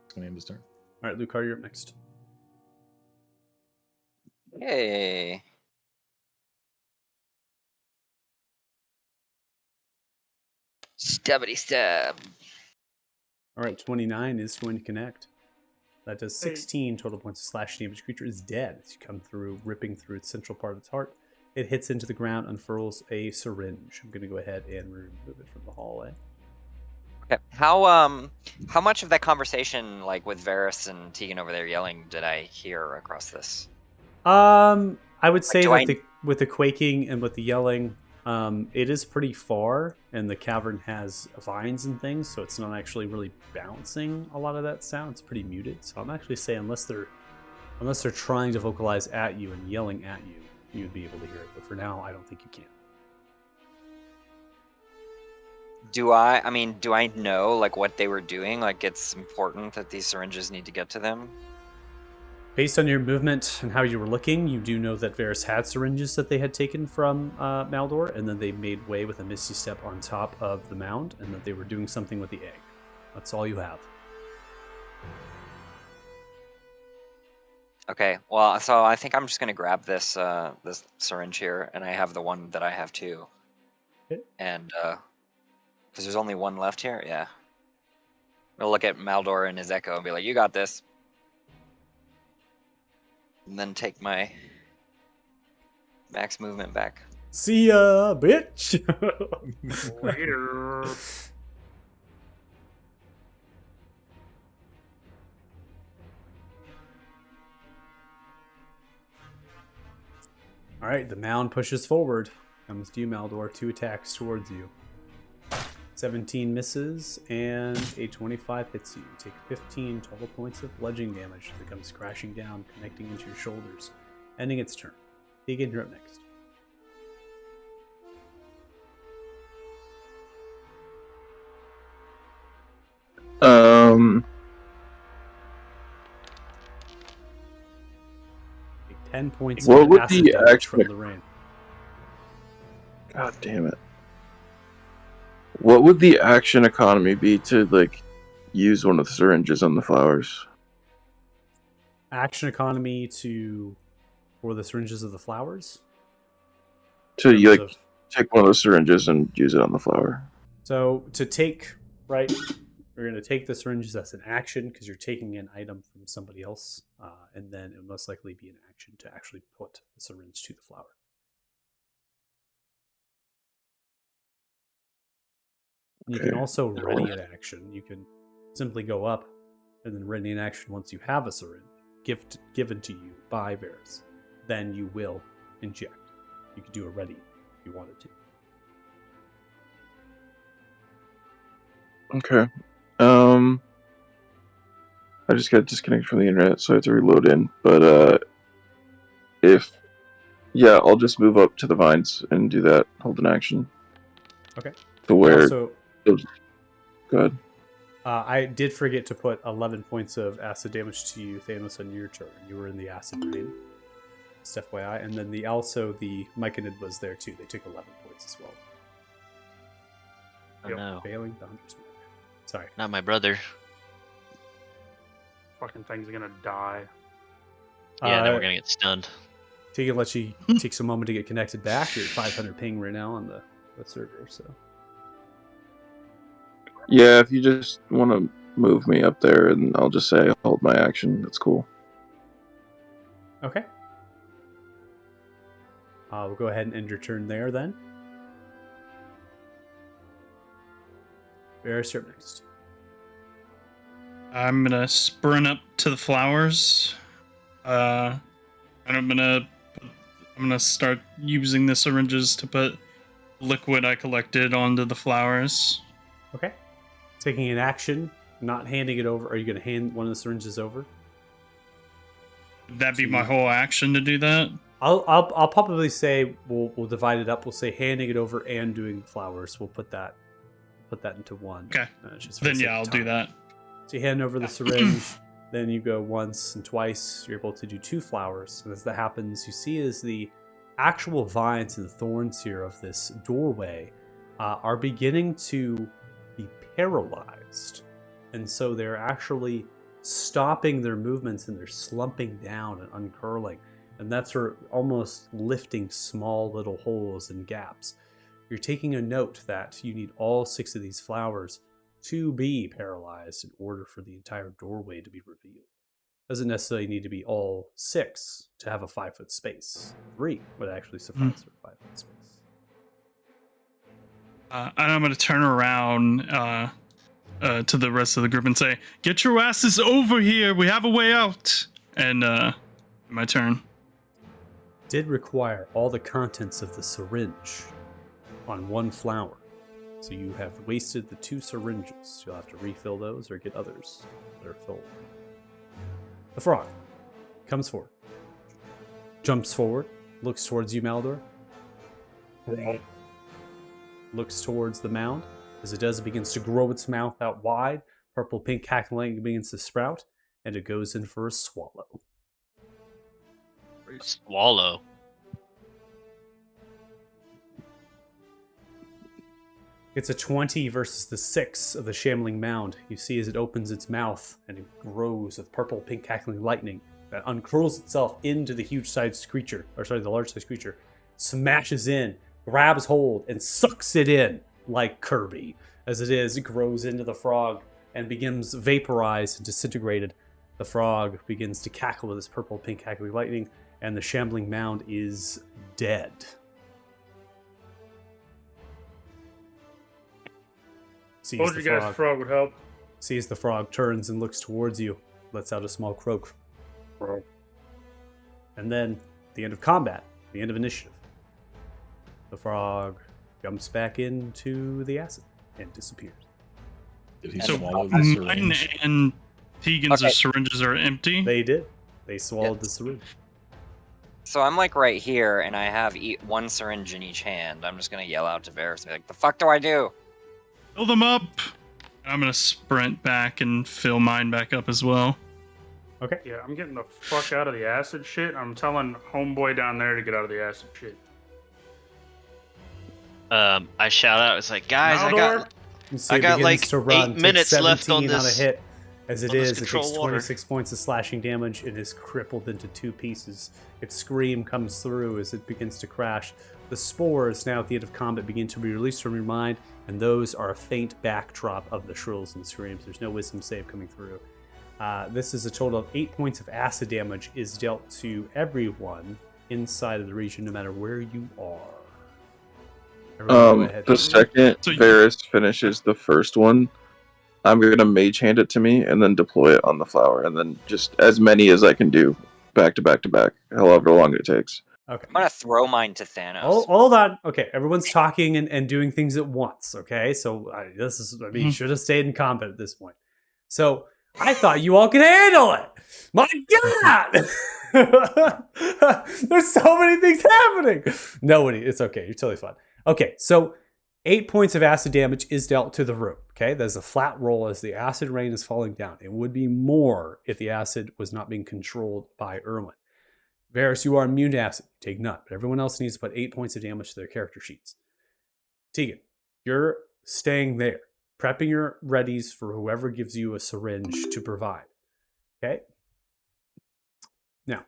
it's gonna end his turn. All right, Lucar, you're up next. Yay. Stabbity stab. All right, 29 is going to connect. That does Hey. 16 total points of slash damage. Creature is dead as you come through, ripping through its central part of its heart. It hits into the ground, unfurls a syringe. I'm going to go ahead and remove it from the hallway. Okay. How much of that conversation, like with Varus and Tegan over there yelling, did I hear across this? I would say do that with the quaking and with the yelling, it is pretty far, and the cavern has vines and things, so it's not actually really bouncing a lot of that sound. It's pretty muted. So I'm actually saying unless they're trying to vocalize at you and yelling at you, you'd be able to hear it. But for now, I don't think you can. Do I know like what they were doing? Like it's important that these syringes need to get to them? Based on your movement and how you were looking, you do know that Varus had syringes that they had taken from Maldor, and then they made way with a misty step on top of the mound, and that they were doing something with the egg. That's all you have. Okay, well, so I think I'm just gonna grab this this syringe here, and I have the one that I have too. Okay. And because there's only one left here, yeah. We'll look at Maldor and his echo and be like, "You got this," and then take my max movement back. See ya, bitch! Later. All right, the mound pushes forward. Comes to you, Maldor. 2 attacks towards you. 17 misses, and a 25 hits you. You take 15 total points of bludgeoning damage as it comes crashing down, connecting into your shoulders, ending its turn. Tegan, you're up next. Take 10 points What of would acid the damage action- from the rain. God damn it. What would the action economy be to like use one of the syringes on the flowers? Action economy for the syringes of the flowers. To In you, terms like of- take one of those syringes and use it on the flower. So to take, right, you're going to take the syringes as an action because you're taking an item from somebody else, and then it will most likely be an action to actually put the syringe to the flower. You can Okay. also ready an action. You can simply go up and then ready an action once you have a syringe given to you by Varys. Then you will inject. You could do a ready if you wanted to. Okay. I just got disconnected from the internet, so I have to reload in. But I'll just move up to the vines and do that. Hold an action. Okay. To where? Also, Go ahead. I did forget to put 11 points of acid damage to you, Thanos, on your turn. You were in the acid rain. Just FYI. And then the Myconid was there too. They took 11 points as well. Oh no, Failing the Hunter's Mark. Sorry. not my brother. Fucking thing's gonna die. Yeah, then we're gonna get stunned. Tegan lets you takes a moment to get connected back. You're at 500 ping right now on the server, so. Yeah, if you just want to move me up there, and I'll just say hold my action. That's cool. Okay. We'll go ahead and end your turn there then. Varys, you're up next. I'm gonna sprint up to the flowers, and I'm gonna start using the syringes to put liquid I collected onto the flowers. Okay. Taking an action, not handing it over. Are you going to hand one of the syringes over? Would that be my whole action to do that? I'll probably say we'll divide it up. We'll say handing it over and doing flowers. We'll put that into one. Okay. Just for the Then sake yeah, of I'll time. do that. So you hand over the syringe, then you go once and twice. You're able to do 2 flowers. And as that happens, you see as the actual vines and thorns here of this doorway are beginning to be paralyzed. And so they're actually stopping their movements and they're slumping down and uncurling. And that's almost lifting small little holes and gaps. You're taking a note that you need all 6 of these flowers to be paralyzed in order for the entire doorway to be revealed. Doesn't necessarily need to be all 6 to have a 5-foot space. 3 would actually suffice for a 5-foot space. And I'm gonna turn around to the rest of the group and say, "Get your asses over here! We have a way out!" And my turn. Did require all the contents of the syringe on 1 flower. So you have wasted the 2 syringes. You'll have to refill those or get others that are filled. The frog comes forward, jumps forward, looks towards you, Maldor. Looks towards the mound. As it does, it begins to grow its mouth out wide. Purple pink cackling begins to sprout, and it goes in for a swallow. Swallow. It's a 20 versus the 6 of the shambling mound. You see as it opens its mouth and it grows with purple pink cackling lightning that uncurls itself into the the large-sized creature, smashes in, grabs hold, and sucks it in like Kirby. As it grows into the frog and begins vaporized and disintegrated. The frog begins to cackle with this purple pink cackling lightning, and the shambling mound is dead. Told you guys the frog would help. Sees the frog, turns and looks towards you, lets out a small croak. And then, at the end of combat, the end of initiative, the frog jumps back into the acid and disappears. Did he So swallow the mine syringe? and Tegan's Okay. syringes are empty. They did. They swallowed the syringe. So I'm like right here, and I have 1 syringe in each hand. I'm just gonna yell out to Varys, be like, "The fuck do I do?" Fill them up. I'm gonna sprint back and fill mine back up as well. Okay. Yeah, I'm getting the fuck out of the acid shit. I'm telling homeboy down there to get out of the acid shit. I shout out. It's like, guys, Maldor? You see I it got, begins like, to run. 8 Takes minutes left on 17 on a this- hit. As it on this is, it takes control water. 26 points of slashing damage. It is crippled into 2 pieces. Its scream comes through as it begins to crash. The spores, now at the end of combat, begin to be released from your mind, and those are a faint backdrop of the shrills and screams. There's no wisdom save coming through. This is a total of 8 points of acid damage is dealt to everyone inside of the region, no matter where you are. Everyone go ahead. The second So you- Varys finishes the first one, I'm gonna mage hand it to me and then deploy it on the flower, and then just as many as I can do, back to back to back, however long it takes. Okay. I'm gonna throw mine to Thanos. Hold on. Okay, everyone's talking and doing things at once. Okay, so you Mhm. should have stayed in combat at this point. So I thought you all could handle it. My God, there's so many things happening. Nobody. It's okay. You're totally fine. Okay, so 8 points of acid damage is dealt to the room. Okay, there's a flat roll as the acid rain is falling down. It would be more if the acid was not being controlled by Erwin. Varys, you are immune to acid. You take none, but everyone else needs to put 8 points of damage to their character sheets. Tegan, you're staying there, prepping your readies for whoever gives you a syringe to provide. Okay? Now,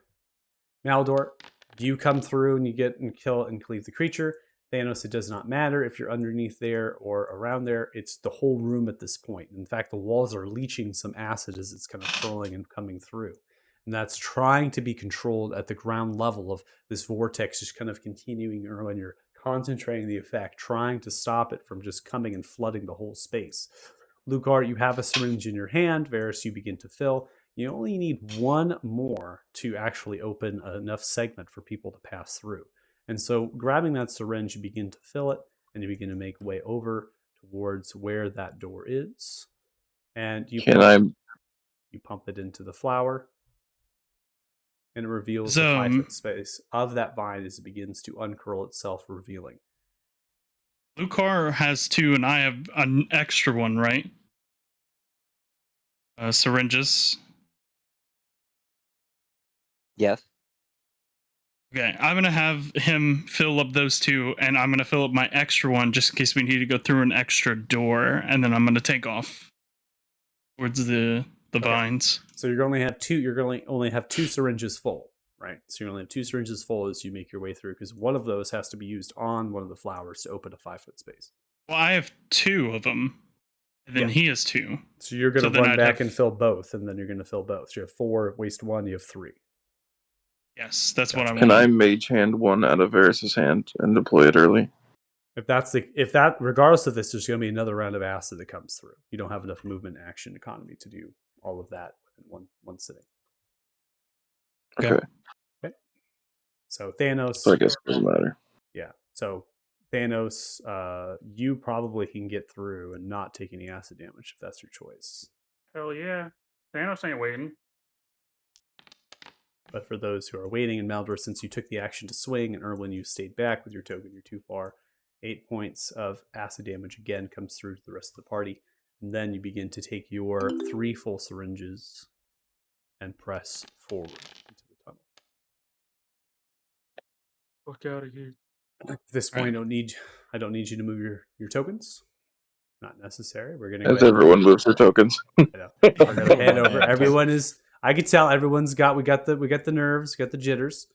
Maldor, you come through and you get and kill and cleave the creature. Thanos, it does not matter if you're underneath there or around there. It's the whole room at this point. In fact, the walls are leaching some acid as it's kind of swirling and coming through. And that's trying to be controlled at the ground level of this vortex just kind of continuing when you're concentrating the effect, trying to stop it from just coming and flooding the whole space. Lucar, you have a syringe in your hand. Varys, you begin to fill. You only need one more to actually open enough segment for people to pass through. And so grabbing that syringe, you begin to fill it, and you begin to make way over towards where that door is. And you pump it into the flower, and it reveals the 5-foot space of that vine as it begins to uncurl itself, revealing. Lucar has 2, and I have an extra one, right? Syringes. Yes. Okay, I'm gonna have him fill up those 2, and I'm gonna fill up my extra one just in case we need to go through an extra door, and then I'm gonna take off towards the vines. So you're going to have 2. You're going to only have 2 syringes full, right? So you only have 2 syringes full as you make your way through, because one of those has to be used on one of the flowers to open a 5-foot space. Well, I have 2 of them, and then Yeah. he has 2. So you're going So to then run I'd back have- and fill both, and then you're going to fill both. So you have 4, waste 1, you have 3. Yes, that's what I want. Can I mage hand one out of Varys' hand and deploy it early? Regardless of this, there's going to be another round of acid that comes through. You don't have enough movement action economy to do all of that in one sitting. Okay, So Thanos. so I guess it doesn't matter. Yeah. So Thanos, you probably can get through and not take any acid damage if that's your choice. Hell yeah. Thanos ain't waiting. But for those who are waiting, and Maldor, since you took the action to swing, and Erwin, you stayed back with your token, you're too far. 8 points of acid damage again comes through to the rest of the party. And then you begin to take your 3 full syringes and press forward into the tunnel. Fuck out of here. At this point, I don't need you to move your tokens. Not necessary. We're gonna As everyone moves their tokens. We're gonna hand over. Everyone is. I could tell everyone's got. We got the nerves. Got the jitters.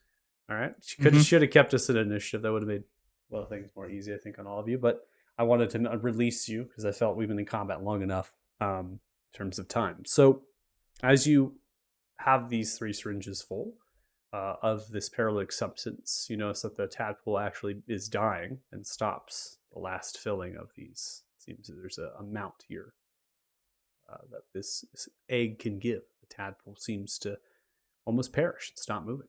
All right. Should have kept us at initiative. That would have made a lot of things more easy, I think, on all of you. But I wanted to release you because I felt we've been in combat long enough in terms of time. So as you have these 3 syringes full of this paralytic substance, you notice that the tadpole actually is dying and stops the last filling of these. It seems that there's a amount here that this egg can give. The tadpole seems to almost perish and stop moving.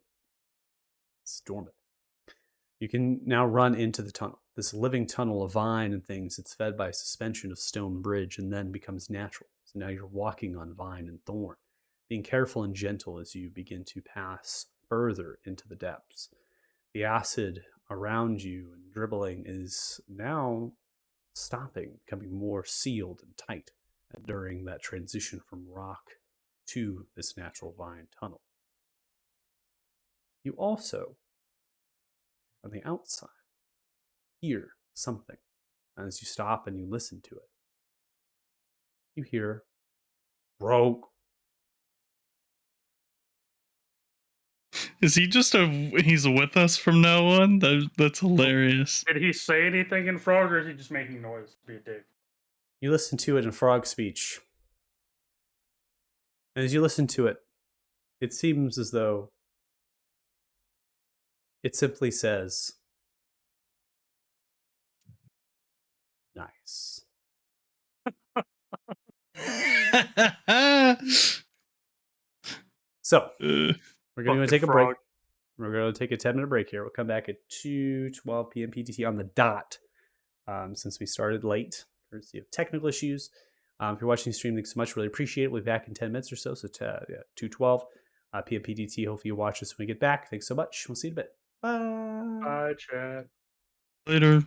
It's dormant. You can now run into the tunnel. This living tunnel of vine and things, it's fed by a suspension of stone bridge and then becomes natural. So now you're walking on vine and thorn, being careful and gentle as you begin to pass further into the depths. The acid around you and dribbling is now stopping, becoming more sealed and tight during that transition from rock to this natural vine tunnel. You also, on the outside, hear something. And as you stop and you listen to it, you hear broke. Is he he's with us from now on? That's hilarious. Did he say anything in frog, or is he just making noise to be a dick? You listen to it in frog speech. And as you listen to it, it seems as though it simply says, nice. So, we're going to Fucking take a break. frog. We're going to take a 10-minute break here. We'll come back at 2:12 p.m. PTT on the dot. Since we started late, courtesy of technical issues. If you're watching the stream, thanks so much. Really appreciate it. We'll be back in 10 minutes or so. So 2:12 p.m. PTT. Hopefully you watch this when we get back. Thanks so much. We'll see you in a bit. Bye. Bye, chat. Later.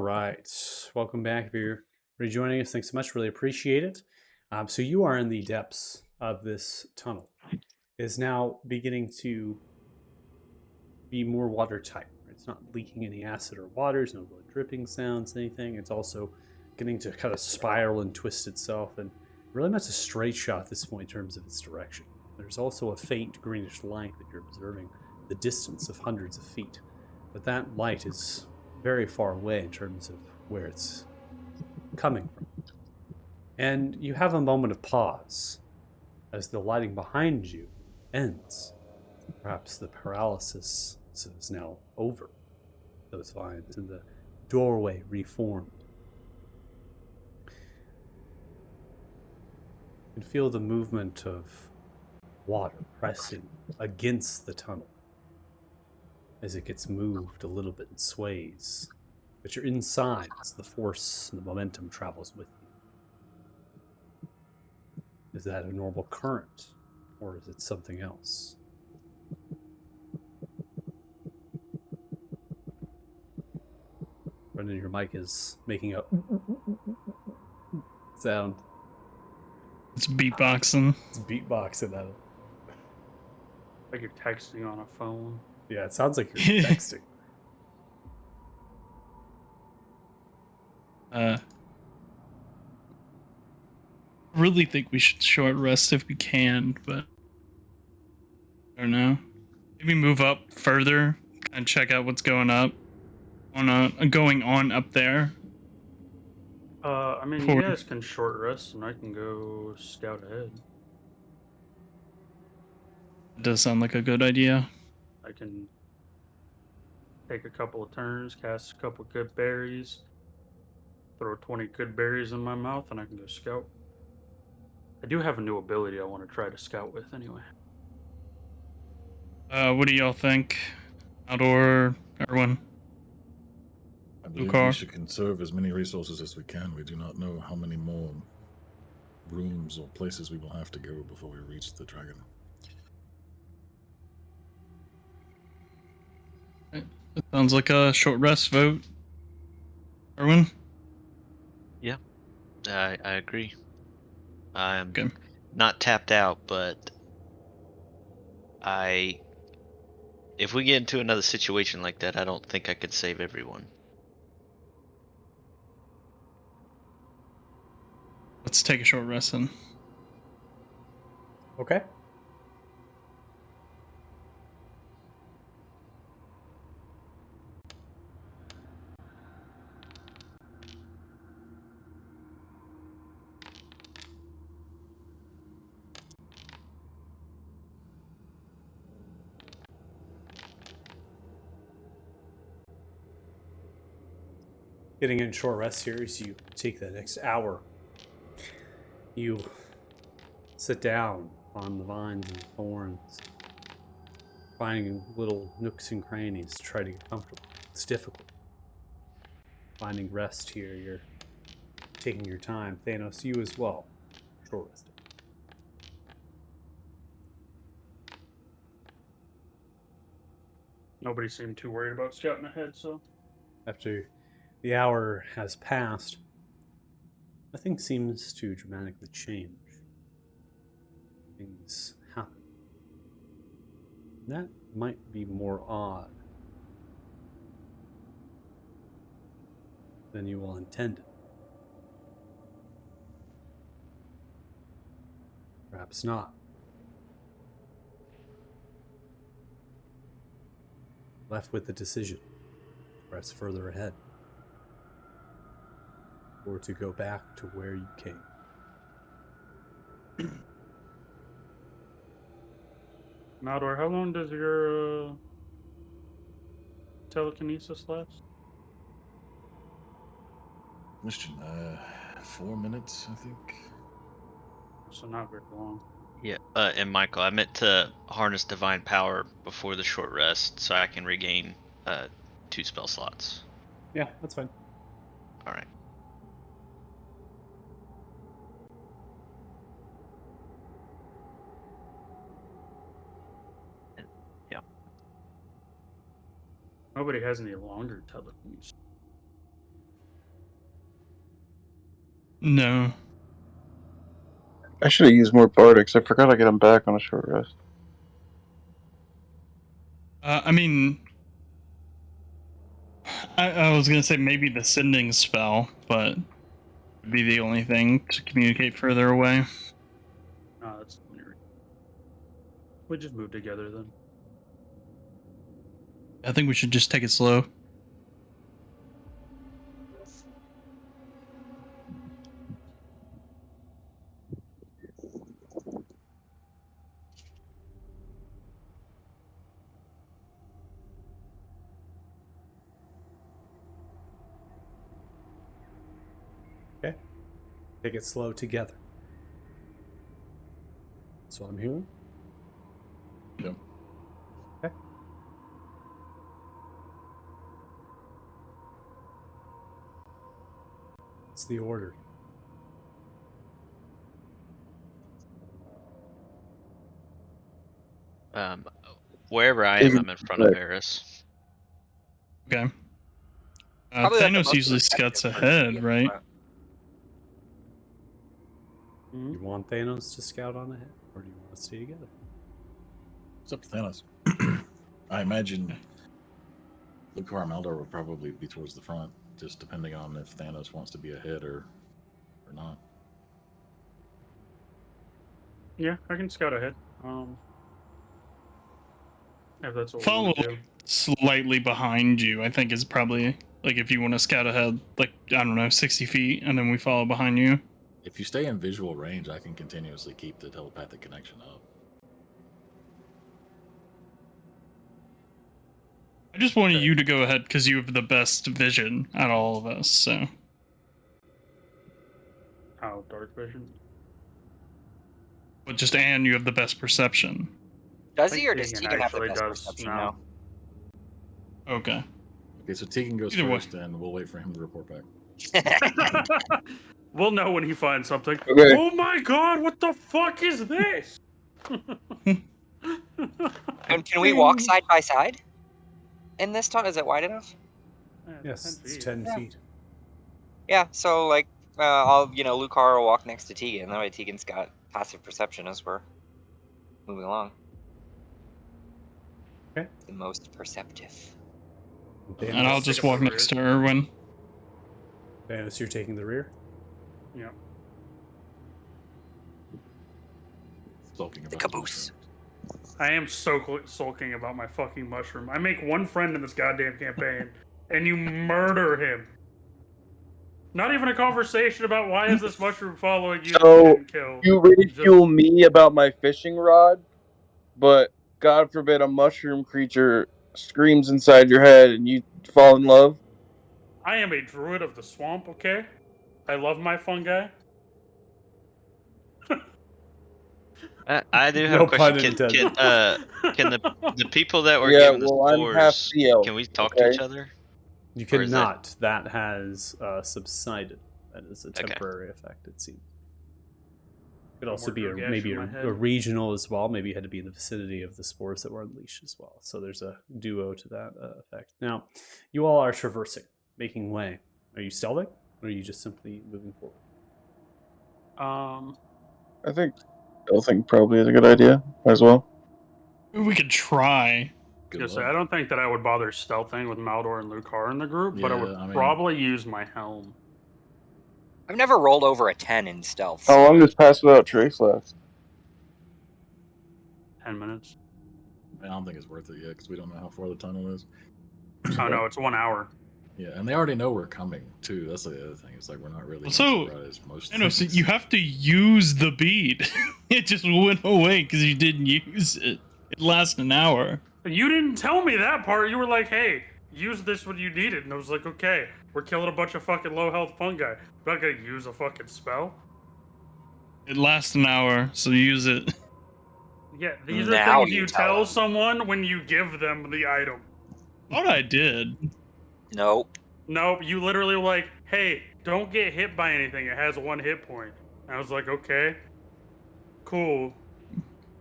Right. Welcome back. If you're rejoining us, thanks so much. Really appreciate it. So you are in the depths of this tunnel. It is now beginning to be more watertight. It's not leaking any acid or water. There's no really dripping sounds, anything. It's also getting to kind of spiral and twist itself, and really much a straight shot at this point in terms of its direction. There's also a faint greenish light that you're observing the distance of hundreds of feet, but that light is very far away in terms of where it's coming from. And you have a moment of pause as the lighting behind you ends. Perhaps the paralysis is now over. Those vines and the doorway reformed. You can feel the movement of water pressing against the tunnel as it gets moved a little bit and sways. But you're inside as the force and the momentum travels with you. Is that a normal current, or is it something else? Brendan, your mic is making a sound. It's beatboxing. It's beatboxing that. Like you're texting on a phone. Yeah, it sounds like you're texting. Really think we should short rest if we can, but I don't know. Maybe move up further and check out what's going on up there. I mean, you guys can short rest, and I can go scout ahead. It does sound like a good idea. I can take a couple of turns, cast a couple good berries, throw 20 good berries in my mouth, and I can go scout. I do have a new ability I want to try to scout with anyway. What do y'all think? Outdoor, Erwin? I believe Lucar? we should conserve as many resources as we can. We do not know how many more rooms or places we will have to go before we reach the dragon. It sounds like a short rest vote. Erwin? I agree. I'm Okay. not tapped out, but if we get into another situation like that, I don't think I could save everyone. Let's take a short rest then. Okay. Getting in short rest here as you take the next hour. You sit down on the vines and thorns, finding little nooks and crannies to try to get comfortable. It's difficult. Finding rest here, you're taking your time. Thanos, you as well. Short rest. Nobody seemed too worried about scouting ahead, so. After the hour has passed, nothing seems to dramatically change. Things happen. That might be more odd than you all intended. Perhaps not. Left with the decision to press further ahead, or to go back to where you came. Maldor, how long does your telekinesis last? Question, 4 minutes, I think. So not very long. Yeah, and Michael, I meant to harness divine power before the short rest so I can regain 2 spell slots. Yeah, that's fine. All right. Nobody has any longer telekinesis. No. I should have used more Bardics. I forgot I get them back on a short rest. I mean, I was gonna say maybe the sending spell, but would be the only thing to communicate further away. No, that's weird. We just move together then. I think we should just take it slow. Okay. Take it slow together. That's what I'm hearing. Yep. Okay. It's the order. Wherever I am, Taking- I'm in front of Eris. Okay. Probably like the Thanos most usually effective scouts person to be ahead, in right? front. You want Thanos to scout on ahead, or do you want to stay together? It's up to Thanos. I imagine Lucar and Maldor will probably be towards the front, just depending on if Thanos wants to be ahead or not. Yeah, I can scout ahead. If that's what we Follow want to do. slightly behind you, I think is probably like if you want to scout ahead, like I don't know, 60 feet, and then we follow behind you. If you stay in visual range, I can continuously keep the telepathic connection up. I just wanted Okay. you to go ahead because you have the best vision out of all of us. So How dark vision? but just and you have the best perception. Does I he think or does Tegan Tegan have the actually best does perception now. now? Okay. Okay, so Tegan goes Either way. first, and we'll wait for him to report back. We'll know when he finds something. Okay. Oh my god, what the fuck is this? And can we walk side by side in this tunnel? Is it wide enough? Yes, 10 it's feet. 10 Yeah. feet. Yeah, so like I'll Lucar will walk next to Tegan. That way Tegan's got passive perception as we're moving along. Okay. The most perceptive. And I'll Thanos, just Take up walk the next to rear. Erwin. Thanos, you're taking the rear. Yeah. Sulking The about his caboose. mushrooms. I am so sulking about my fucking mushroom. I make one friend in this goddamn campaign, and you murder him. Not even a conversation about why is this mushroom following you that So, you didn't kill. You Just- ridicule me about my fishing rod, but God forbid a mushroom creature screams inside your head and you fall in love. I am a druid of the swamp, okay? I love my fungi. I do have No a question. pun Can intended. can the people that were Yeah, given the well, I'm half spores? sea elf, Can we talk to okay? each other? You Or is that- cannot. That has subsided. That is a Okay. temporary effect, it seems. Could No also more be Drogash maybe in my a head. regional as well. Maybe it had to be in the vicinity of the spores that were unleashed as well. So there's a duo to that effect. Now, you all are traversing, making way. Are you stealthing, or are you just simply moving forward? I think stealthing probably is a good idea as well. We could try. Good Just luck. say, I don't think that I would bother stealthing with Maldor and Lucar in the group, but I would Yeah, I mean- probably use my helm. I've never rolled over a 10 in stealth. How long does Pass Without Trace last? 10 minutes. I don't think it's worth it yet because we don't know how far the tunnel is. Oh no, it's 1 hour. Yeah, and they already know we're coming too. That's the other thing. It's like we're not really So, surprised most I know, so things. you have to use the bead. It just went away because you didn't use it. It lasts an hour. You didn't tell me that part. You were like, hey, use this when you need it. And I was like, okay, we're killing a bunch of fucking low health fungi. I'm not gonna use a fucking spell. It lasts an hour, so use it. Yeah, these Now are things you you tell tell them. someone when you give them the item. Thought I did. Nope. Nope, you literally were like, hey, don't get hit by anything. It has 1 hit point. And I was like, okay, cool.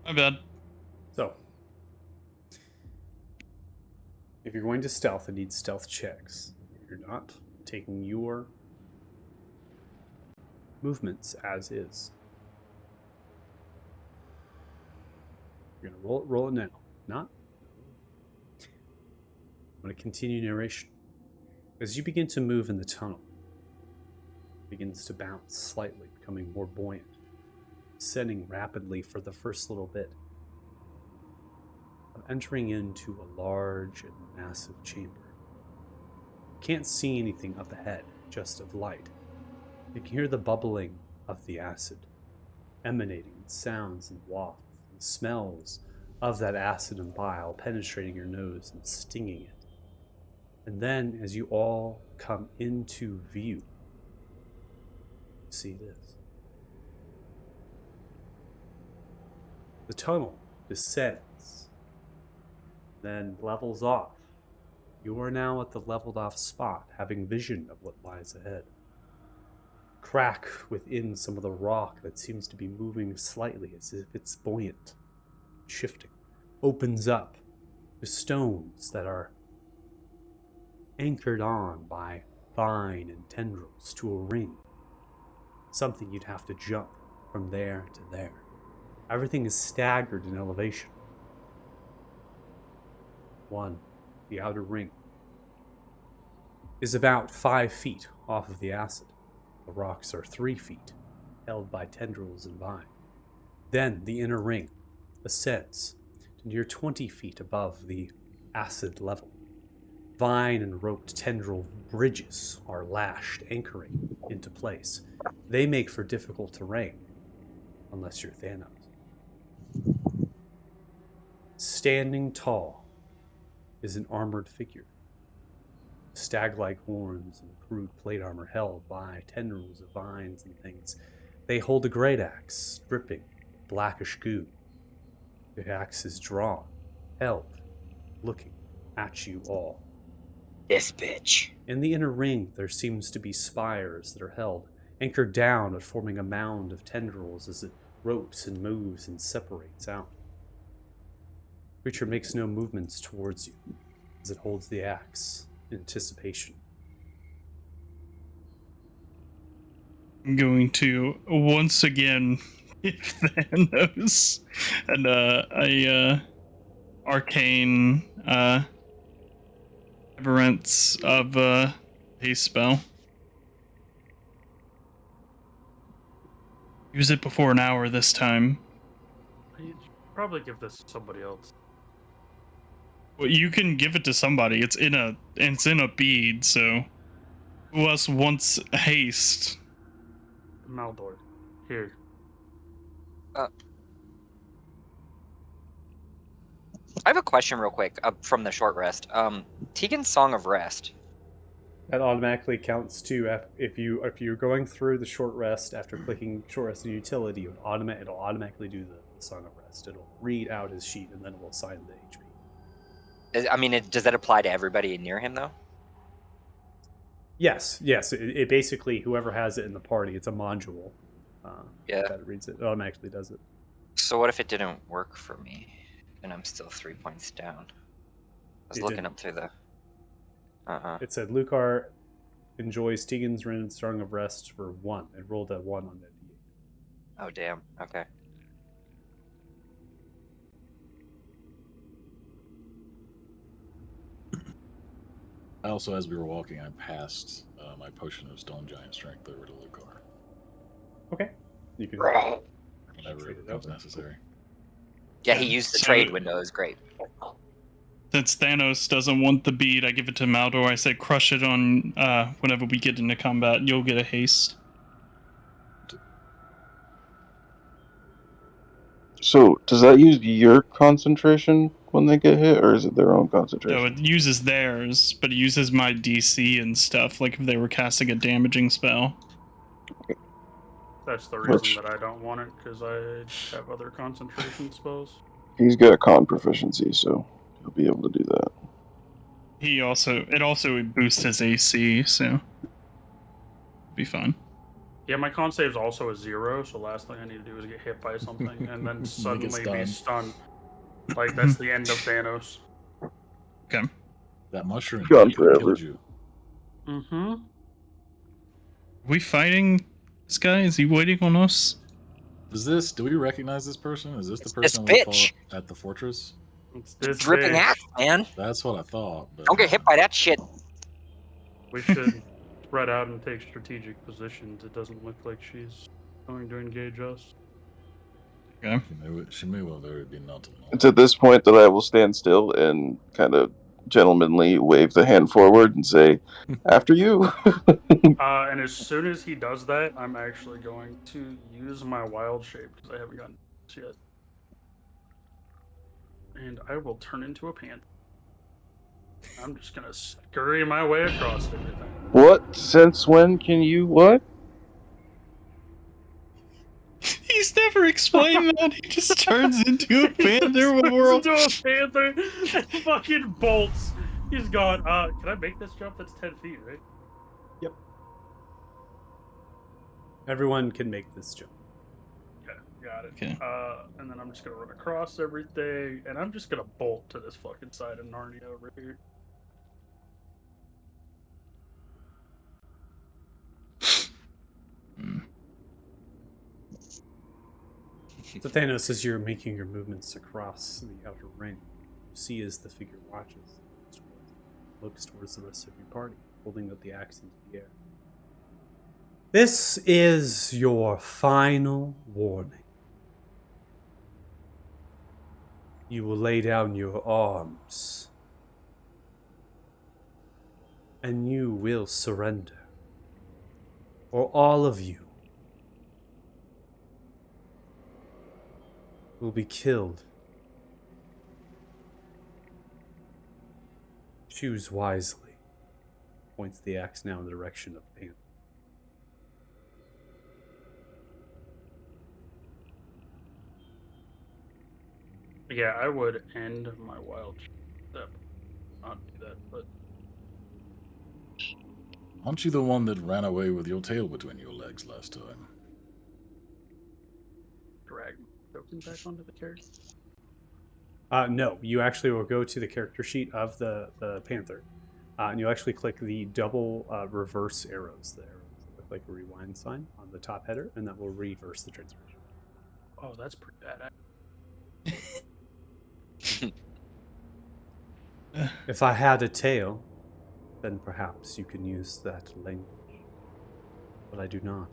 My bad. So, if you're going to stealth, it needs stealth checks. If you're not, taking your movements as is. You're gonna roll it now. Not. I'm gonna continue narration. As you begin to move in the tunnel, it begins to bounce slightly, becoming more buoyant, ascending rapidly for the first little bit, entering into a large and massive chamber. You can't see anything up ahead, just of light. You can hear the bubbling of the acid, emanating in sounds and wafts and smells of that acid and bile penetrating your nose and stinging it. And then, as you all come into view, see this. The tunnel descends, then levels off. You are now at the leveled off spot, having vision of what lies ahead. Crack within some of the rock that seems to be moving slightly as if it's buoyant, shifting, opens up to stones that are anchored on by vine and tendrils to a ring. Something you'd have to jump from there to there. Everything is staggered in elevation. One, the outer ring, is about 5 feet off of the acid. The rocks are 3 feet, held by tendrils and vine. Then the inner ring ascends to near 20 feet above the acid level. Vine and roped tendril bridges are lashed, anchoring into place. They make for difficult terrain, unless you're Thanos. Standing tall is an armored figure. Stag-like horns and crude plate armor held by tendrils of vines and things. They hold a great axe, dripping blackish goo. The axe is drawn, held, looking at you all. This bitch. In the inner ring, there seems to be spires that are held, anchored down and forming a mound of tendrils as it ropes and moves and separates out. The creature makes no movements towards you as it holds the axe in anticipation. I'm going to once again give Thanos a arcane aberrance of haste spell. Use it before an hour this time. I'd probably give this to somebody else. Well, you can give it to somebody. It's in a bead, so who else wants haste? Maldor. Here. I have a question real quick from the short rest. Tegan's Song of Rest. That automatically counts too. If you're going through the short rest after clicking short rest in utility, it'll automatically do the Song of Rest. It'll read out his sheet and then it will assign the HP. I mean, does that apply to everybody near him, though? Yes. It basically, whoever has it in the party, it's a module. Yeah. That reads it. It automatically does it. So what if it didn't work for me, and I'm still 3 points down? I was looking up through the. It said Lucar enjoys Tegan's Rin Song of Rest for 1. It rolled a 1 on that D8. Oh damn. Okay. I also, as we were walking, I passed my potion of Stone Giant Strength over to Lucar. Okay. You can. Whenever it becomes necessary. Yeah, he used the So- trade window. It was great. Since Thanos doesn't want the bead, I give it to Maldor. I say crush it on whenever we get into combat. You'll get a haste. So, does that use your concentration when they get hit, or is it their own concentration? So it uses theirs, but it uses my DC and stuff, like if they were casting a damaging spell. That's the reason Which- that I don't want it, because I have other concentration spells. He's got con proficiency, so he'll be able to do that. It also boosts his AC, so be fun. Yeah, my con save is also a 0, so last thing I need to do is get hit by something and then suddenly be stunned. Like, that's the end of Thanos. Okay. That mushroom Gone even forever. Mm-hmm. killed you. We fighting This guy, is he waiting on us? Do we recognize this person? Is this the It's this person we bitch. fought at the fortress? It's this Dripping bitch. axe, man. That's what I thought. But Don't get hit by that shit. We should spread out and take strategic positions. It doesn't look like she's going to engage us. Okay. She may well very be not. It's at this point that I will stand still and kind of gentlemanly wave the hand forward and say, "After you." And as soon as he does that, I'm actually going to use my wild shape because I haven't gotten this yet. And I will turn into a panther. I'm just gonna scurry my way across everything. What? Since when can you what? He's never explained that. He just turns into a panther when we're all... into a panther and fucking bolts. He's gone. Can I make this jump? That's 10 feet, right? Yep. Everyone can make this jump. Okay, got it. Okay. And then I'm just gonna run across everything, and I'm just gonna bolt to this fucking side of Narnia over here. So Thanos, as you're making your movements across the outer ring, you see as the figure watches, looks towards the rest of your party, holding up the axe into the air. This is your final warning. You will lay down your arms, and you will surrender, or all of you will be killed. Choose wisely. Points the axe now in the direction of the panther. Yeah, I would end my wild step. Not do that, but Aren't you the one that ran away with your tail between your legs last time? drag my token back onto the character. No, you actually will go to the character sheet of the panther, and you'll actually click the double reverse arrows. The arrows that look like a rewind sign on the top header, and that will reverse the transformation. Oh, that's pretty bad. If I had a tail, then perhaps you can use that language. But I do not.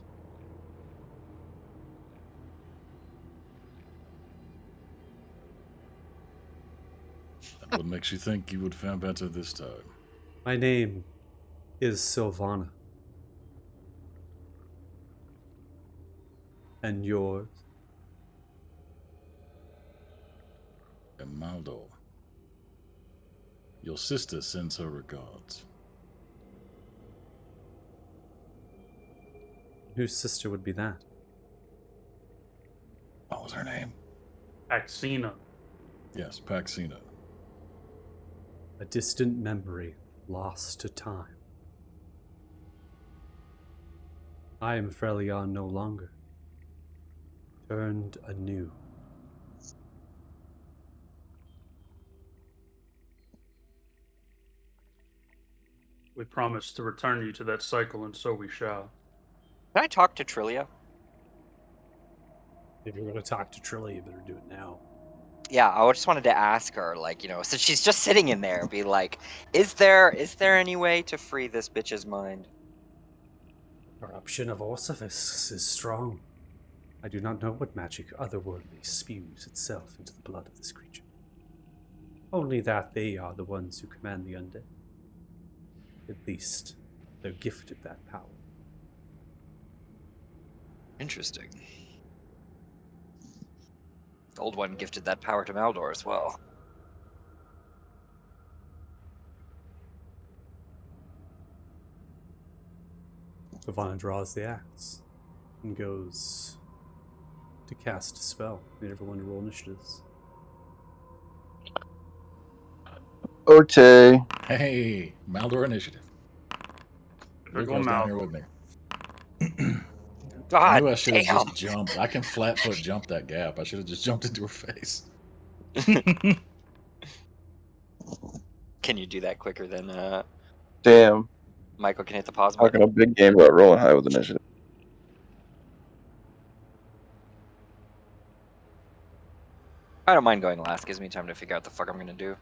What makes you think you would fare better this time? My name is Sylvana. And yours? Maldo. Your sister sends her regards. Whose sister would be that? What was her name? Axina. Yes, Paxina. A distant memory lost to time. I am Freljord no longer. Turned anew. We promise to return you to that cycle, and so we shall. Can I talk to Trillia? If you're going to talk to Trilly, you better do it now. Yeah, I just wanted to ask her, like, since she's just sitting in there, be like, is there any way to free this bitch's mind? Corruption of Orsiphus is strong. I do not know what magic otherworldly spews itself into the blood of this creature. Only that they are the ones who command the undead. At least, they're gifted that power. Interesting. The old one gifted that power to Maldor as well. Sylvana draws the axe and goes to cast a spell. Need everyone to roll initiatives. Okay. Hey, Maldor initiative. Typical Lucar's down here Maldo. with me. I God knew I should have damn. just jumped. I can flat foot jump that gap. I should have just jumped into her face. Can you do that quicker than Damn. Michael can hit the pause button? Talking a big game about rolling high with initiative. I don't mind going last. Gives me time to figure out the fuck I'm gonna do.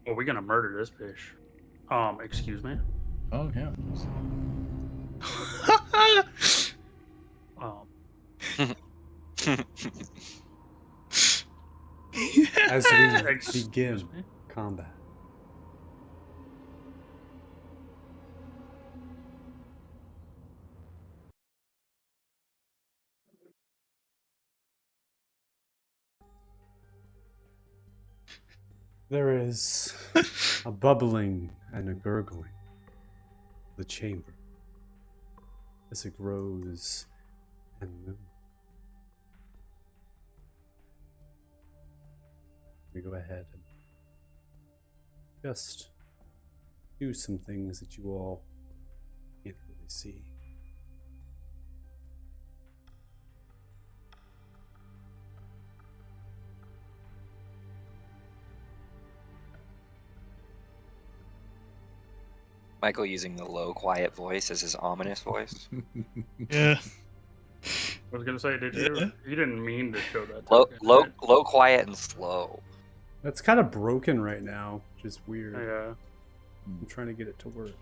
Well, we're gonna murder this bitch. Excuse me. Oh yeah. Um, As we Excuse begin me? combat. There is a bubbling and a gurgling. The chamber as it grows and moves. We go ahead and just do some things that you all can't really see. Michael using the low, quiet voice as his ominous voice. Yeah. I was gonna say, did you? Yeah. You didn't mean to show that. Low, token, low, right? low, quiet, and slow. It's kind of broken right now, which is weird. Yeah. I'm trying to get it to work.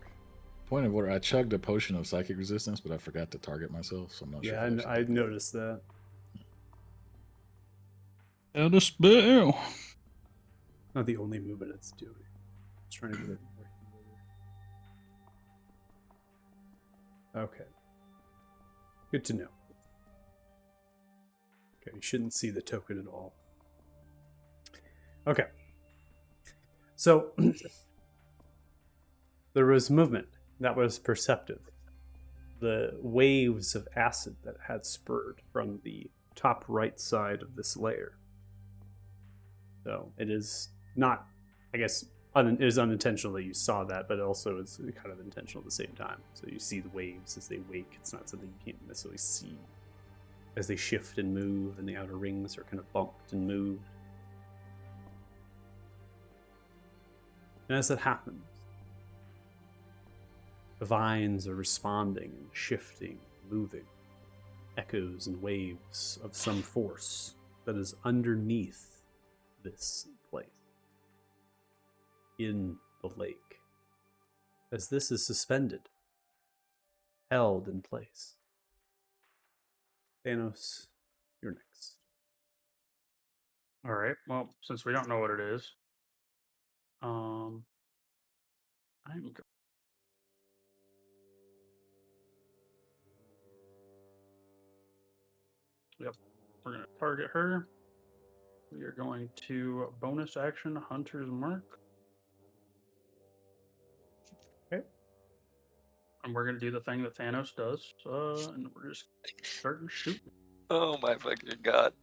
Point of order: I chugged a potion of psychic resistance, but I forgot to target myself, so I'm not sure. Yeah, if and should I do that. noticed that. Out of spell. Not the only movement it's doing. Just trying to get it working. Okay. Good to know. Okay, you shouldn't see the token at all. Okay. So, there was movement that was perceptive. The waves of acid that had spurred from the top right side of this layer. So, it is not, I guess, it is unintentional that you saw that, but also it's kind of intentional at the same time. So you see the waves as they wake. It's not something you can't necessarily see as they shift and move, and the outer rings are kind of bumped and moved. And as that happens, the vines are responding and shifting, moving, echoes and waves of some force that is underneath this place. In the lake, as this is suspended, held in place. Thanos, you're next. All right. Well, since we don't know what it is, I'm go- Yep. We're gonna target her. We are going to bonus action Hunter's Mark. Okay. And we're gonna do the thing that Thanos does, and we're just starting shooting. Oh my fucking god.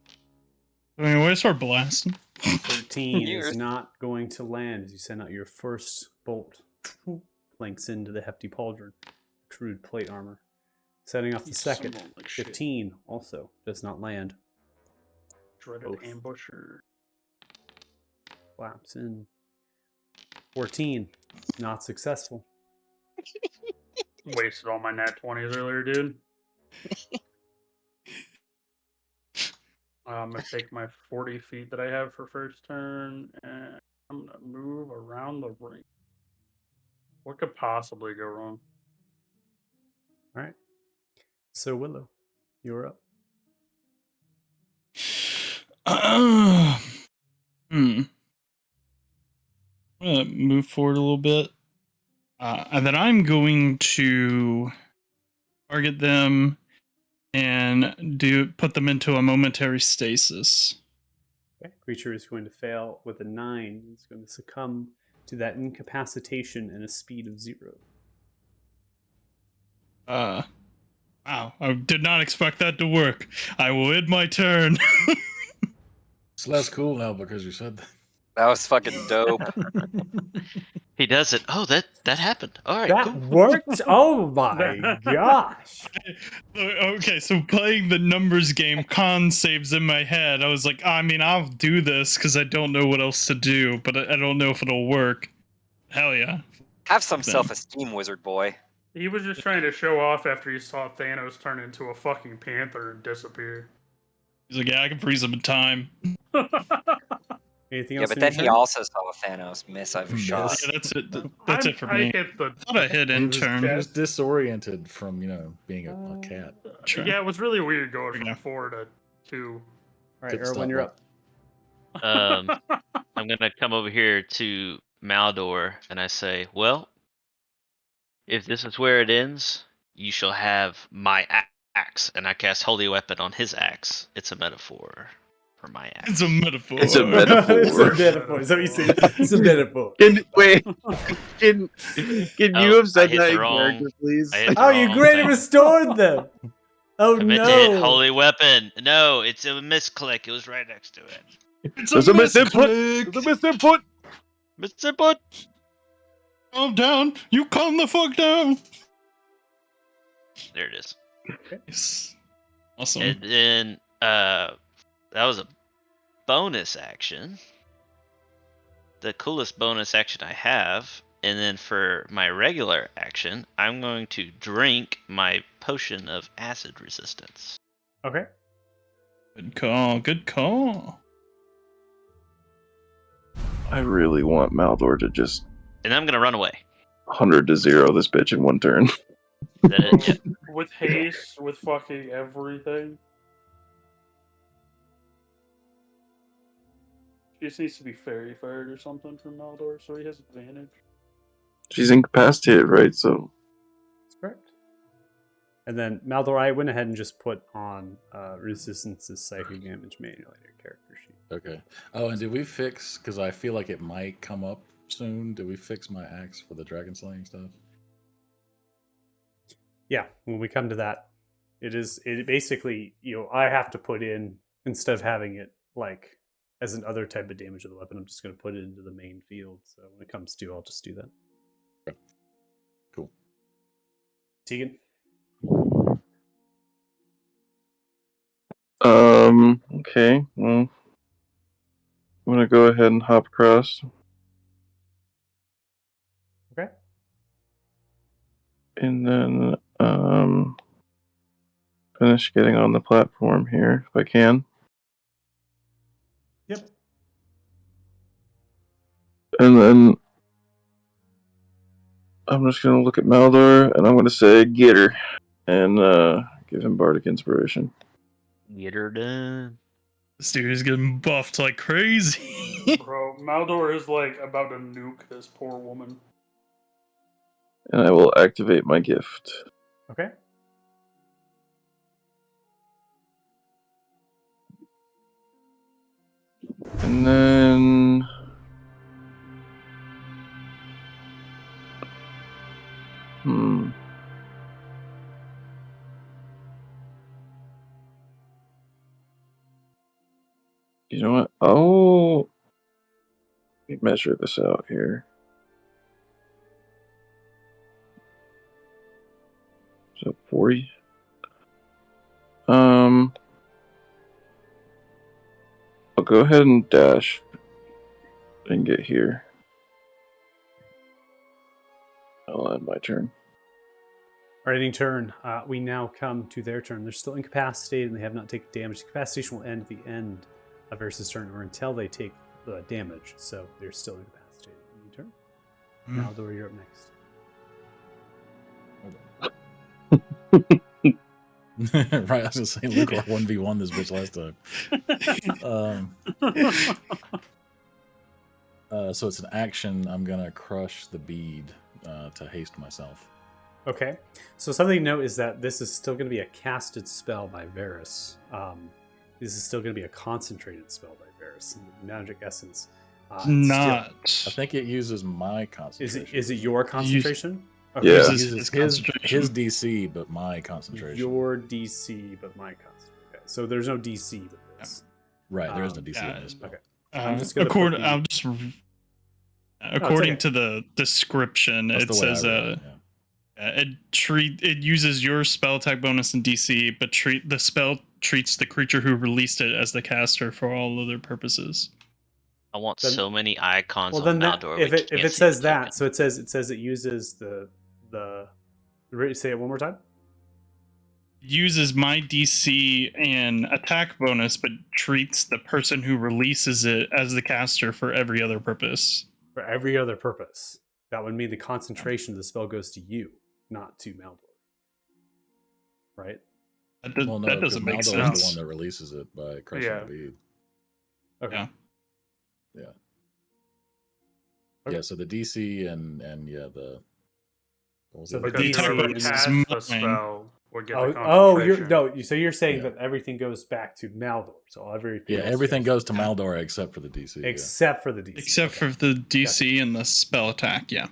I mean, why start blasting? 13 You're- is not going to land as you send out your first bolt. Planks into the hefty pauldron. Crude plate armor. Setting off the You second. son of a shit. 15 also does not land. Dreaded both. ambusher. Flaps in. 14. Not successful. Wasted all my nat 20s earlier, dude. I'm gonna take my 40 feet that I have for first turn, and I'm gonna move around the ring. What could possibly go wrong? All right. So Willow, you're up. I'm gonna move forward a little bit, and then I'm going to target them and put them into a momentary stasis. Okay. Creature is going to fail with a 9. It's going to succumb to that incapacitation and a speed of 0. Wow, I did not expect that to work. I will end my turn. It's less cool now because you said that. That was fucking dope. He does it. Oh, that happened. All right, That cool. worked? Oh my gosh. Okay, so playing the numbers game, con saves in my head. I was like, I mean, I'll do this because I don't know what else to do, but I don't know if it'll work. Hell yeah. Have some Then. self-esteem, wizard boy. He was just trying to show off after he saw Thanos turn into a fucking panther and disappear. He's like, yeah, I can freeze him in time. Anything Yeah, else? but in then your he turn? also saw Thanos miss every shot. Miss. Yeah, that's it. That's it for I me. hit the. I thought I hit He was, intern. he was disoriented from being a cat. Sure. Yeah, it was really weird going There we from go. 4 to 2. All right, Couldn't Erwin, stop you're that. up. I'm gonna come over here to Maldor and I say, well, if this is where it ends, you shall have my axe. And I cast Holy Weapon on his axe. It's a metaphor for my axe. It's a metaphor. It's a metaphor. It's a metaphor. Is that what you say? It's a metaphor. Can Oh, you have I said hit that the in wrong- character, please? I hit the Oh, you wrong greatly thing. restored them. Oh I meant to hit no! Holy Weapon. No, it's a misclick. It was right next to it. It's There's a misinput. misclick. There's a misinput. Mr. Butt. Calm down. You calm the fuck down. There it is. Nice. Awesome. And then that was a bonus action. The coolest bonus action I have. And then for my regular action, I'm going to drink my potion of acid resistance. Okay. Good call. Good call. I really want Maldor to just And I'm gonna run away. 100-0 this bitch in one turn. Is that it? Yeah. With haste, with fucking everything. She just needs to be fairy fired or something from Maldor, so he has advantage. She's incapacitated, right? So That's correct. And then Maldor, I went ahead and just put on resistance's psychic damage manually on your character sheet. Okay. Oh, and did we fix? Because I feel like it might come up soon. Did we fix my axe for the dragon slaying stuff? Yeah, when we come to that, it basically, I have to put in, instead of having it like as an other type of damage of the weapon, I'm just going to put it into the main field. So when it comes to, I'll just do that. Okay. Cool. Tegan? Okay. Well, I'm gonna go ahead and hop across. Okay. And then finish getting on the platform here if I can. Yep. And then I'm just gonna look at Maldor and I'm gonna say get her and give him bardic inspiration. Get her done. This dude is getting buffed like crazy. Bro, Maldor is like about to nuke this poor woman. And I will activate my gift. Okay. And then you know what? Oh, let me measure this out here. So 40. I'll go ahead and dash and get here. I'll end my turn. All right, ending turn. We now come to their turn. They're still incapacitated and they have not taken damage. Incapacitation will end at the end of Versus' turn or until they take damage. So they're still incapacitated. Ending turn. Maldor, you're up next. Right, I was gonna say Luke 1v1 this bitch last time. So it's an action. I'm gonna crush the bead to haste myself. Okay. So something to note is that this is still going to be a casted spell by Varus. This is still going to be a concentrated spell by Varus. And the magic essence. Not. I think it uses my concentration. Is it your concentration? Yeah. It Uses uses his his DC, but my concentration. Your DC, but my concentration. Okay. So there's no DC with this. Right, there is no DC yeah, in this spell. Okay. I'm just gonna according, put the- I'm just according okay. to the description, That's it the way says I read it, it uses your spell attack bonus and DC, but the spell treats the creature who released it as the caster for all other purposes. I want Then- so many icons Well, on then that, Maldor. if we it can't see says the that, token. so it says it uses the. Say it one more time. uses my DC and attack bonus, but treats the person who releases it as the caster for every other purpose. For every other purpose. That would mean the concentration of the spell goes to you, not to Maldor. Right? Well, no, That 'cause doesn't make Maldor is sense. the one that releases it by crushing Yeah. the bead. Okay. Yeah. Yeah. Okay. Yeah. So the DC and yeah what was So it? the Because DC whoever is casts mine. the spell would get the Oh, concentration. you're saying Yeah. that everything goes back to Maldor. So everything Yeah, else everything goes to Yeah. Maldor except for the DC. Yeah. except for the DC. Except Okay. for the DC and the spell attack, yeah.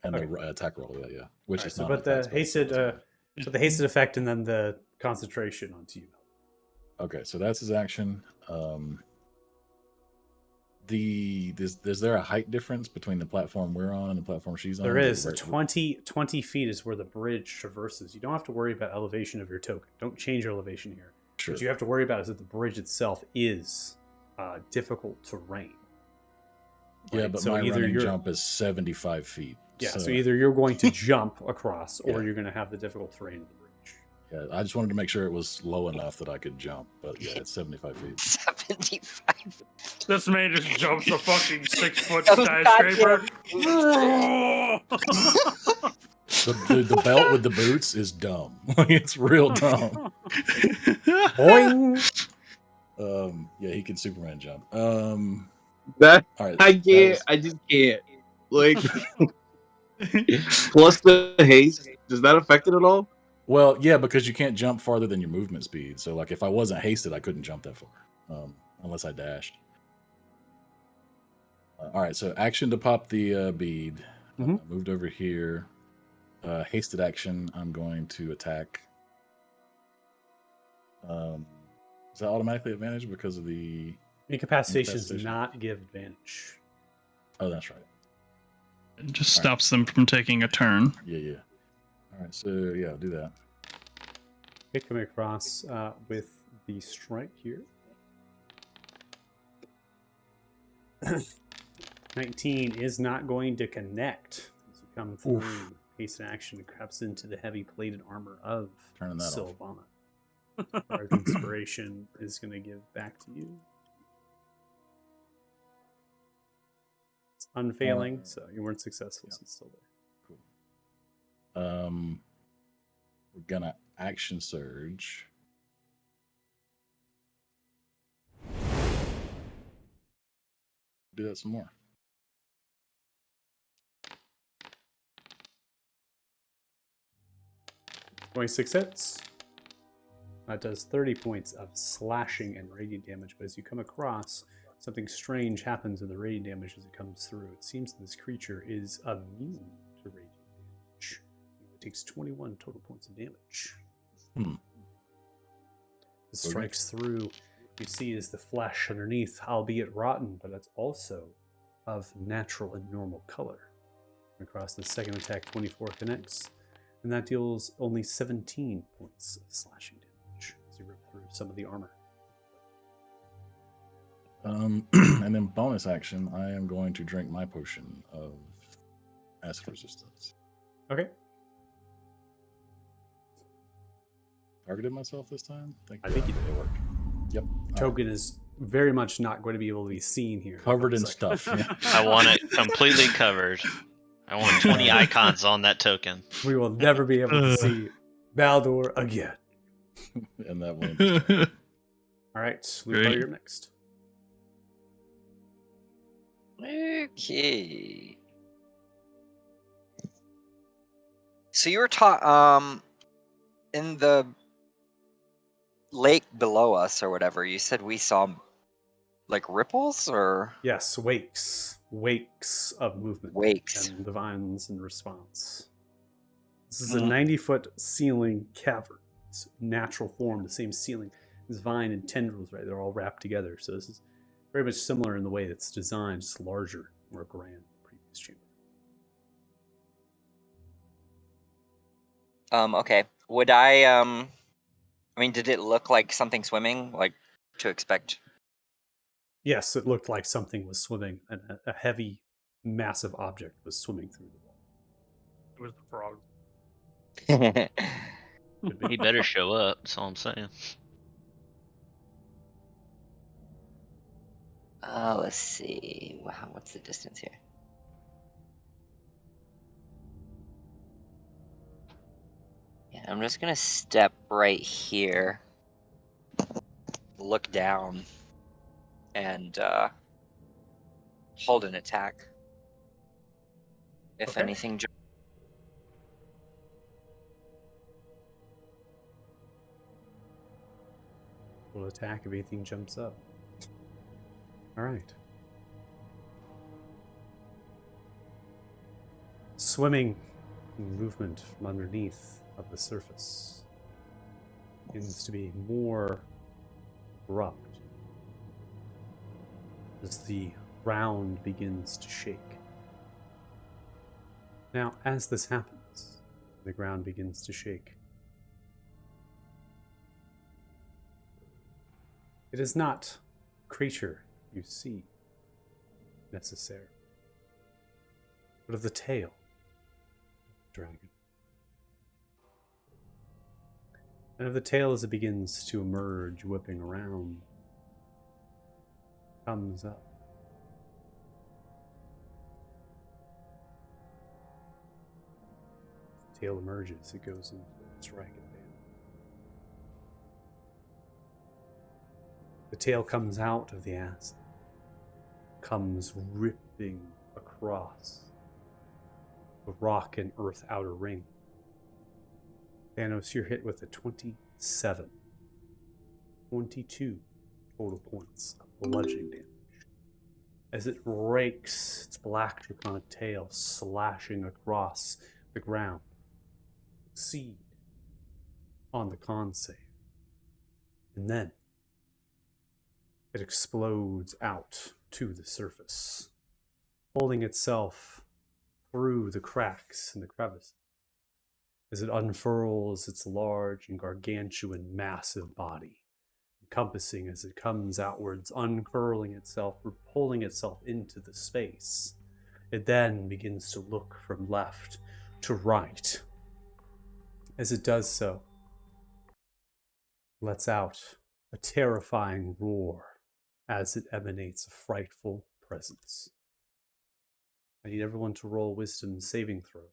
And Okay. the attack roll, yeah. Which Alright, is so not but an the attack spell, hasted so it's fine. so the hasted effect and then the concentration onto you. Okay, so that's his action. Is there a height difference between the platform we're on and the platform she's on? There is. Where- 20 feet is where the bridge traverses. You don't have to worry about elevation of your token. Don't change your elevation here. Sure. What you have to worry about is that the bridge itself is difficult terrain. Yeah, Right? but So my either running you're- jump is 75 feet. Yeah, so either you're going to jump across or Yeah. you're going to have the difficult terrain of the bridge. Yeah, I just wanted to make sure it was low enough that I could jump, but yeah, it's 75 feet. 75. This man just jumps a fucking 6-foot Oh, skyscraper. The belt with the boots is dumb. It's real dumb. Boing! Yeah, he can Superman jump. That All right, I that can't. was- I just can't. Like plus the haste. Does that affect it at all? Well, yeah, because you can't jump farther than your movement speed. So, like, if I wasn't hasted, I couldn't jump that far, unless I dashed. All right, so action to pop the bead. Mhm. Moved over here. Hasted action. I'm going to attack. Is that automatically advantage because of the? Incapacitation does Incapacitation. not give advantage. Oh, that's right. It just stops them from taking a turn. Yeah. All right, so yeah, I'll do that. Okay, coming across with the strike here. 19 is not going to connect as you come through. Oof. Haste action creeps into the heavy plated armor of Turning that off. Sylvana. Dark Inspiration is going to give back to you. It's unfailing, so you weren't successful, so it's still there. We're gonna action surge. Do that some more. Going 6 hits. That does 30 points of slashing and radiant damage, but as you come across, something strange happens with the radiant damage as it comes through. It seems that this creature is immune to radiant damage. It takes 21 total points of damage. Hmm. It strikes through. You see is the flesh underneath, albeit rotten, but it's also of natural and normal color. Across the second attack, 24 connects, and that deals only 17 points of slashing damage as you rip through some of the armor. And then bonus action, I am going to drink my potion of acid resistance. Okay. Targeted myself this time? I think you did. it worked. Yep. All right. Token is very much not going to be able to be seen here. Covered in It's like- stuff. Yeah. I want it completely covered. I want 20 icons on that token. We will never be able to see Baldor again. And that one. All right, Lupo, Great. you're next. Okay. So you were taught in the lake below us or whatever, you said we saw like ripples or Yes, wakes of movement. wakes. And the vines in response. This is a Mhm. 90-foot ceiling cavern. It's natural form, the same ceiling. This vine and tendrils, right? They're all wrapped together. So this is very much similar in the way it's designed, just larger, more grand than the previous chamber. Okay. Would I mean, did it look like something swimming, like to expect? Yes, it looked like something was swimming, and a heavy, massive object was swimming through the wall. It was the frog. Could be. He better show up. That's all I'm saying. Let's see. Wow, what's the distance here? Yeah, I'm just gonna step right here, look down, and hold an attack. If Okay. anything, Will attack if anything jumps up. All right. Swimming movement from underneath of the surface begins to be more abrupt as the ground begins to shake. Now, as this happens, the ground begins to shake. It is not a creature you see necessarily, but of the tail of the dragon. And of the tail as it begins to emerge, whipping around, comes up. The tail emerges, it goes into its ragged band. The tail comes out of the acid, comes ripping across the rock and earth outer ring. Thanos, you're hit with a 27. 22 total points of bludgeoning damage as it rakes its black draconic tail, slashing across the ground. Succeed on the con save. And then it explodes out to the surface, pulling itself through the cracks and the crevices as it unfurls its large and gargantuan massive body, encompassing as it comes outwards, uncurling itself, pulling itself into the space. It then begins to look from left to right. As it does so, lets out a terrifying roar as it emanates a frightful presence. I need everyone to roll wisdom saving throw.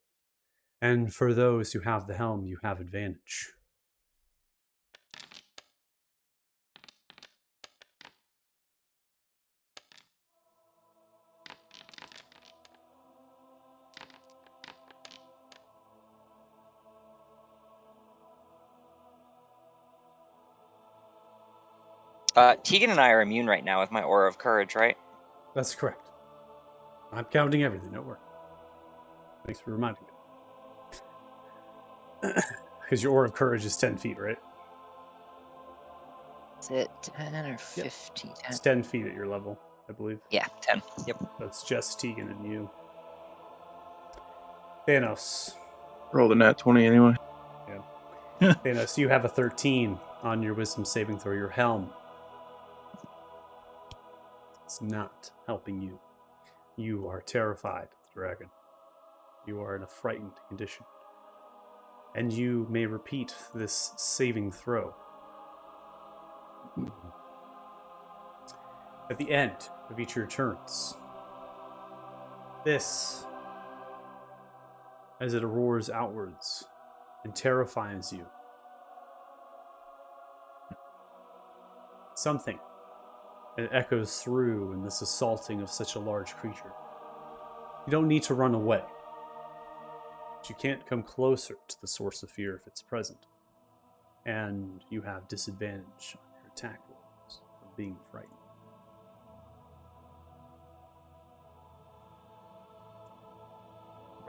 And for those who have the helm, you have advantage. Tegan and I are immune right now with my Aura of Courage, right? That's correct. I'm counting everything, don't worry. Thanks for reminding me. Because your Aura of Courage is 10 feet, right? Is it 10 or 15? 10? It's 10 feet at your level, I believe. Yeah, 10. Yep. That's just Tegan and you. Thanos. Rolled a nat 20 anyway. Thanos, you have a 13 on your wisdom saving throw. Your helm. It's not helping you. You are terrified of the dragon. You are in a frightened condition. And you may repeat this saving throw. At the end of each of your turns, this, as it roars outwards and terrifies you, something that echoes through in this assaulting of such a large creature. You don't need to run away, but you can't come closer to the source of fear if it's present. And you have disadvantage on your attack rolls from being frightened.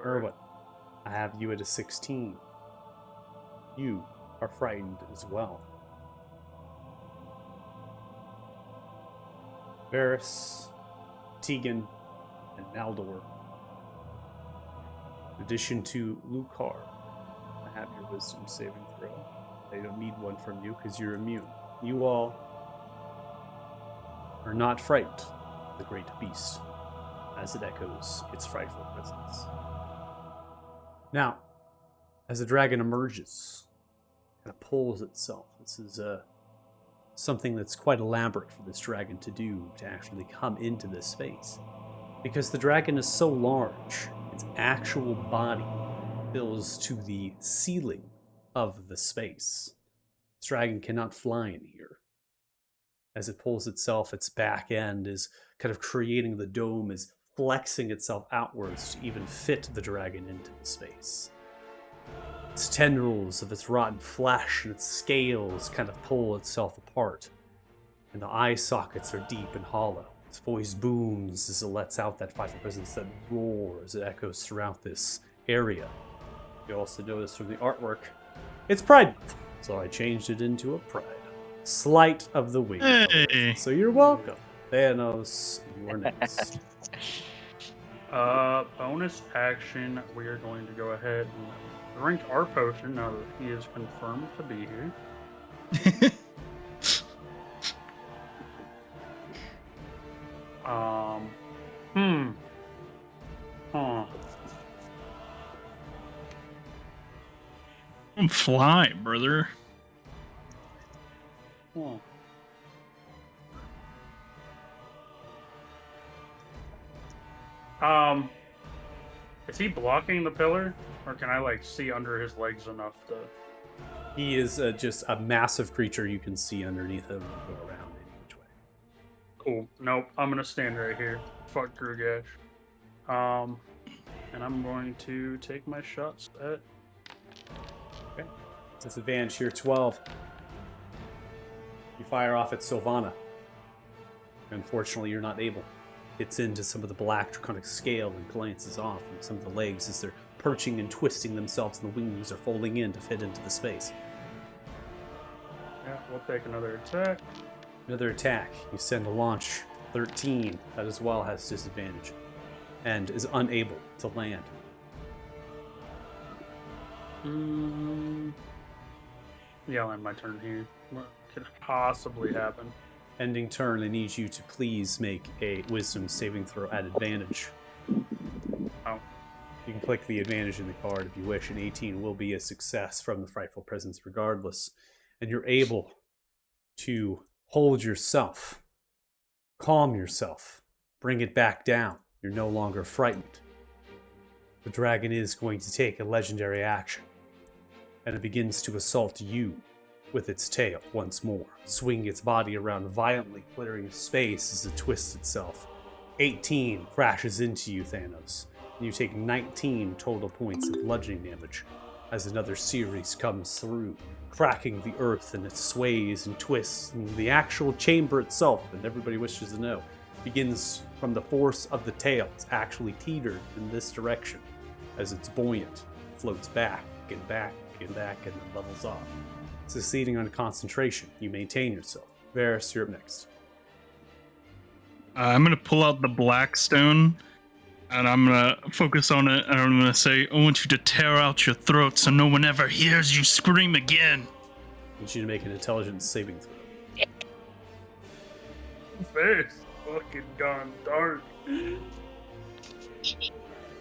Erwin, I have you at a 16. You are frightened as well. Varys, Tegan, and Naldor. In addition to Lucar, I have your wisdom saving throw. They don't need one from you because you're immune. You all are not frightened of the great beast as it echoes its frightful presence. Now, as the dragon emerges kind of pulls itself. This is something that's quite elaborate for this dragon to do, to actually come into this space. Because the dragon is so large, its actual body fills to the ceiling of the space. This dragon cannot fly in here. As it pulls itself, its back end is kind of creating the dome, is flexing itself outwards to even fit the dragon into the space. Its tendrils of its rotten flesh and its scales kind of pull itself apart, and the eye sockets are deep and hollow. Its voice booms as it lets out that frightful presence that roars, it echoes throughout this area. You also notice from the artwork, it's Pride Month, so I changed it into a pride. Sleight of the week. Hey. So you're welcome. Thanos, you are next. Bonus action, we are going to go ahead and drink our potion now that he is confirmed to be here. Fly, brother. Is he blocking the pillar, or can I like see under his legs enough to? He is just a massive creature you can see underneath him and go around any which way. Cool. Nope. I'm gonna stand right here. Fuck Grugash. And I'm going to take my shots at. Okay. Disadvantage here, 12. You fire off at Sylvana. Unfortunately, you're not able. Hits into some of the black draconic scale and glances off from some of the legs as they're perching and twisting themselves and the wings are folding in to fit into the space. Yeah, we'll take another attack. Another attack. You send a launch. 13. That as well has disadvantage. And is unable to land. Yeah, I'll end my turn here. What could possibly happen? Ending turn, I need you to please make a wisdom saving throw at advantage. Oh. You can click the advantage in the card if you wish. An 18 will be a success from the frightful presence regardless. And you're able to hold yourself, calm yourself, bring it back down. You're no longer frightened. The dragon is going to take a legendary action, and it begins to assault you with its tail once more, swinging its body around violently, clearing space as it twists itself. 18 crashes into you, Thanos, and you take 19 total points of bludgeoning damage as another series comes through, cracking the earth, and it sways and twists, and the actual chamber itself, and everybody wishes to know, begins from the force of the tail. It's actually teetered in this direction as it's buoyant, floats back and back and back, and then levels off. Succeeding on concentration, you maintain yourself. Varys, you're up next. I'm gonna pull out the black stone, and I'm gonna focus on it, and I'm gonna say, I want you to tear out your throat so no one ever hears you scream again. I need you to make an intelligence saving throw. Face fucking gone dark.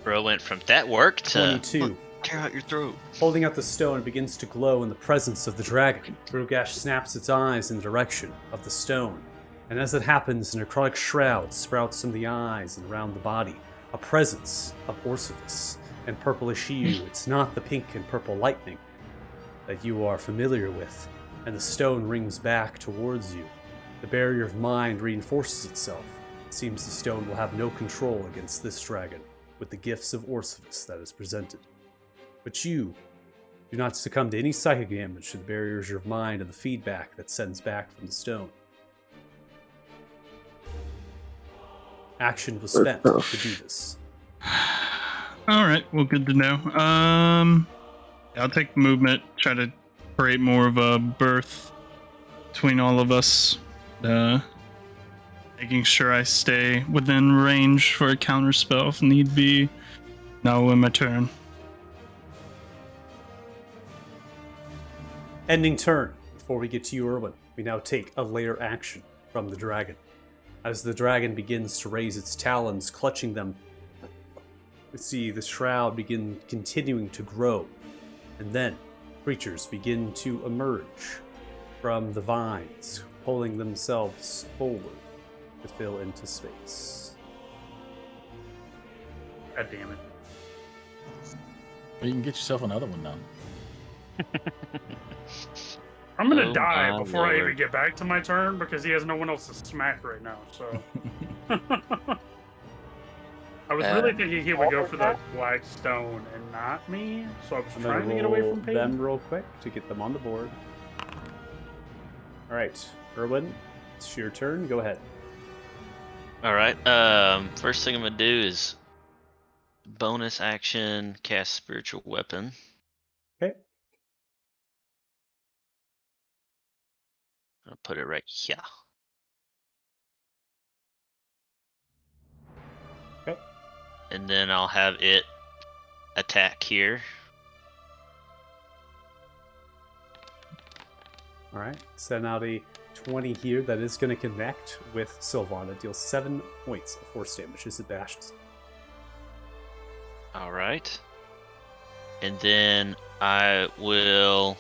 Bro went from that work to 22. tear out your throat. Holding out the stone, it begins to glow in the presence of the dragon. Grugash snaps its eyes in the direction of the stone. And as it happens, a necrotic shroud sprouts from the eyes and around the body. A presence of Orsivis and purplish hue. It's not the pink and purple lightning that you are familiar with. And the stone rings back towards you. The barrier of mind reinforces itself. It seems the stone will have no control against this dragon, with the gifts of Orsivis that is presented. But you do not succumb to any psychic damage to the barriers of mind and the feedback that sends back from the stone. Action was spent to do this. Alright, well, good to know. I'll take the movement, try to create more of a berth between all of us. Making sure I stay within range for a counter spell if need be. Now win my turn. Ending turn. Before we get to you, Erwin, we now take a lair action from the dragon. As the dragon begins to raise its talons, clutching them, we see the shroud begin continuing to grow. And then, creatures begin to emerge from the vines, pulling themselves forward to fill into space. God damn it. Well, you can get yourself another one now. I'm gonna Oh die my before I even lord. get back to my turn because he has no one else to smack right now, so. I was really thinking he would go for the black stone and not me, so I was I'm trying going to to get away roll from Peyton. them real quick to get them on the board. All right, Erwin, it's your turn. Go ahead. All right. First thing I'm gonna do is bonus action cast spiritual weapon. Okay. I'll put it right here. Okay. And then I'll have it attack here. All right. Send out a 20 here that is going to connect with Sylvana. Deals 7 points of force damage as it bashes. All right. And then I will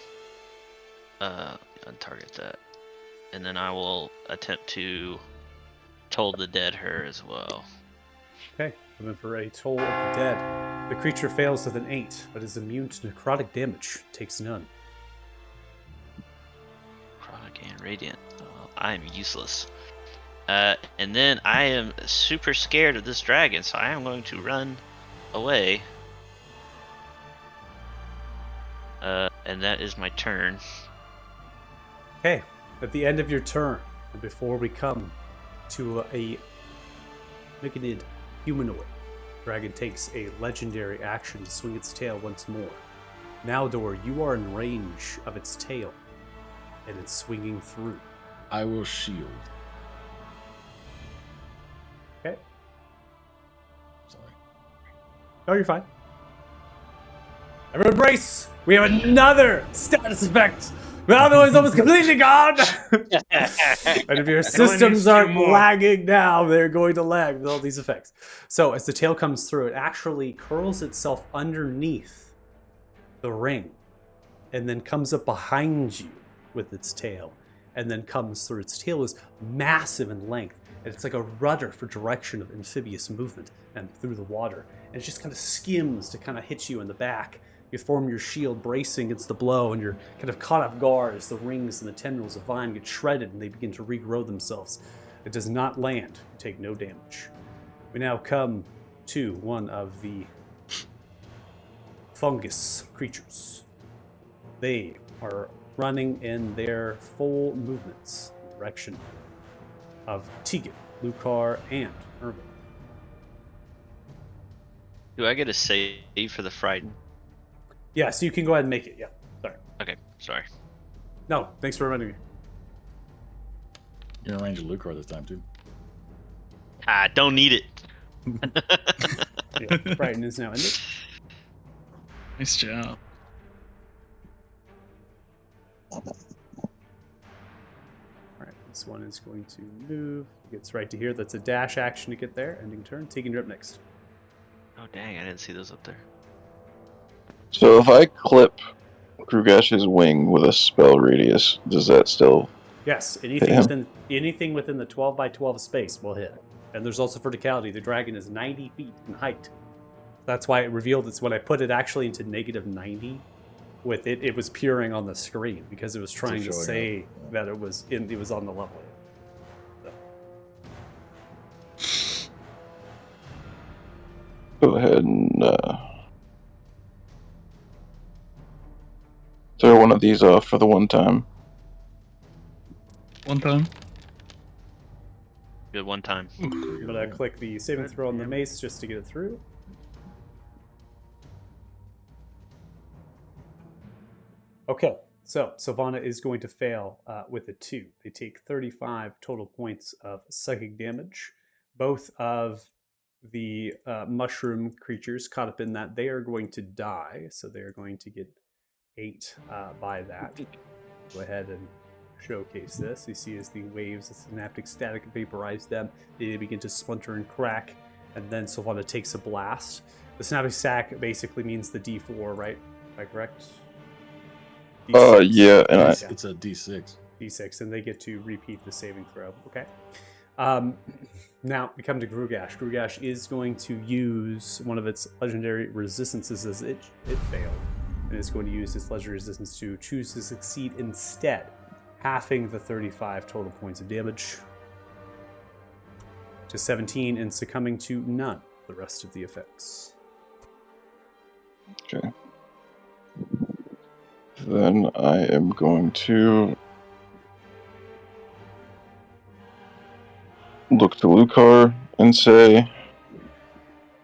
untarget that. And then I will attempt to toll the dead her as well. Okay. Coming for a toll of the dead. The creature fails with an 8, but is immune to necrotic damage. Takes none. Chronic and radiant. I am useless. And then I am super scared of this dragon, so I am going to run away. And that is my turn. Okay. At the end of your turn, and before we come to a Myconid humanoid, dragon takes a legendary action to swing its tail once more. Naldor, you are in range of its tail, and it's swinging through. I will shield. Okay. Sorry. Oh, you're fine. Everyone brace! We have another status effect! The other one's almost completely gone! And if your systems needs two aren't more. lagging now, they're going to lag with all these effects. So as the tail comes through, it actually curls itself underneath the ring and then comes up behind you with its tail and then comes through. Its tail is massive in length, and it's like a rudder for direction of amphibious movement and through the water. And it just kind of skims to kind of hit you in the back. You form your shield, bracing against the blow, and you're kind of caught off guard as the rings and the tendrils of vine get shredded and they begin to regrow themselves. It does not land. You take no damage. We now come to one of the fungus creatures. They are running in their full movements in the direction of Tegan, Lucar, and Erwin. Do I get a save for the frightened? Yeah, so you can go ahead and make it. Yeah, sorry. Okay, sorry. No, thanks for reminding me. You're in range of Lucar this time, too. Ah, don't need it. Yeah, Frighten is now ended. Nice job. Alright, this one is going to move. It gets right to here. That's a dash action to get there. Ending turn. Tegan, you're up next. Oh dang, I didn't see those up there. So if I clip Krugash's wing with a spell radius, does that still... Yes, anything Yeah. within the 12 by 12 space will hit. And there's also verticality. The dragon is 90 feet in height. That's why it revealed it's when I put it actually into negative 90 with it, it was peering on the screen because it was trying to showing say up, yeah. that it was on the level. So, Go ahead and throw one of these off for the one time. One time. Good one time. I'm gonna click the saving throw on the mace just to get it through. Okay, so Sylvana is going to fail with a 2. They take 35 total points of psychic damage. Both of the mushroom creatures caught up in that, they are going to die, so they're going to get 8 by that. Go ahead and showcase this. You see as the waves of synaptic static vaporize them, they begin to splinter and crack, and then Sylvana takes a blast. The synaptic stack basically means the D4, right? Am I correct? D6. Yeah, and I It's a D6. D6, and they get to repeat the saving throw. Okay. Now we come to Grugash. Grugash is going to use one of its legendary resistances as it failed, and it's going to use its legendary resistance to choose to succeed instead, halving the 35 total points of damage to 17 and succumbing to none the rest of the effects. okay. Then I am going to look to Lucar and say,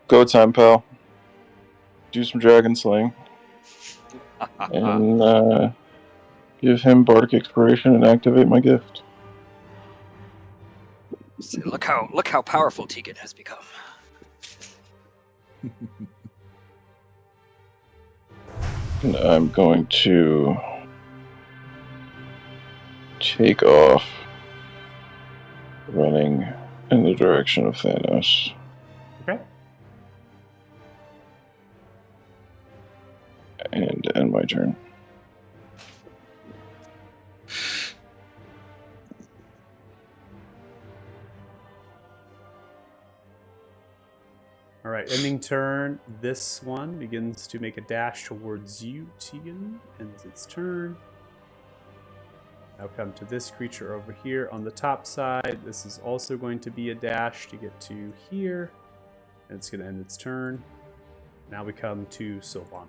"Go time, pal. Do some dragon slaying." And give him bardic inspiration and activate my gift. See, look how powerful Tegan has become. And I'm going to take off, running in the direction of Thanos. Okay. And end my turn. All right, ending turn. This one begins to make a dash towards you, Tegan. Ends its turn. Now come to this creature over here on the top side. This is also going to be a dash to get to here. And it's going to end its turn. Now we come to Sylvana.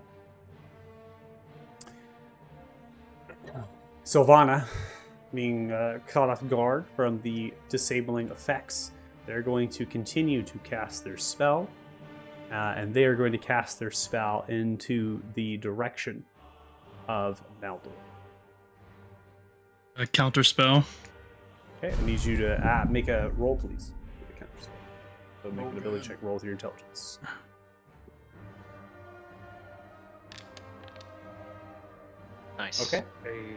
Sylvana, being caught off guard from the disabling effects, they're going to continue to cast their spell. And they are going to cast their spell into the direction of Maldor. A counter spell. Okay, I need you to make a roll, please. With a counter spell. So make an ability check roll with your intelligence. Nice. Okay,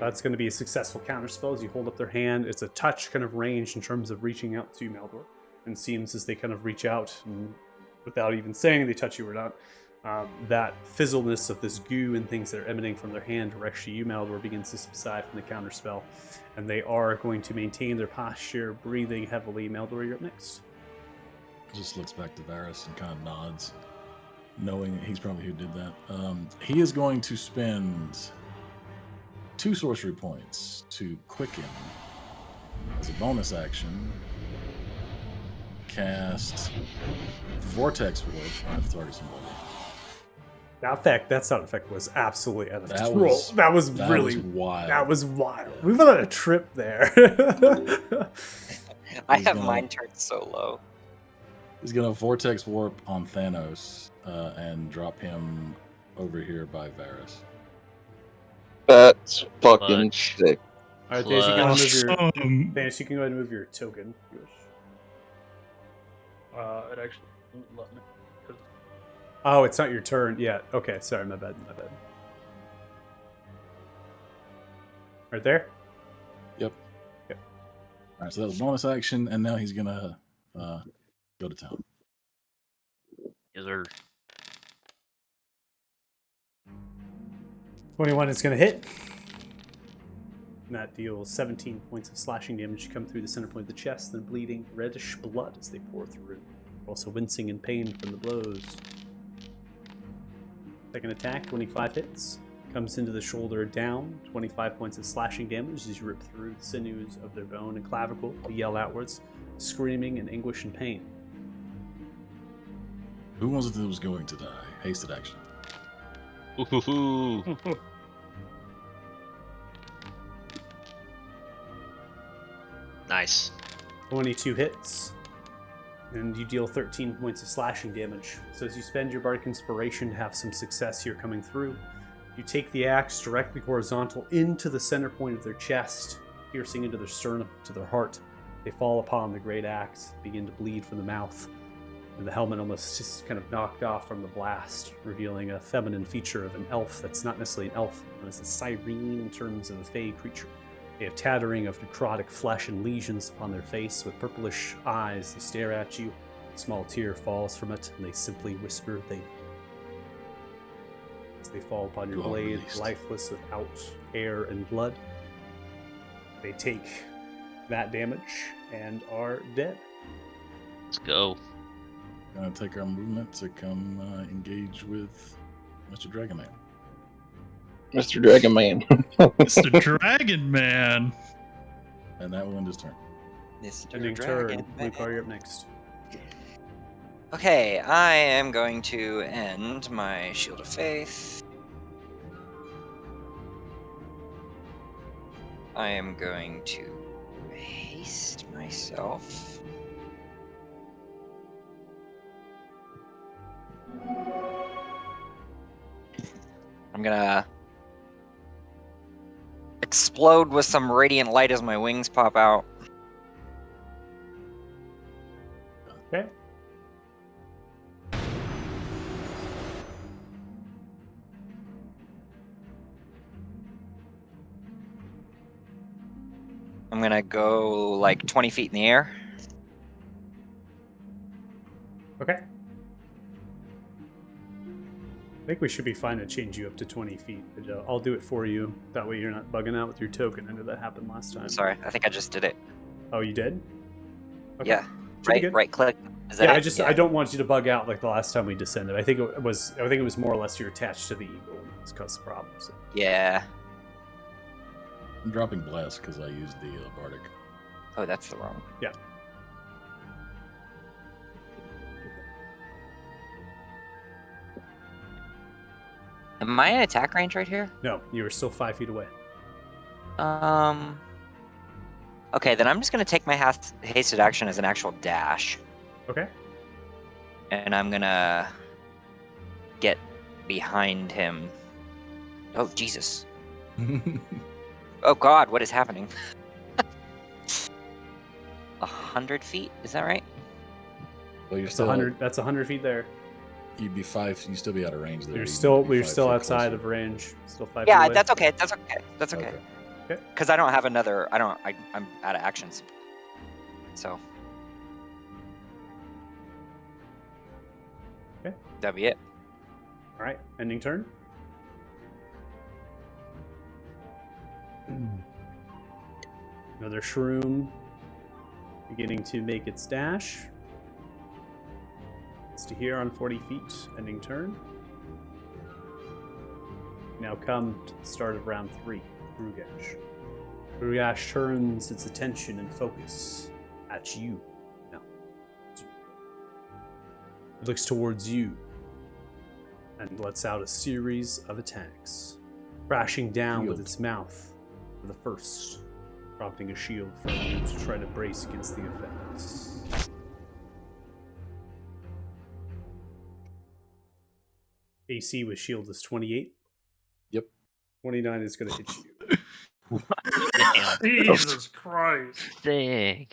that's going to be a successful counter spell as you hold up their hand. It's a touch kind of range in terms of reaching out to Maldor. And seems as they kind of reach out and without even saying they touch you or not, that fizzleness of this goo and things that are emanating from their hand directs you, Maldor, begins to subside from the counter spell, and they are going to maintain their posture, breathing heavily. Maldor, you're up next. Just looks back to Varys and kind of nods, knowing he's probably who did that. He is going to spend 2 sorcery points to quicken as a bonus action. Cast Vortex Warp on the target somebody. That sound effect was absolutely out of That control. was- That was That really was wild. That was wild. We went on a trip there. I He's have gonna- mine turned so low. He's gonna Vortex Warp on Thanos and drop him over here by Varys. That's fucking Fudge. sick. All right, Daisy, you can move your Awesome. Daisy, you can go ahead and move your token. if you wish. It actually didn't let me. 'cause Oh, it's not your turn yet. Okay, sorry, my bad. Right there? Yep. Yep. All right, so that was bonus action, and now he's gonna go to town. Yes, sir. 21 is going to hit. And that deals 17 points of slashing damage to come through the center point of the chest, then bleeding reddish blood as they pour through. Also wincing in pain from the blows. Second attack, 25 hits. Comes into the shoulder down, 25 points of slashing damage as you rip through the sinews of their bone and clavicle. They yell outwards, screaming in anguish and pain. Who was it that was going to die? Hasted action. Ooh. Nice. 22 hits, and you deal 13 points of slashing damage. So as you spend your Bardic Inspiration to have some success here coming through, you take the axe directly horizontal into the center point of their chest, piercing into their sternum, to their heart. They fall upon the great axe, begin to bleed from the mouth, and the helmet almost just kind of knocked off from the blast, revealing a feminine feature of an elf that's not necessarily an elf, but is a Cyrene in terms of a fey creature. They have tattering of necrotic flesh and lesions upon their face with purplish eyes. They stare at you. A small tear falls from it, and they simply whisper, as they fall upon your You are blade, released. lifeless without air and blood. They take that damage and are dead. Let's go. Gonna take our movement to come engage with Mr. Dragon Man. Mr. Dragon Man. Mr. Dragon Man. And that will end his turn. Mr. Ending Dragon turn. Man. Lucar, you're up next. Okay, I am going to end my Shield of Faith. I am going to haste myself. I'm gonna explode with some radiant light as my wings pop out. Okay. I'm gonna go like 20 feet in the air. Okay. I think we should be fine to change you up to 20 feet. But, I'll do it for you. That way you're not bugging out with your token. I know that happened last time. Sorry, I think I just did it. Oh, you did? Okay. Yeah, Should be good. right click. Is that Yeah, it? I don't want you to bug out like the last time we descended. I think it was more or less you're attached to the eagle. It's caused problems. Yeah. I'm dropping Bless because I used the Bardic. Oh, that's the wrong. Yeah. Am I in attack range right here? No, you were still 5 feet away. Okay, then I'm just gonna take my hasted action as an actual dash, Okay. and I'm gonna get behind him. Oh Jesus! Oh God, what is happening? 100 feet? Is that right? Well, you're That's still 100. That's 100 feet there. You'd be 5. You still be out of range there. You're You'd still be 5 still feet outside closer. of range. Still 5 feet Yeah, away. that's okay. That's okay. That's okay. Okay. Because I don't have another. I'm out of actions. So. Okay. That'd be it. All right. Ending turn. Another shroom beginning to make its dash. It's to here on 40 feet. Ending turn. Now come to the start of round 3. Grugash. Grugash turns its attention and focus at you. Now, it looks towards you and lets out a series of attacks, crashing down with Shield. its mouth for the first, prompting a shield from you to try to brace against the effects. AC with shield is 28. Yep. 29 is going to hit you. Damn. Jesus Christ. Dang.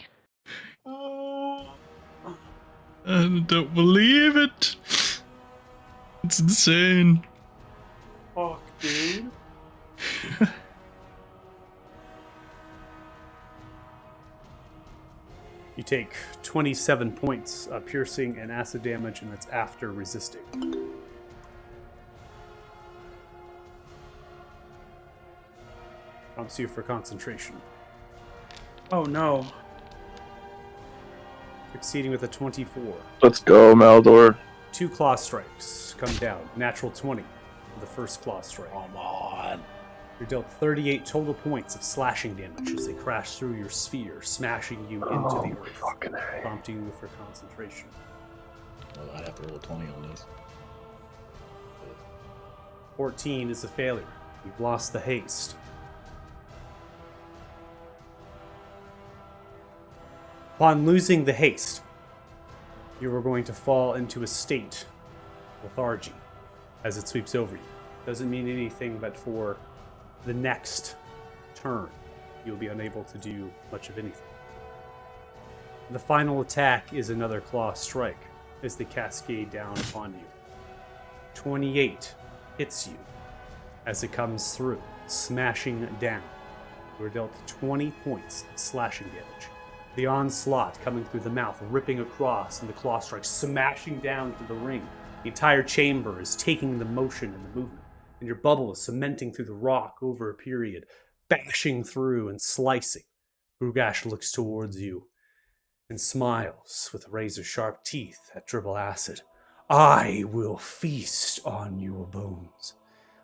I don't believe it. It's insane. Fuck, dude. You take 27 points of piercing and acid damage, and that's after resisting. Prompts you for concentration. Oh no. Succeeding with a 24. Let's go, Maldor. 2 claw strikes come down. Natural 20 for the first claw strike. Come on. You're dealt 38 total points of slashing damage as they crash through your sphere, smashing you into the earth, Fucking A. prompting you for concentration. Well, I'd have to roll a 20 on this. 14 is a failure. You've lost the haste. Upon losing the haste, you are going to fall into a state of lethargy as it sweeps over you. Doesn't mean anything, but for the next turn, you'll be unable to do much of anything. The final attack is another claw strike as they cascade down upon you. 28 hits you as it comes through, smashing down. You are dealt 20 points of slashing damage. The onslaught coming through the mouth, ripping across, and the claw strike smashing down to the ring. The entire chamber is taking the motion and the movement and your bubble is cementing through the rock over a period, bashing through and slicing. Grugash looks towards you and smiles with razor-sharp teeth at Dribble Acid. I will feast on your bones.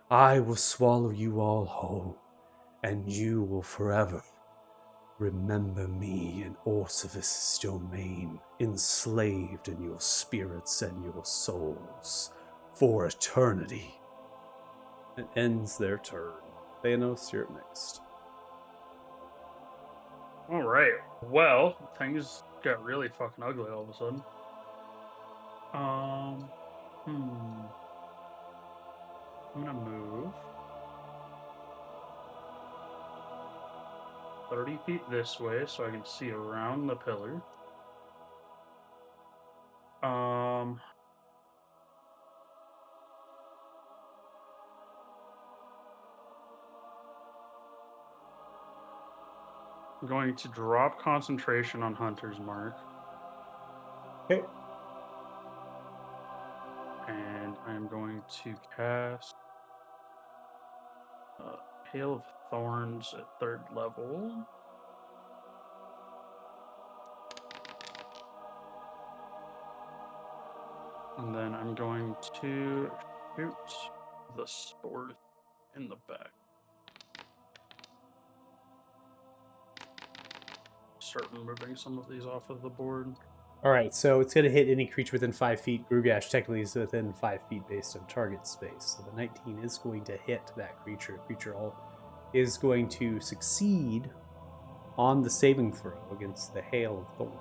I will swallow you all whole, and you will forever remember me in Orcivis' domain, enslaved in your spirits and your souls, for eternity. It ends their turn. Thanos, you're up next. All right. Well, things got really fucking ugly all of a sudden. I'm gonna move 30 feet this way so I can see around the pillar. I'm going to drop concentration on Hunter's Mark. Okay. And I'm going to cast Hail of Thorns at 3rd level. And then I'm going to shoot the sword in the back. Start removing some of these off of the board. All right, so it's going to hit any creature within 5 feet. Grugash technically is within 5 feet based on target space. So the 19 is going to hit that creature. Creature is going to succeed on the saving throw against the Hail of Thorns.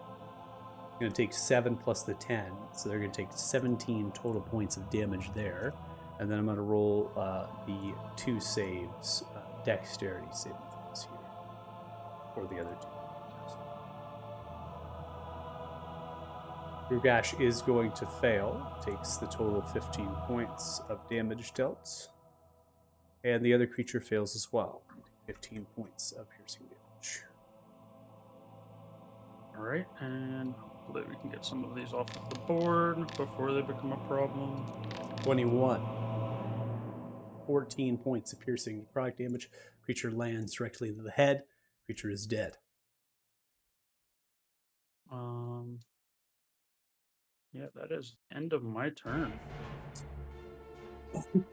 It's going to take 7 plus the 10, so they're going to take 17 total points of damage there. And then I'm going to roll the 2 saves, dexterity saving throws here, or the other 2. Grugash is going to fail, takes the total 15 points of damage dealt. And the other creature fails as well, 15 points of piercing damage. Alright, and hopefully we can get some of these off of the board before they become a problem. 21. 14 points of piercing necrotic damage. Creature lands directly into the head. Creature is dead. Yeah, that is end of my turn.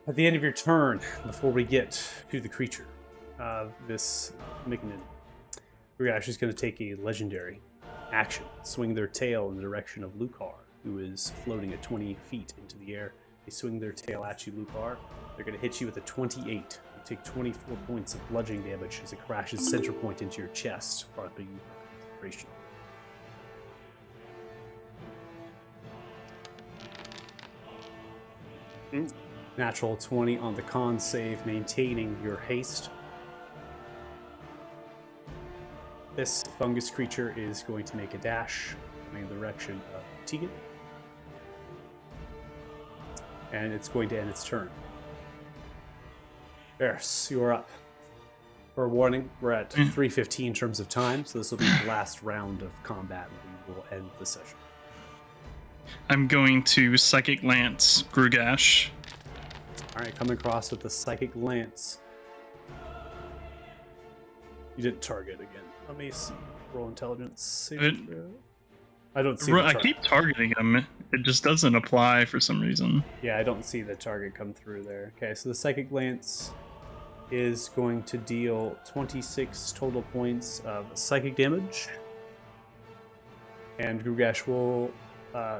At the end of your turn, before we get to the creature of this Mignon, Grugash is going to take a legendary action, swing their tail in the direction of Lucar, who is floating at 20 feet into the air. They swing their tail at you, Lucar. They're going to hit you with a 28. You take 24 points of bludgeoning damage as it crashes center point into your chest, prompting concentration. Natural 20 on the con save, maintaining your haste. This fungus creature is going to make a dash in the direction of Tegan. And it's going to end its turn. Varys, you are up. For a warning, we're at 3:15 in terms of time, so this will be the last round of combat, and we will end the session. I'm going to Psychic Lance Grugash. All right, coming across with the Psychic Lance. You didn't target again. Let me see. Roll intelligence. I don't see. I keep targeting him. It just doesn't apply for some reason. Yeah, I don't see the target come through there. Okay, so the Psychic Lance is going to deal 26 total points of psychic damage. And Grugash will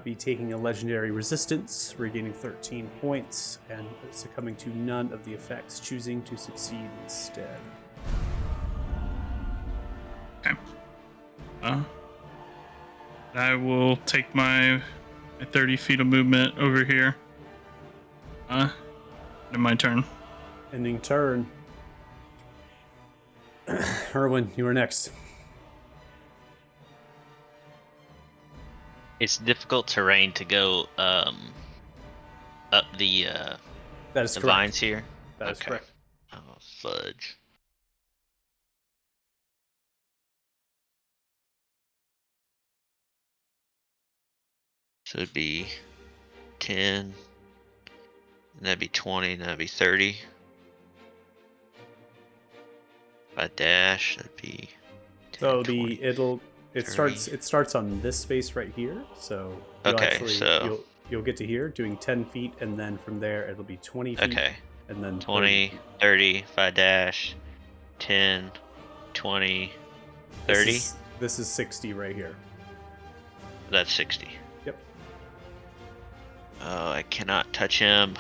be taking a legendary resistance, regaining 13 points, and succumbing to none of the effects, choosing to succeed instead. Okay. I will take my 30 feet of movement over here. In my turn. Ending turn. Erwin, you are next. It's difficult terrain to go up the That is the correct. vines here. That is correct. Oh, fudge. So it'd be 10, And that'd be 20, and that'd be 30. If I dash, that'd be 10, So 20. it 30. starts on this space right here. So you'll Okay, actually so- you'll get to here doing 10 feet, and then from there it'll be 20 feet, Okay. and then 20, 30. 30, if I dash, 10, 20, 30. This is 60 right here. That's 60. Yep. Oh, I cannot touch him.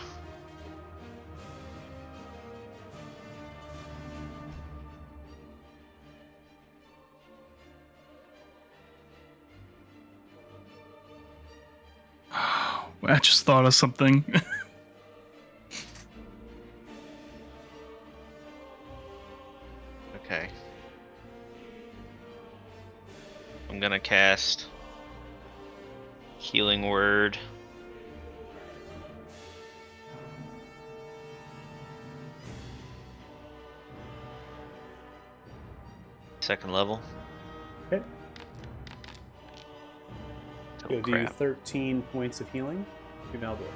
I just thought of something. Okay. I'm gonna cast Healing Word. Second level. Okay. Oh, You'll do crap. 13 points of healing to Maldor.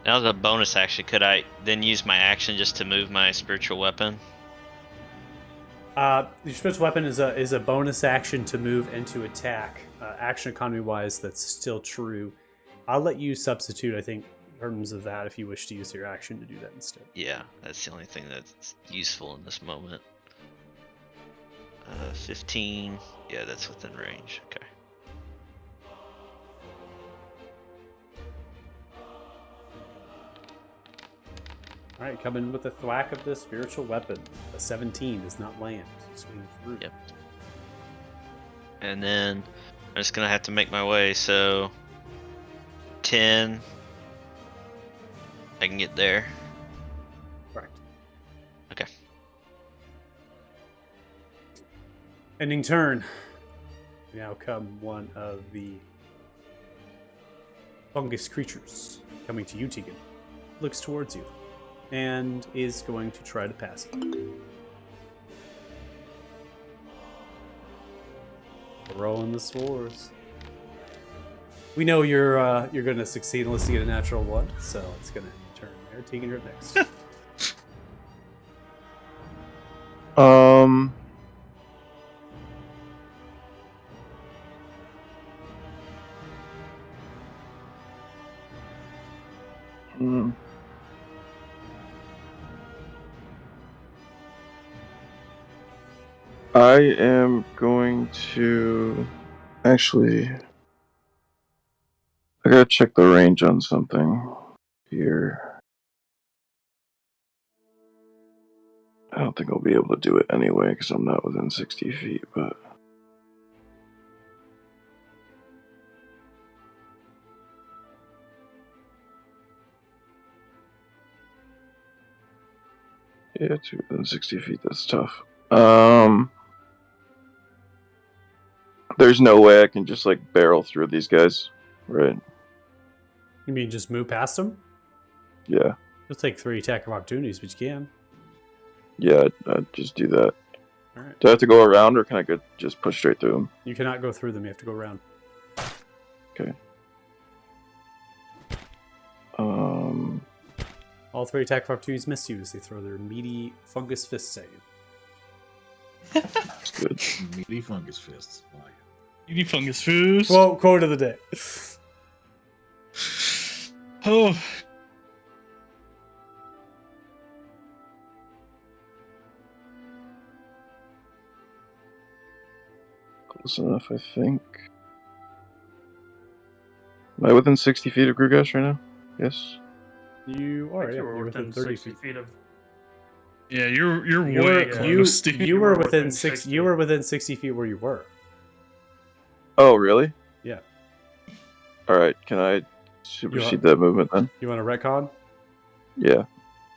That was a bonus action. Could I then use my action just to move my spiritual weapon? Your spiritual weapon is a bonus action to move and to attack. Action economy wise, that's still true. I'll let you substitute, I think, in terms of that if you wish to use your action to do that instead. Yeah, that's the only thing that's useful in this moment. 15. Yeah, that's within range. Okay. All right, come in with a thwack of the spiritual weapon. A 17 does not land. Swing through. Yep. And then I'm just gonna have to make my way. So 10. I can get there. Correct. Okay. Ending turn. Now come one of the fungus creatures coming to you, Tegan. Looks towards you and is going to try to pass you. Rolling the spores. We know you're going to succeed unless you get a natural one, so it's going to turn there. Tegan, you're up next. I am going to actually. I gotta check the range on something here. I don't think I'll be able to do it anyway because I'm not within 60 feet, but. Yeah, to within 60 feet, that's tough. There's no way I can just like barrel through these guys, right? You mean just move past them? Yeah, You'll take 3 attack of opportunities, but you can. yeah, I'd just do that. All right. Do I have to go around, or can I just push straight through them? You cannot go through them. You have to go around. Okay. All 3 attack of opportunities miss you as they throw their meaty fungus fists at you. That's good. Meaty fungus fists. I like it. You need fungus foods. Quote of the day. Oh, Close enough, I think. Am I within 60 feet of Grugash right now? Yes. You I are. think Yeah, you were you're within within 30 60 feet. feet of. yeah, you're You way were, close, dude. you were were within within 6. 60. You were within 60 feet where you were. Oh, really? Yeah. All right. Can I supersede that movement then? You want a retcon? Yeah,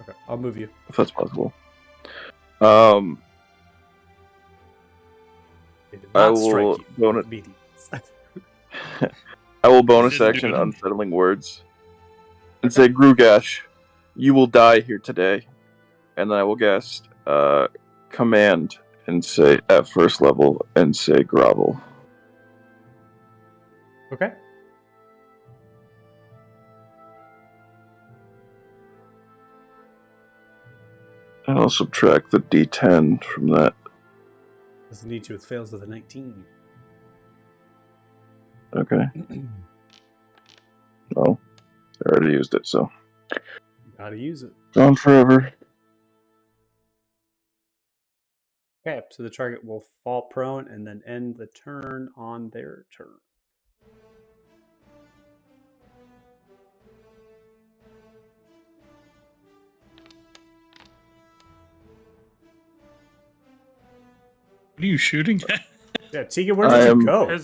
Okay, I'll move you. if that's possible. It did I not strike will you. bonus. Meaty. I will bonus Didn't do action it. unsettling words and say, Grugash, you will die here today. And then I will cast command and say at first level and say grovel. Okay. And I'll subtract the D10 from that. Doesn't need to. It fails with a 19. Okay. Well, I already used it, so Gotta use it. gone forever. Okay, so the target will fall prone and then end the turn on their turn. What are you shooting at? Yeah, Tegan, where I did you am- go?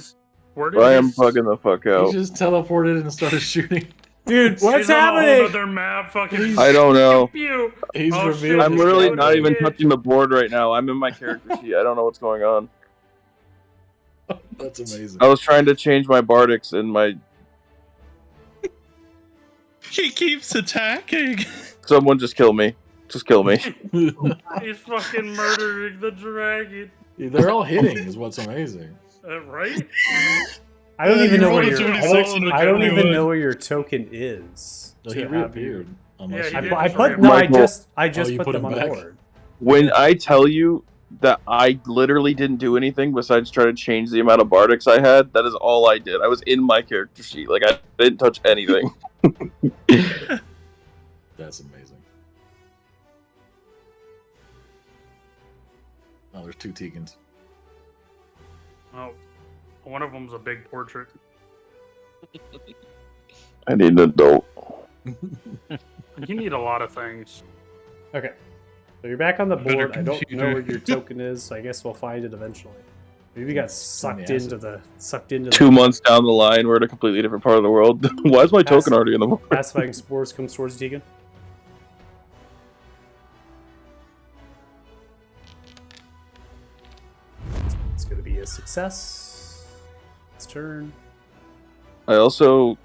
Where did I am his- bugging the fuck He out. just teleported and started shooting. Dude, what's He's on a whole happening? other map, fucking. I don't know. Pew, pew. He's Oh, revealed. shit, I'm his literally What not did even he- touching the board right now. I'm in my character sheet. I don't know what's going on. That's amazing. I was trying to change my Bardics and my. He keeps attacking. Someone just kill me. Just kill me. He's fucking murdering the dragon. They're all hitting, is what's amazing. Right? I don't Yeah, even you know rolled where a your 26 and I don't a even 21. know where your token is. So to he have reappeared. you- Unless Yeah, he you did. I just put reappear. no. I Michael. just you put put them him on the back? board. When I tell you that I literally didn't do anything besides try to change the amount of Bardics I had, that is all I did. I was in my character sheet. Like, I didn't touch anything. That's amazing. Oh, there's two Tegans. Oh, one of them's a big portrait. I need an adult. You need a lot of things. Okay, so you're back on the Better board. I don't know computer. where your token is, so I guess we'll find it eventually. Maybe you got sucked acid. into the 2 months down the line, we're in a completely different part of the world. Why is my token already in the board? Pacifying spores comes towards Tegan. It's going to be a success. It's turn. I also,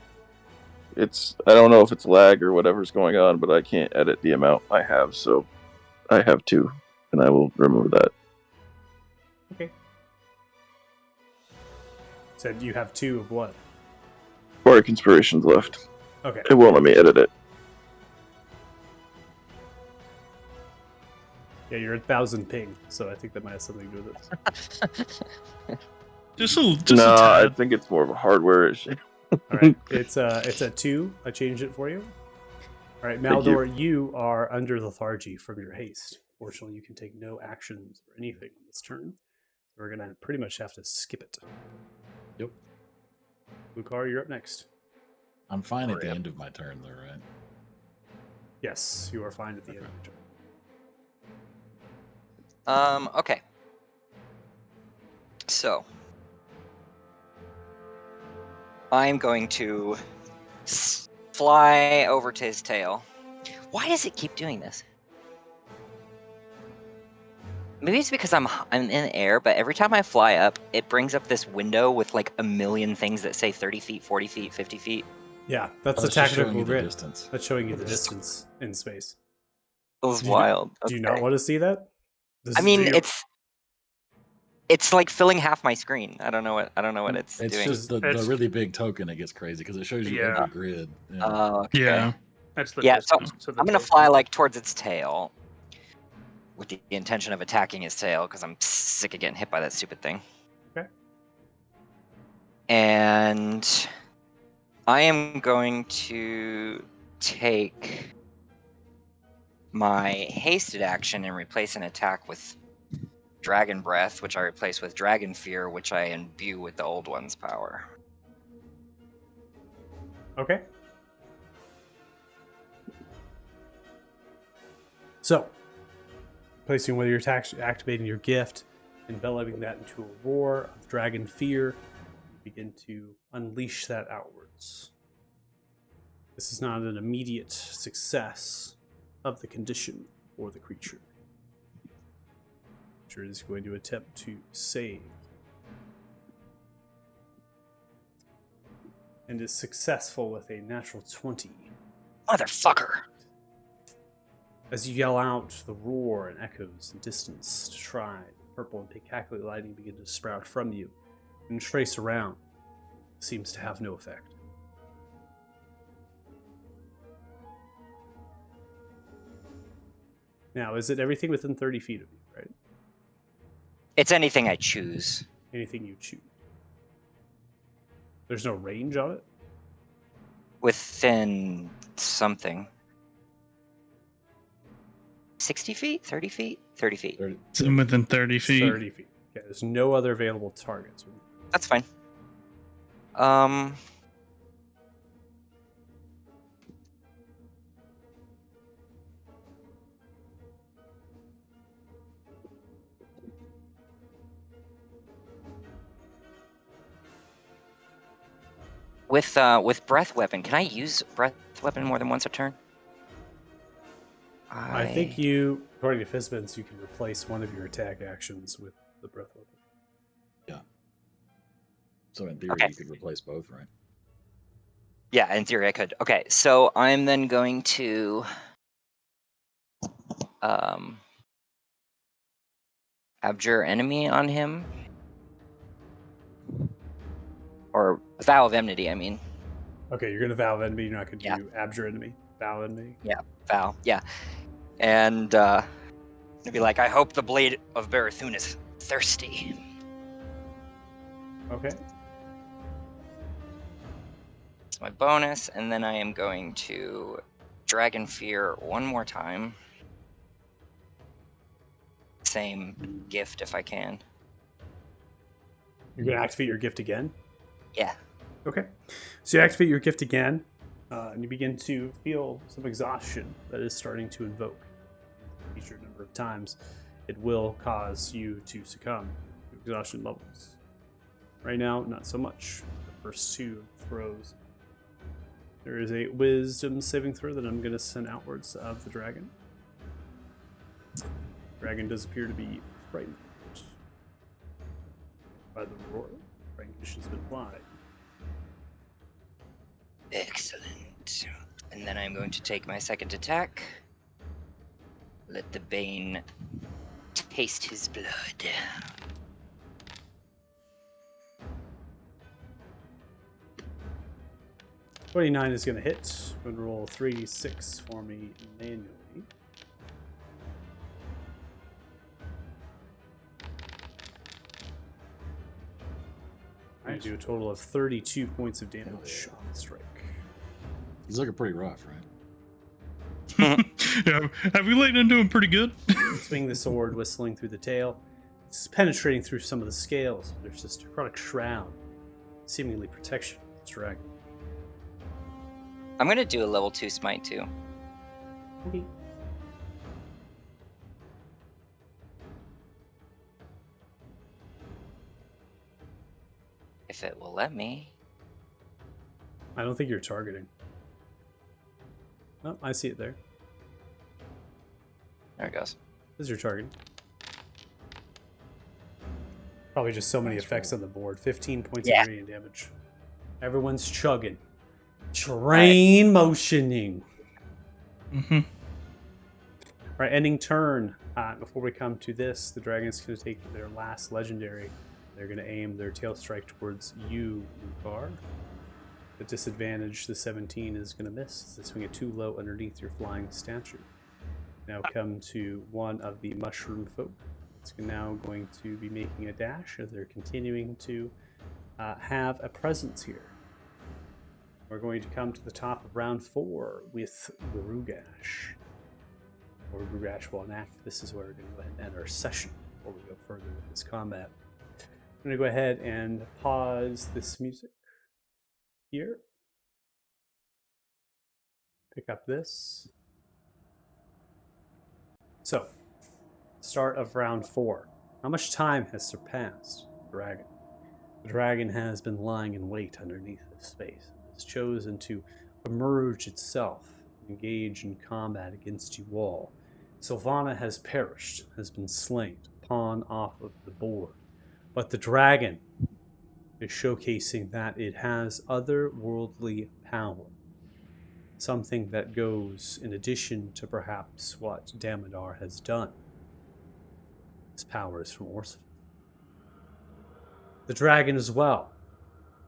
I don't know if it's lag or whatever's going on, but I can't edit the amount I have, so I have 2, and I will remove that. Okay. Said you have 2 of what? Bardic Inspirations left. Okay. It won't let me edit it. Yeah, you're 1,000 ping, so I think that might have something to do with this. Just a No, I tad. think it's more of a hardware issue. All right, it's a 2. I changed it for you. All right, Thank you. Maldor, you are under lethargy from your haste. Fortunately, you can take no actions or anything on this turn. We're gonna pretty much have to skip it. Yep. Lucar, you're up next. I'm fine at the Rip. end of my turn, though, right? Yes, you are fine at the end of your turn. Okay. So I'm going to fly over to his tail. Why does it keep doing this? Maybe it's because I'm in the air, but every time I fly up, it brings up this window with like a million things that say 30 feet, 40 feet, 50 feet. Yeah, that's Oh, the it's just showing tactical you the grid. distance. That's showing you the distance in space. It was Do you- wild. Do you not Okay. want to see that? I mean, do you- it's like filling half my screen. I don't know what it's It's doing. just the It's- really big token that gets crazy because it shows you Yeah. every grid. Yeah. Okay. Yeah. That's the Yeah, so distance to the I'm gonna token. fly like towards its tail, with the intention of attacking its tail because I'm sick of getting hit by that stupid thing. Okay. And I am going to take my hasted action and replace an attack with Dragon Breath, which I replace with Dragon Fear, which I imbue with the old one's power. Okay. So, placing whether you're activating your gift, enveloping that into a roar of dragon fear, you begin to unleash that outwards. This is not an immediate success of the condition or the creature. The creature is going to attempt to save. And is successful with a natural 20. Motherfucker! As you yell out, the roar and echoes in distance to try, purple and pink lightning begin to sprout from you and trace around. Seems to have no effect. Now, is it everything within 30 feet of you, right? It's anything I choose. Anything you choose. There's no range on it? Within something. 60 feet? 30 feet? 30 feet. It's within 30 It's feet. 30 feet. Okay, there's no other available targets. That's fine. With breath weapon, can I use breath weapon more than once a turn? I think you, according to Fizbins, you can replace one of your attack actions with the breath weapon. So in theory, Okay. you could replace both, right? Yeah, in theory I could. Okay, so I'm then going to abjure enemy on him. Or vow of enmity, I mean. Okay, you're going to vow enemy. You're not going to Yeah. do abjure enemy. Vow enemy. Vow, yeah. And to be like, I hope the blade of Barathun is thirsty. Okay. It's my bonus, and then I am going to Dragon Fear one more time. Same gift if I can. You're going to activate your gift again? Yeah. Okay. So you activate your gift again, and you begin to feel some exhaustion that is starting to invoke. A future number of times, it will cause you to succumb to exhaustion levels. Right now, not so much. The first two throws. There is a wisdom saving throw that I'm going to send outwards of the dragon. Dragon does appear to be frightened by the roar. Frankish has been applied. Excellent. And then I'm going to take my second attack. Let the Bane taste his blood. 29 is going to hit. I'm going to roll 3d6 for me manually. I do a total of 32 points of damage on the strike. He's looking pretty rough, right? Yeah, have we laid into him pretty good? Swing the sword, whistling through the tail. It's penetrating through some of the scales. There's this necrotic shroud, seemingly protection of this dragon. I'm going to do a level 2 smite too. Okay. If it will let me. I don't think you're targeting. Oh, I see it there. There it goes. This is your target. Probably just so many Nice effects roll. on the board. 15 points Yeah. of radiant damage. Everyone's chugging. Train motioning. Mm-hmm. All right, ending turn. Before we come to this, the dragon's going to take their last legendary. They're going to aim their tail strike towards you, Lucar. The disadvantage, the 17 is going to miss. They swing it too low underneath your flying stature. Now come to one of the mushroom folk. It's now going to be making a dash as they're continuing to have a presence here. We're going to come to the top of round 4 with Garugash. Or Garugash will enact. This is where we're going to go ahead and end our session before we go further with this combat. I'm going to go ahead and pause this music here. Pick up this. So, start of round 4. How much time has surpassed the dragon? The dragon has been lying in wait underneath this space. It's chosen to emerge itself, engage in combat against you all. Sylvana has perished, has been slain, pawn off of the board. But the dragon is showcasing that it has otherworldly power. Something that goes in addition to perhaps what Damodar has done. This power is from Orsiph. The dragon as well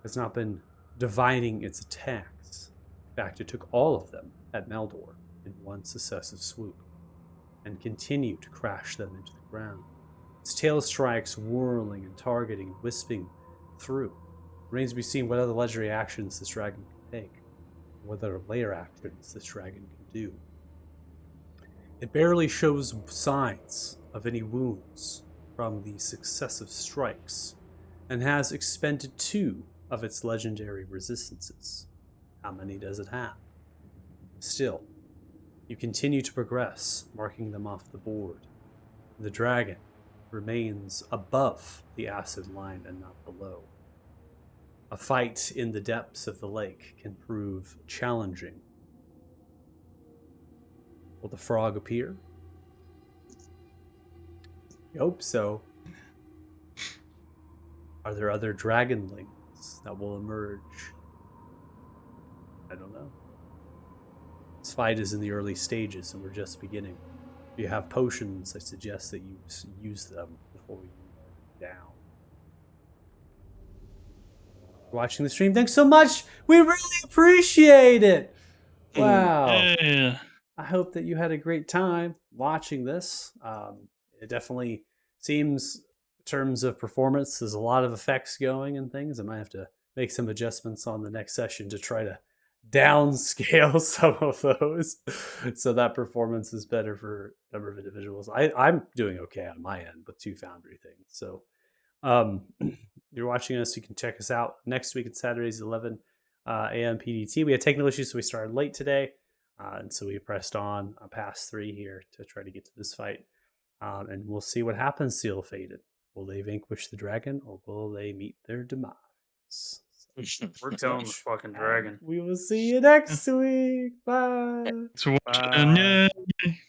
has not been dividing its attacks. In fact, it took all of them at Meldor in one successive swoop. and continue to crash them into the ground. Its tail strikes whirling and targeting and wisping through. Remains to be seen what other legendary actions this dragon can take, what other layer actions this dragon can do. It barely shows signs of any wounds from the successive strikes, and has expended 2 of its legendary resistances. How many does it have? Still, you continue to progress, marking them off the board. The dragon remains above the acid line and not below. A fight in the depths of the lake can prove challenging. Will the frog appear? I hope so. Are there other dragonlings that will emerge? I don't know. This fight is in the early stages and we're just beginning. If you have potions, I suggest that you use them before you go down. For watching the stream, thanks so much! We really appreciate it! Wow. Yeah. I hope that you had a great time watching this. It definitely seems, in terms of performance, there's a lot of effects going and things. I might have to make some adjustments on the next session to try to downscale some of those so that performance is better for a number of individuals. I'm doing okay on my end with 2 Foundry things. So if you're watching us, you can check us out next week at Saturdays 11 a.m. PDT. We had technical issues, so we started late today. And so we pressed on past 3 here to try to get to this fight. And we'll see what happens, Seal Faded. Will they vanquish the dragon or will they meet their demise? We're killing the fucking dragon. We will see you next week. Bye. Thanks for watching. Bye. Yay.